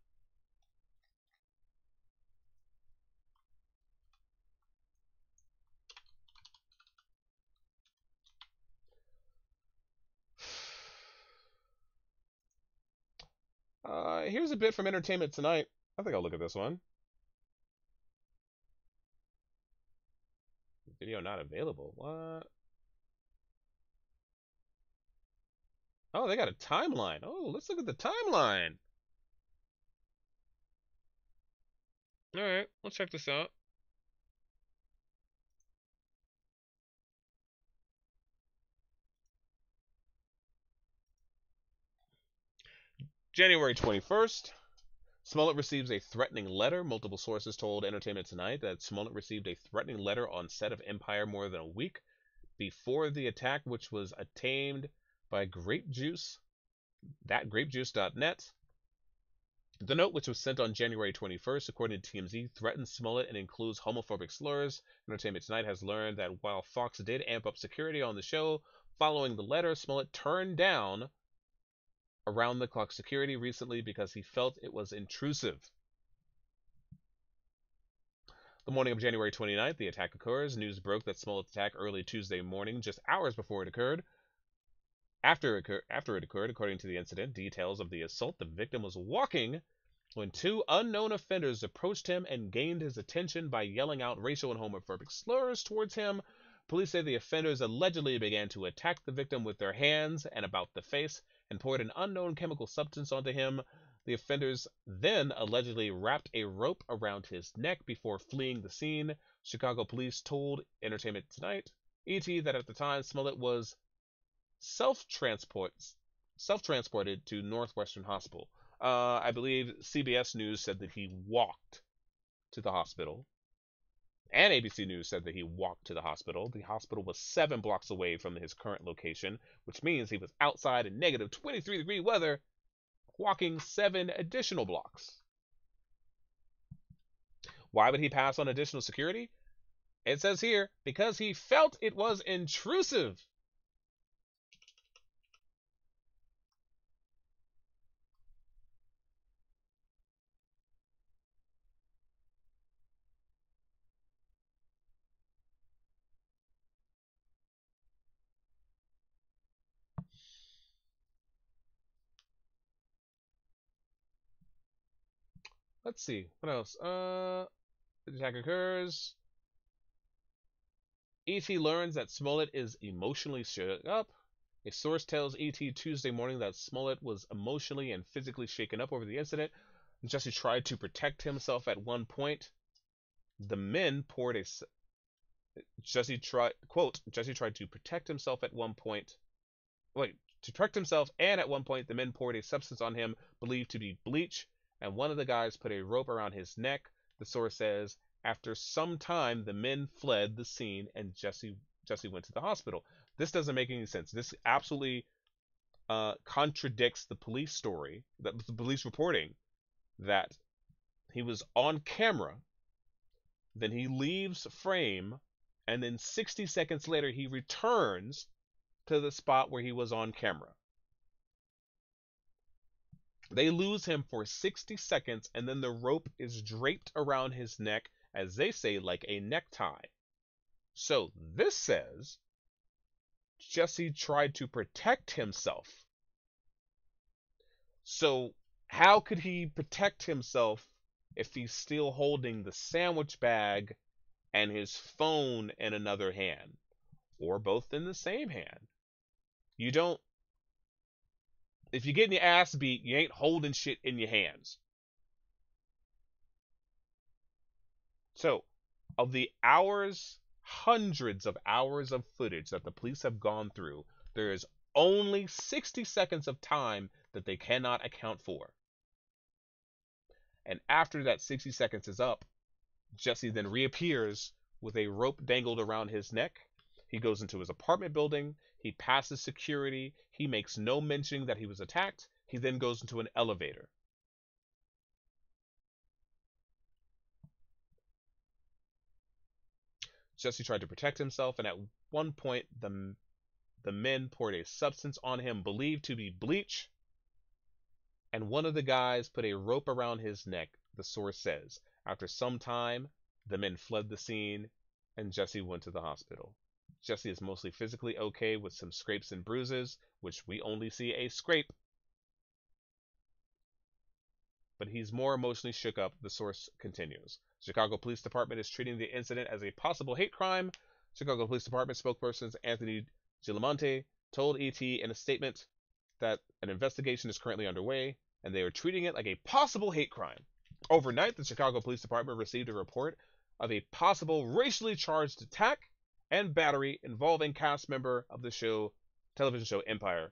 Here's a bit from Entertainment Tonight. I think I'll look at this one. Video not available. What? Oh, they got a timeline. Oh, let's look at the timeline. Alright, let's check this out. January 21st. Smollett receives a threatening letter. Multiple sources told Entertainment Tonight that Smollett received a threatening letter on set of Empire more than a week before the attack, which was obtained by Grape Juice, thatgrapejuice.net. The note, which was sent on January 21st, according to TMZ, threatens Smollett and includes homophobic slurs. Entertainment Tonight has learned that while Fox did amp up security on the show following the letter, Smollett turned down around-the-clock security recently because he felt it was intrusive. The morning of January 29th, the attack occurs. News broke that Smollett's attack early Tuesday morning, just hours before it occurred. After it occurred, according to the incident, details of the assault, the victim was walking when two unknown offenders approached him and gained his attention by yelling out racial and homophobic slurs towards him. Police say the offenders allegedly began to attack the victim with their hands and about the face and poured an unknown chemical substance onto him. The offenders then allegedly wrapped a rope around his neck before fleeing the scene. Chicago police told Entertainment Tonight, ET, that at the time Smollett was self-transported to Northwestern Hospital. I believe CBS News said that he walked to the hospital. And ABC News said that he walked to the hospital. The hospital was 7 blocks away from his current location, which means he was outside in negative 23-degree weather, walking 7 additional blocks. Why would he pass on additional security? It says here, because he felt it was intrusive. Let's see. What else? The attack occurs. E.T. learns that Smollett is emotionally shook up. A source tells E.T. Tuesday morning that Smollett was emotionally and physically shaken up over the incident. Jussie tried to protect himself at one point. The men poured a... Jussie tried to protect himself at one point. To protect himself, and at one point the men poured a substance on him believed to be bleach, and one of the guys put a rope around his neck. The source says, after some time, the men fled the scene and Jussie went to the hospital. This doesn't make any sense. This absolutely contradicts the police story, the police reporting that he was on camera, then he leaves frame, and then 60 seconds later he returns to the spot where he was on camera. They lose him for 60 seconds, and then the rope is draped around his neck, as they say, like a necktie. So this says Jussie tried to protect himself. So how could he protect himself if he's still holding the sandwich bag and his phone in another hand? Or both in the same hand? You don't... If you're getting your ass beat, you ain't holding shit in your hands. So, of the hours, hundreds of hours of footage that the police have gone through, there is only 60 seconds of time that they cannot account for. And after that 60 seconds is up, Jussie then reappears with a rope dangled around his neck. He goes into his apartment building. He passes security. He makes no mention that he was attacked. He then goes into an elevator. Jussie tried to protect himself, and at one point, the men poured a substance on him believed to be bleach, and one of the guys put a rope around his neck, the source says. After some time, the men fled the scene, and Jussie went to the hospital. Jussie is mostly physically okay with some scrapes and bruises, which we only see a scrape. But he's more emotionally shook up, the source continues. Chicago Police Department is treating the incident as a possible hate crime. Chicago Police Department spokesperson Anthony Gilamonte told ET in a statement that an investigation is currently underway, and they are treating it like a possible hate crime. Overnight, the Chicago Police Department received a report of a possible racially charged attack and battery involving cast member of the television show Empire.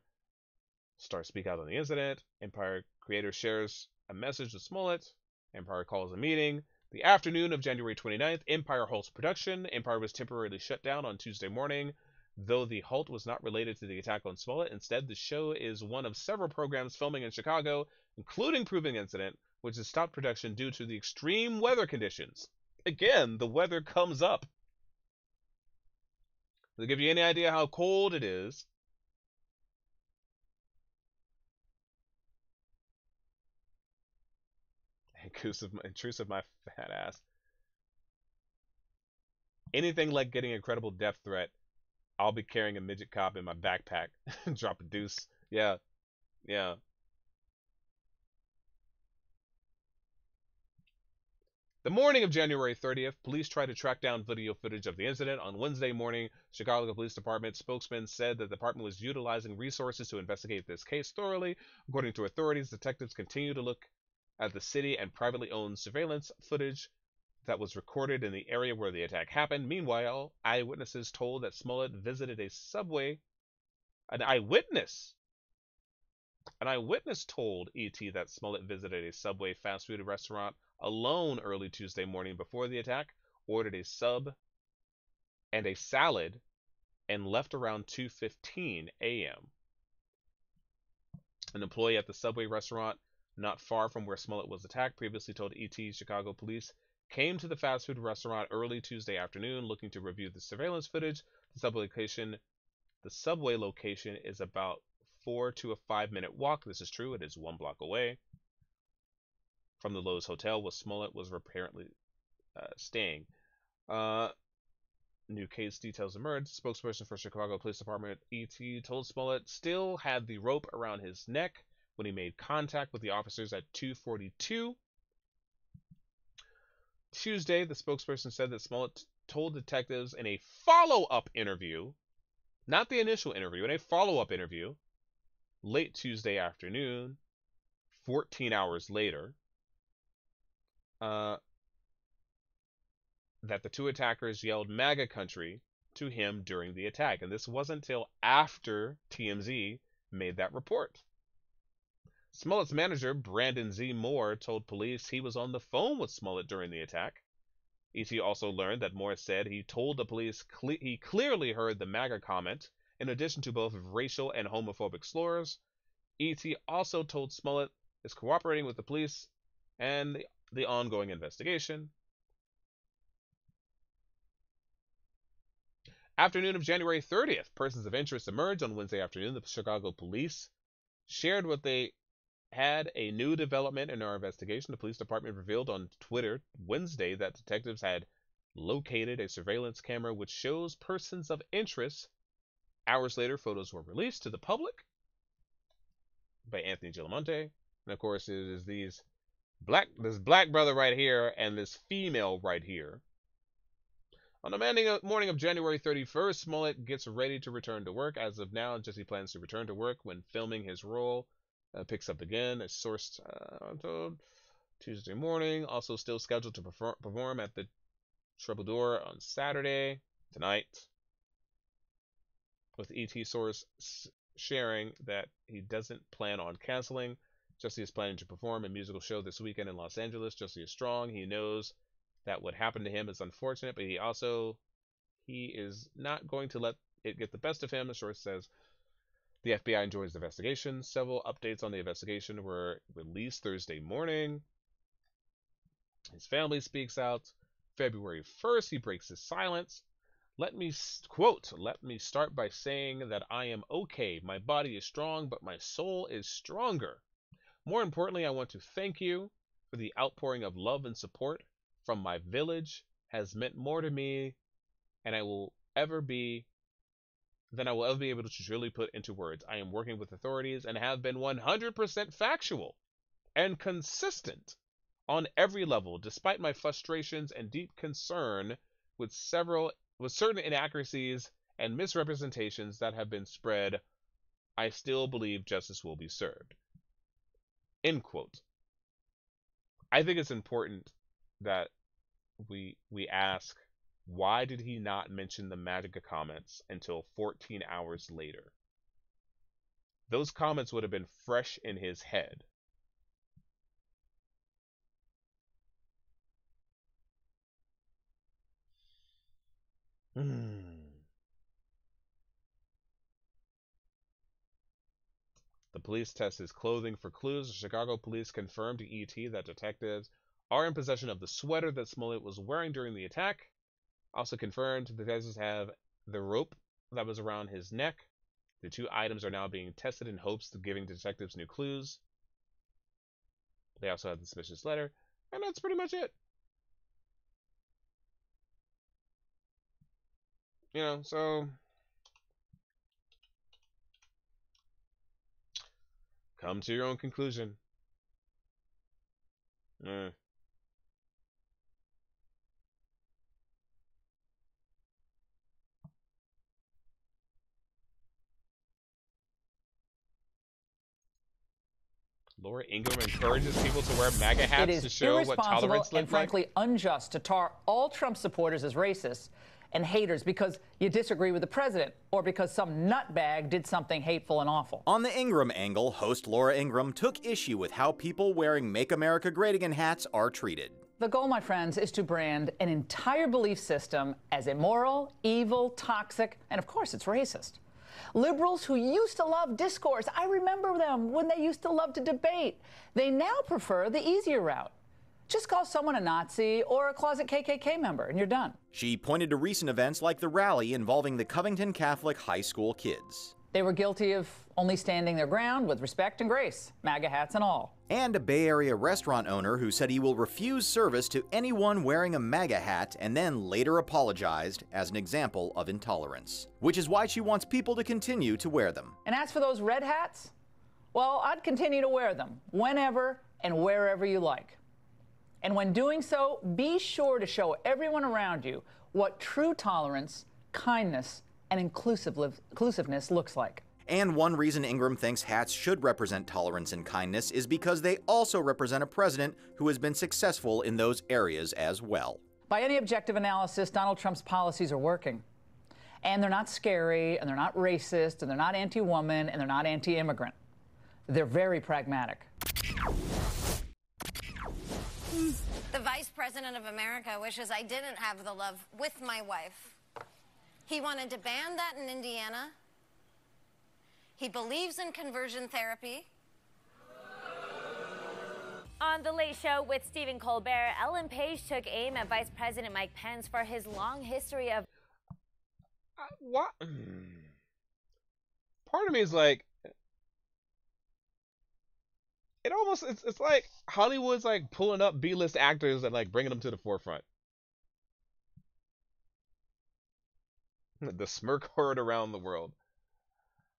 Stars speak out on the incident. Empire creator shares a message with Smollett. Empire calls a meeting. The afternoon of January 29th, Empire halts production. Empire was temporarily shut down on Tuesday morning, though the halt was not related to the attack on Smollett. Instead, the show is one of several programs filming in Chicago, including Proving Incident, which has stopped production due to the extreme weather conditions. Again, the weather comes up. To give you any idea how cold it is, intrusive my fat ass. Anything like getting a credible death threat, I'll be carrying a midget cop in my backpack. Drop a deuce. Yeah. Yeah. The morning of January 30th, police tried to track down video footage of the incident. On Wednesday morning, Chicago Police Department spokesman said that the department was utilizing resources to investigate this case thoroughly. According to authorities, detectives continue to look at the city and privately owned surveillance footage that was recorded in the area where the attack happened. Meanwhile, eyewitnesses told that Smollett visited a subway. An eyewitness told ET that Smollett visited a Subway fast food restaurant alone early Tuesday morning before the attack, ordered a sub and a salad, and left around 2:15 a.m. An employee at the Subway restaurant not far from where Smollett was attacked previously told ET Chicago police came to the fast food restaurant early Tuesday afternoon looking to review the surveillance footage. The subway location is about 4 to a 5-minute walk. This is true. It is 1 block away from the Lowe's Hotel where Smollett was apparently staying. New case details emerged. Spokesperson for Chicago Police Department ET told Smollett still had the rope around his neck when he made contact with the officers at 2:42. Tuesday, the spokesperson said that Smollett told detectives in a follow-up interview, not the initial interview, in a follow-up interview, late Tuesday afternoon, 14 hours later, that the two attackers yelled MAGA country to him during the attack. And this wasn't until after TMZ made that report. Smollett's manager, Brandon Z. Moore, told police he was on the phone with Smollett during the attack. ET also learned that Moore said he told the police he clearly heard the MAGA comment, in addition to both racial and homophobic slurs. ET also told Smollett is cooperating with the police and the ongoing investigation. Afternoon of January 30th, persons of interest emerged on Wednesday afternoon. The Chicago police shared what they had a new development in our investigation. The police department revealed on Twitter Wednesday that detectives had located a surveillance camera which shows persons of interest. Hours later, photos were released to the public by Anthony Gillamonte. And of course, it is this black brother right here and this female right here. On the morning of January 31st, Smollett gets ready to return to work. As of now, Jussie plans to return to work when filming his role. Picks up again, as sourced Tuesday morning. Also still scheduled to perform at the Troubadour on Saturday, tonight. With ET source sharing that he doesn't plan on canceling. Jussie is planning to perform a musical show this weekend in Los Angeles. Jussie is strong. He knows that what happened to him is unfortunate, but he is not going to let it get the best of him. The source says the FBI enjoys the investigation. Several updates on the investigation were released Thursday morning. His family speaks out. February 1st, he breaks his silence. Let me start by saying that I am okay. My body is strong, but my soul is stronger. More importantly, I want to thank you for the outpouring of love and support from my village has meant more to me and I will ever be able to truly put into words. I am working with authorities and have been 100% factual and consistent on every level, despite my frustrations and deep concern with certain inaccuracies and misrepresentations that have been spread. I still believe justice will be served. End quote. I think it's important that we ask, why did he not mention the MAGA comments until 14 hours later? Those comments would have been fresh in his head. The police test his clothing for clues. The Chicago police confirmed to ET that detectives are in possession of the sweater that Smollett was wearing during the attack. Also confirmed, the detectives have the rope that was around his neck. The two items are now being tested in hopes of giving detectives new clues. They also have the suspicious letter, and that's pretty much it. So come to your own conclusion. Laura Ingraham encourages people to wear MAGA hats to show what tolerance looks like. And frankly unjust to tar all Trump supporters as racists and haters because you disagree with the president or because some nutbag did something hateful and awful. On the Ingraham angle, host Laura Ingraham took issue with how people wearing Make America Great Again hats are treated. The goal, my friends, is to brand an entire belief system as immoral, evil, toxic, and of course it's racist. Liberals who used to love discourse, I remember them when they used to love to debate. They now prefer the easier route. Just call someone a Nazi or a closet KKK member and you're done. She pointed to recent events like the rally involving the Covington Catholic High School kids. They were guilty of only standing their ground with respect and grace, MAGA hats and all. And a Bay Area restaurant owner who said he will refuse service to anyone wearing a MAGA hat and then later apologized as an example of intolerance, which is why she wants people to continue to wear them. And as for those red hats, well, I'd continue to wear them whenever and wherever you like. And when doing so, be sure to show everyone around you what true tolerance, kindness, and inclusiveness looks like. And one reason Ingraham thinks hats should represent tolerance and kindness is because they also represent a president who has been successful in those areas as well. By any objective analysis, Donald Trump's policies are working. And they're not scary, and they're not racist, and they're not anti-woman, and they're not anti-immigrant. They're very pragmatic. The Vice President of America wishes I didn't have the love with my wife. He wanted to ban that in Indiana. He believes in conversion therapy. On The Late Show with Stephen Colbert, Ellen Page took aim at Vice President Mike Pence for his long history of... What? Part of me is like, it almost it's like Hollywood's like pulling up B-list actors and like bringing them to the forefront. The smirk horde around the world.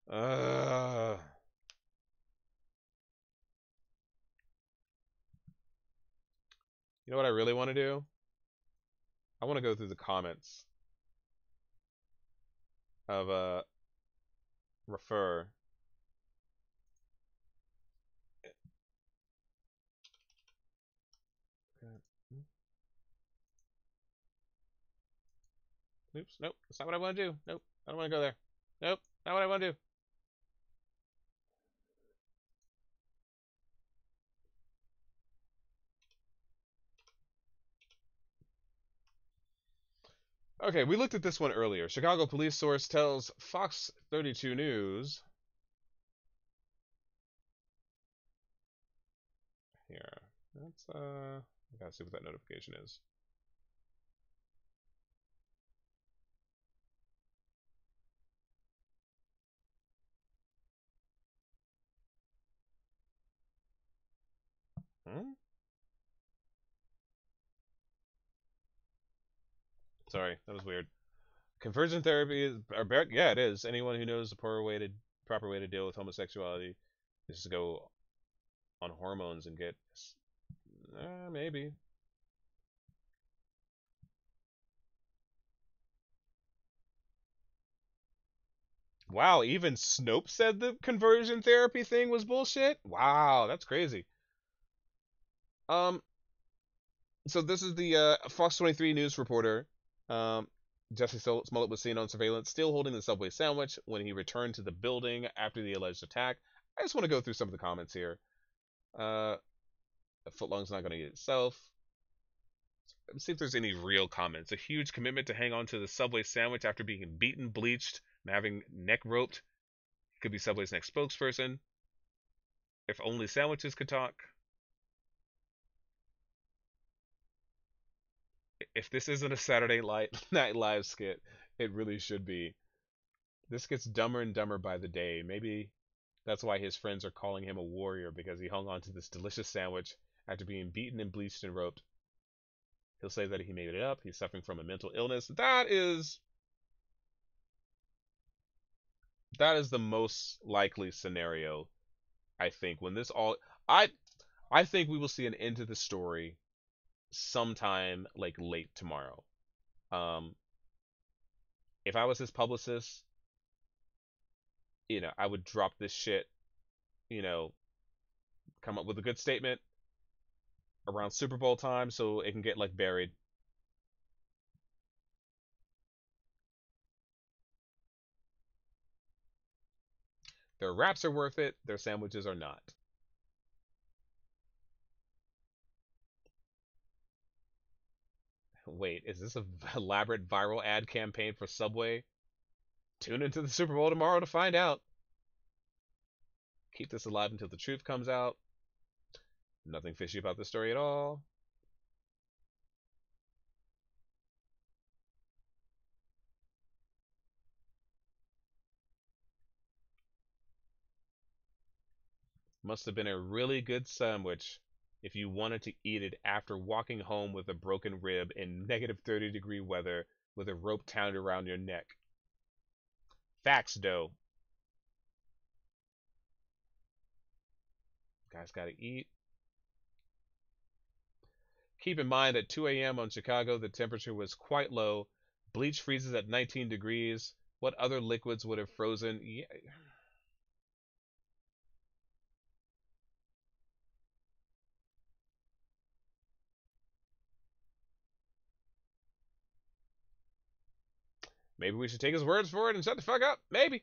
Uh, you know what I really want to do? I want to go through the comments of refer. Oops, nope, that's not what I want to do. Nope, I don't want to go there. Nope, not what I want to do. Okay, we looked at this one earlier. Chicago police source tells Fox 32 News. Here, that's I gotta see what that notification is. Hmm? Sorry, that was weird. Conversion therapy is, yeah, it is. Anyone who knows the proper way to deal with homosexuality is to go on hormones and get, maybe. Wow, even Snopes said the conversion therapy thing was bullshit. Wow, that's crazy. Um, so this is the Fox 23 News reporter. Jussie Smollett was seen on surveillance still holding the Subway sandwich when he returned to the building after the alleged attack. I just want to go through some of the comments here. A footlong's not going to eat itself. Let's see if there's any real comments. A huge commitment to hang on to the Subway sandwich after being beaten, bleached, and having neck roped. He could be Subway's next spokesperson. If only sandwiches could talk. If this isn't a Saturday Night Live skit, it really should be. This gets dumber and dumber by the day. Maybe that's why his friends are calling him a warrior, because he hung on to this delicious sandwich after being beaten and bleached and roped. He'll say that he made it up. He's suffering from a mental illness. That is the most likely scenario, I think. When this all I think we will see an end to the story sometime like late tomorrow. If I was his publicist, I would drop this shit, come up with a good statement around Super Bowl time so it can get like buried. Their wraps are worth it, their sandwiches are not. Wait, is this a elaborate viral ad campaign for Subway? Tune into the Super Bowl tomorrow to find out. Keep this alive until the truth comes out. Nothing fishy about this story at all. Must have been a really good sandwich if you wanted to eat it after walking home with a broken rib in negative 30-degree weather with a rope tied around your neck. Facts, dough. Guys gotta eat. Keep in mind at 2 a.m. on Chicago, the temperature was quite low. Bleach freezes at 19 degrees. What other liquids would have frozen? Yeah. Maybe we should take his words for it and shut the fuck up. Maybe.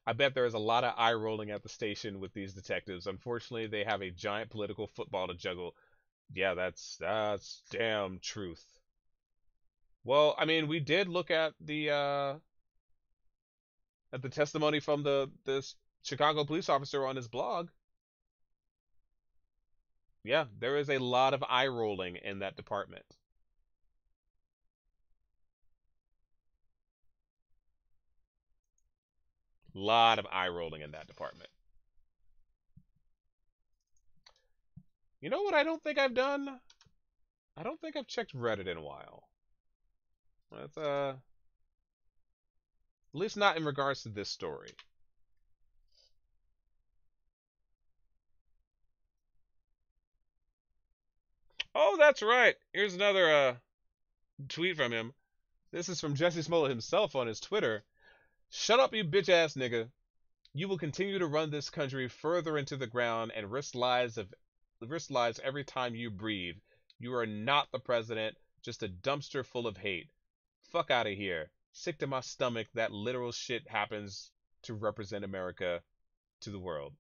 I bet there is a lot of eye rolling at the station with these detectives. Unfortunately, they have a giant political football to juggle. Yeah, that's damn truth. Well, I mean, we did look at the testimony from this Chicago police officer on his blog. Yeah, there is a lot of eye rolling in that department. Lot of eye rolling in that department. You know what I don't think I've done? I don't think I've checked Reddit in a while. That's at least not in regards to this story. Oh, that's right. Here's another tweet from him. This is from Jussie Smollett himself on his Twitter. Shut up, you bitch ass nigga. You will continue to run this country further into the ground and risk lives every time you breathe. You are not the president, just a dumpster full of hate. Fuck out of here. Sick to my stomach that literal shit happens to represent America to the world.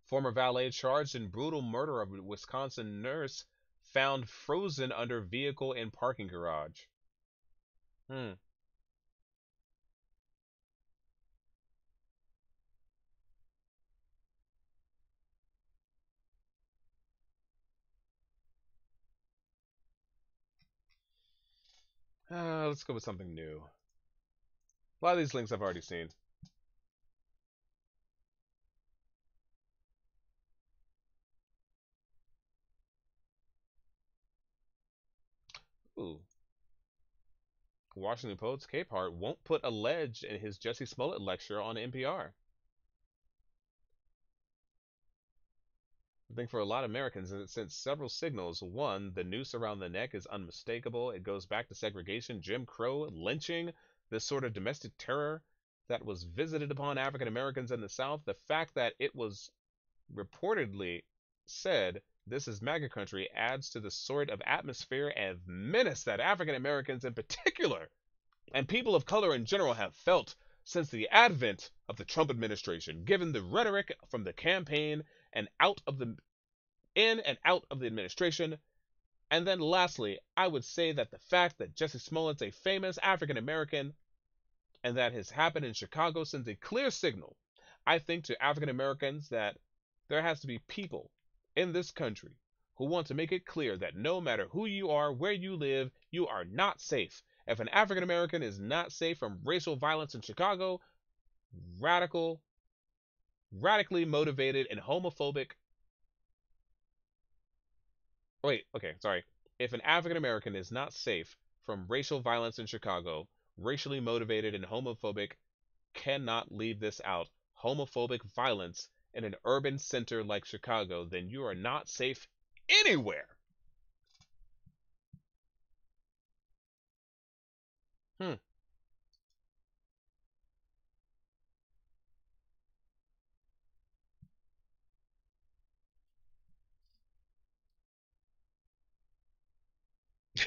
Former valet charged in brutal murder of a Wisconsin nurse found frozen under vehicle in parking garage. Let's go with something new. A lot of these links I've already seen. Ooh. Washington Post's Capehart won't put alleged in his Jussie Smollett lecture on NPR. I think for a lot of Americans, it sent several signals. One, the noose around the neck is unmistakable. It goes back to segregation, Jim Crow, lynching, this sort of domestic terror that was visited upon African Americans in the South. The fact that it was reportedly said this is MAGA country adds to the sort of atmosphere and menace that African Americans in particular and people of color in general have felt since the advent of the Trump administration, given the rhetoric from the campaign and in and out of the administration. And then lastly, I would say that the fact that Jussie Smollett's a famous African American and that has happened in Chicago sends a clear signal, I think, to African Americans that there has to be people in this country who want to make it clear that no matter who you are, where you live, you are not safe. If an African American is not safe from racial violence in Chicago, radically motivated and homophobic. If an African American is not safe from racial violence in Chicago, racially motivated and homophobic, cannot leave this out. Homophobic violence in an urban center like Chicago, then you are not safe anywhere.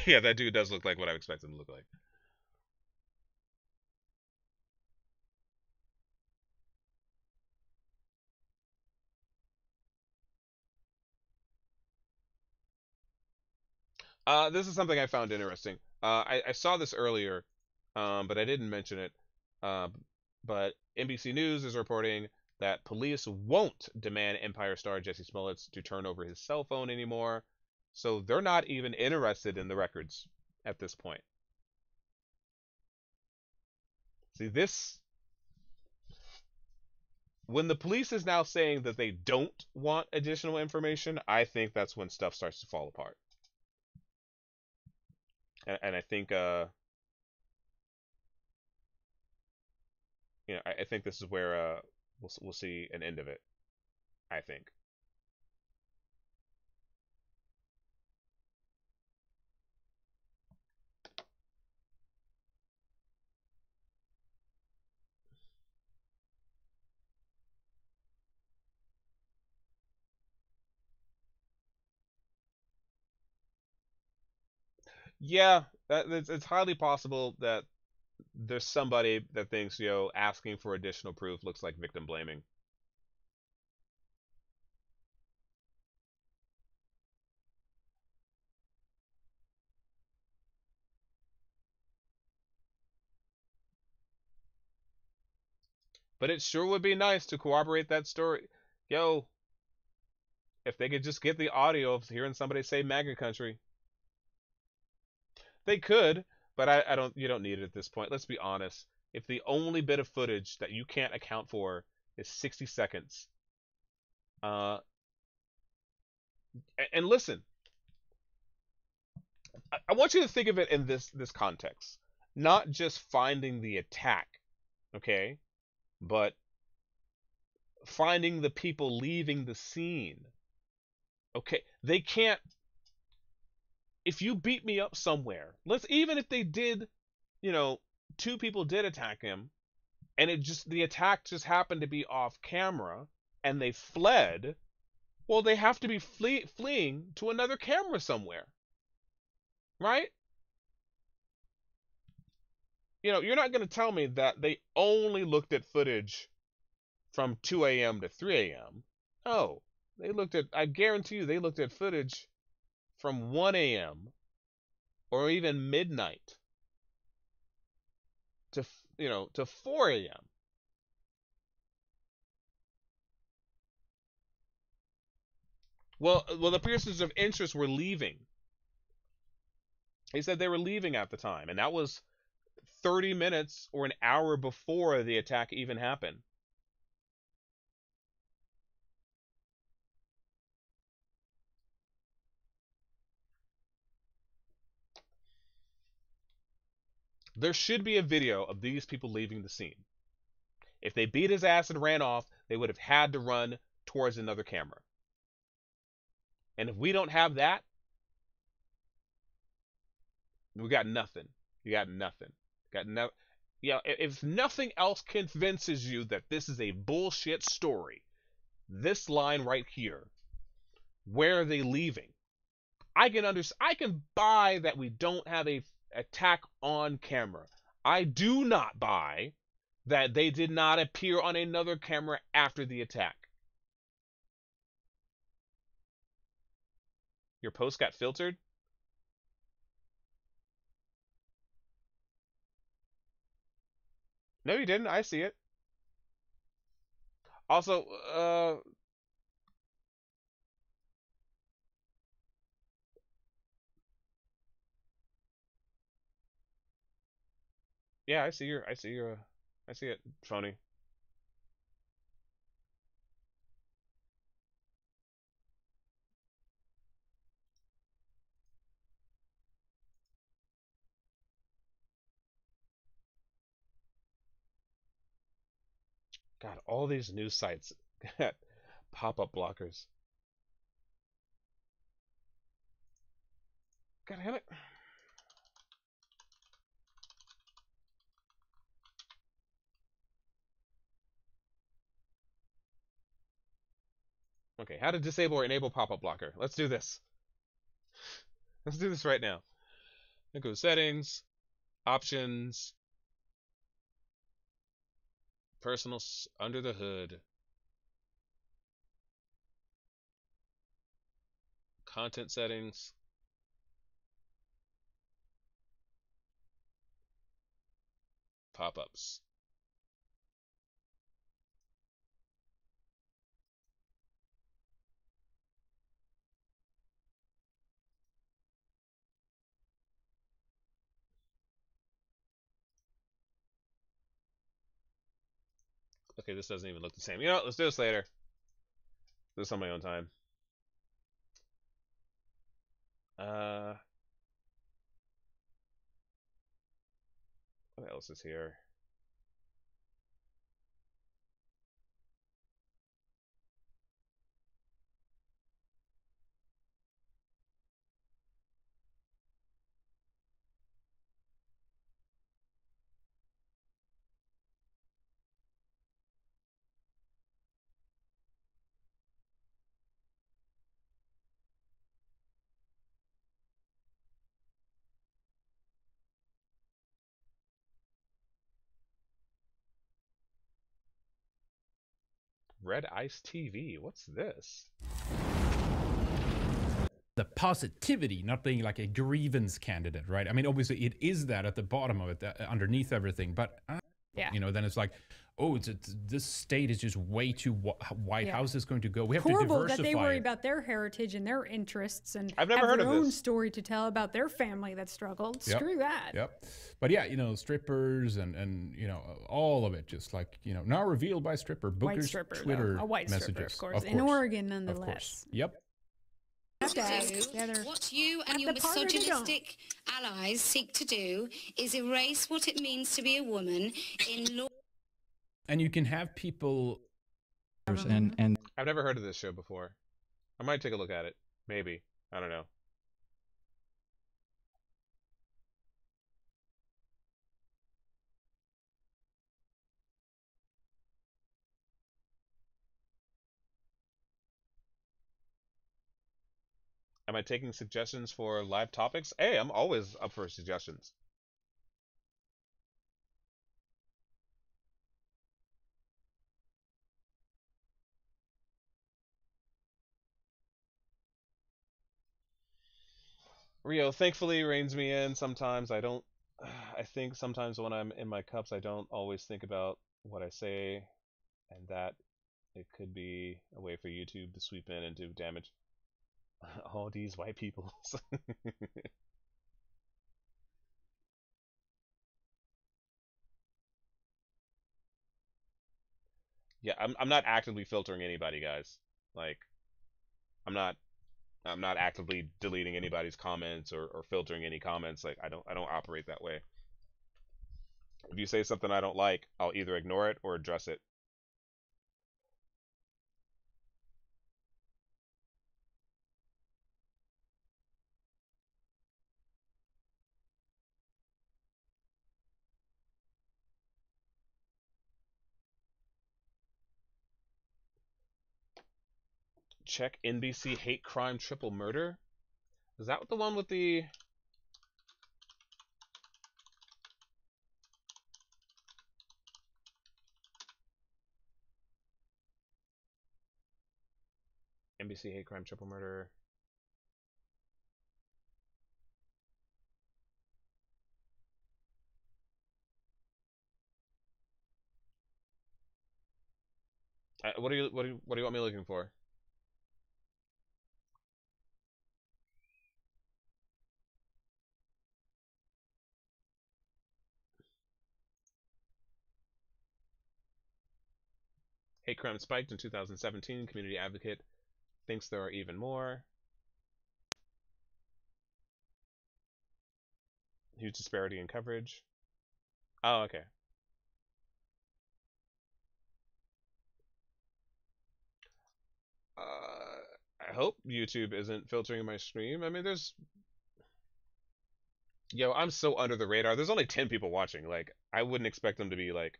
Yeah, that dude does look like what I expect him to look like. This is something I found interesting. I saw this earlier, but I didn't mention it. But NBC News is reporting that police won't demand Empire star Jussie Smollett to turn over his cell phone anymore. So they're not even interested in the records at this point. See, when the police is now saying that they don't want additional information, I think that's when stuff starts to fall apart. And I think, I think this is where we'll see an end of it. I think. Yeah, it's highly possible that there's somebody that thinks, asking for additional proof looks like victim blaming. But it sure would be nice to corroborate that story. If they could just get the audio of hearing somebody say MAGA country. They could, But I don't. You don't need it at this point. Let's be honest. If the only bit of footage that you can't account for is 60 seconds, and listen, I want you to think of it in this context, not just finding the attack, okay, but finding the people leaving the scene. Okay, they can't. If you beat me up somewhere, even if they did, you know, 2 people did attack him, and the attack just happened to be off camera, and they fled. Well, they have to be fleeing to another camera somewhere, right? You know, you're not going to tell me that they only looked at footage from 2 a.m. to 3 a.m. Oh, I guarantee you they looked at footage from 1 a.m. or even midnight to 4 a.m. Well, the persons of interest were leaving. He said they were leaving at the time, and that was 30 minutes or an hour before the attack even happened. There should be a video of these people leaving the scene. If they beat his ass and ran off, they would have had to run towards another camera. And if we don't have that, we got nothing. You got nothing. Yeah, if nothing else convinces you that this is a bullshit story, this line right here, where are they leaving? I can buy that we don't have a attack on camera. I do not buy that they did not appear on another camera after the attack. Your post got filtered? No, you didn't. I see it. Also, yeah, I see it, Phony. God, all these news sites got pop-up blockers. God damn it. Okay, how to disable or enable pop-up blocker. Let's do this. Let's do this right now. Then go to settings, options, personal, under the hood, content settings, pop-ups. Okay, this doesn't even look the same. You know what? Let's do this later. Do this on my own time. What else is here? Red Ice TV. What's this? The positivity, not being like a grievance candidate, right? I mean, obviously it is that at the bottom of it, underneath everything, but Yeah. You know, then it's like, oh, this state is just way too white. Yeah. How's this going to go? We have Horrible to diversify. that they worry it. about their heritage and their interests and I've never have heard their of own this. story to tell about their family that struggled. Yep. Screw that. Yep. But yeah, you know, strippers and you know, all of it, just like, you know, now revealed by stripper. White Booker's stripper, though. Twitter A white messages. stripper, of course. In Oregon, nonetheless. Of course. Yep. What you and your misogynistic allies seek to do is erase what it means to be a woman in law. And you can have people and I've never heard of this show before. I might take a look at it. Maybe. I don't know. Am I taking suggestions for live topics? Hey, I'm always up for suggestions. Rio thankfully reins me in sometimes. I think sometimes when I'm in my cups, I don't always think about what I say, and that it could be a way for YouTube to sweep in and do damage. All these white people. Yeah, I'm not actively filtering anybody, guys. Like, I'm not actively deleting anybody's comments or filtering any comments. Like, I don't operate that way. If you say something I don't like, I'll either ignore it or address it. Check NBC hate crime triple murder. Is that the one with the... NBC hate crime triple murder. What do you want me looking for? Hate crime spiked in 2017. Community advocate thinks there are even more. Huge disparity in coverage. Oh, okay. I hope YouTube isn't filtering my stream. I mean, Yo, I'm so under the radar. There's only 10 people watching. Like, I wouldn't expect them to be, like,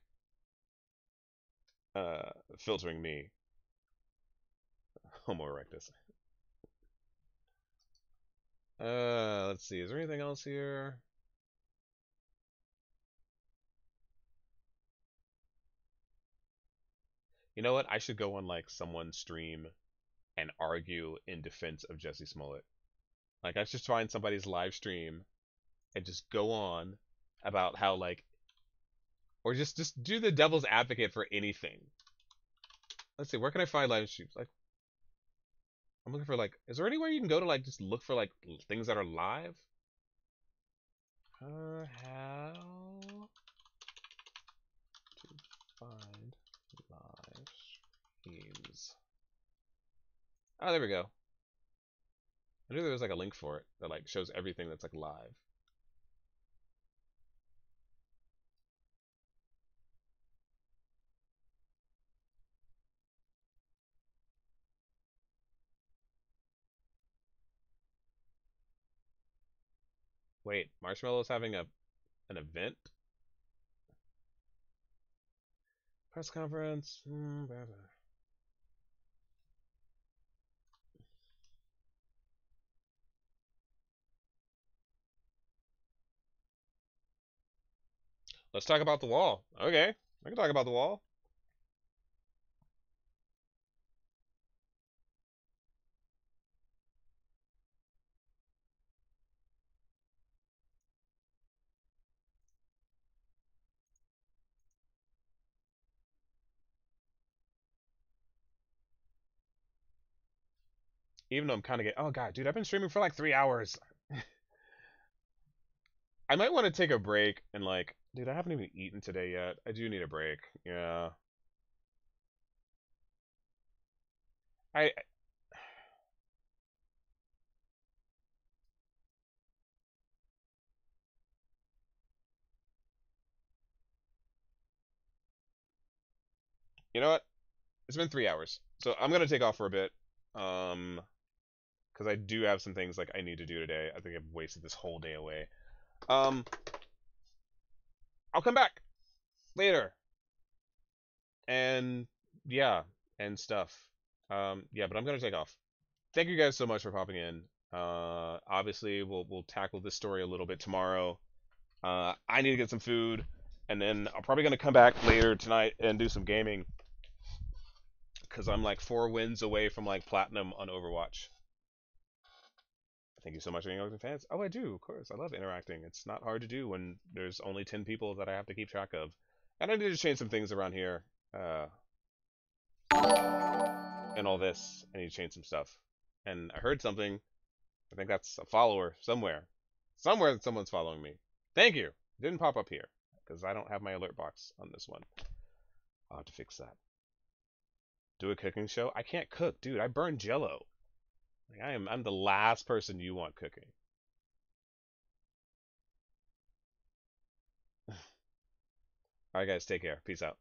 filtering me. Homo erectus. Let's see. Is there anything else here? You know what? I should go on, like, someone's stream and argue in defense of Jussie Smollett. Like, I should find somebody's live stream and just go on about how, like, or just do the devil's advocate for anything. Let's see, where can I find live streams? Like, I'm looking for, like, is there anywhere you can go to, like, just look for, like, things that are live? How to find live streams. Oh, there we go. I knew there was, like, a link for it that, like, shows everything that's, like, live. Wait, Marshmallow's having an event? Press conference. Let's talk about the wall. Okay, I can talk about the wall. Even though I'm kind of getting, oh god, dude, I've been streaming for like 3 hours. I might want to take a break and like, dude, I haven't even eaten today yet. I do need a break. Yeah. I You know what? It's been 3 hours, so I'm gonna take off for a bit. Because I do have some things like I need to do today. I think I've wasted this whole day away. Um, I'll come back later, and yeah, and stuff. Yeah, but I'm gonna take off. Thank you guys so much for popping in. Obviously we'll tackle this story a little bit tomorrow. I need to get some food, and then I'm probably gonna come back later tonight and do some gaming. Because I'm like 4 wins away from like platinum on Overwatch. Thank you so much for being fans. Oh, I do, of course. I love interacting. It's not hard to do when there's only 10 people that I have to keep track of. And I need to change some things around here. And all this. I need to change some stuff. And I heard something. I think that's a follower somewhere. Somewhere someone's following me. Thank you. It didn't pop up here. Because I don't have my alert box on this one. I'll have to fix that. Do a cooking show? I can't cook, dude. I burn Jello. Like I'm the last person you want cooking. All right, guys, take care. Peace out.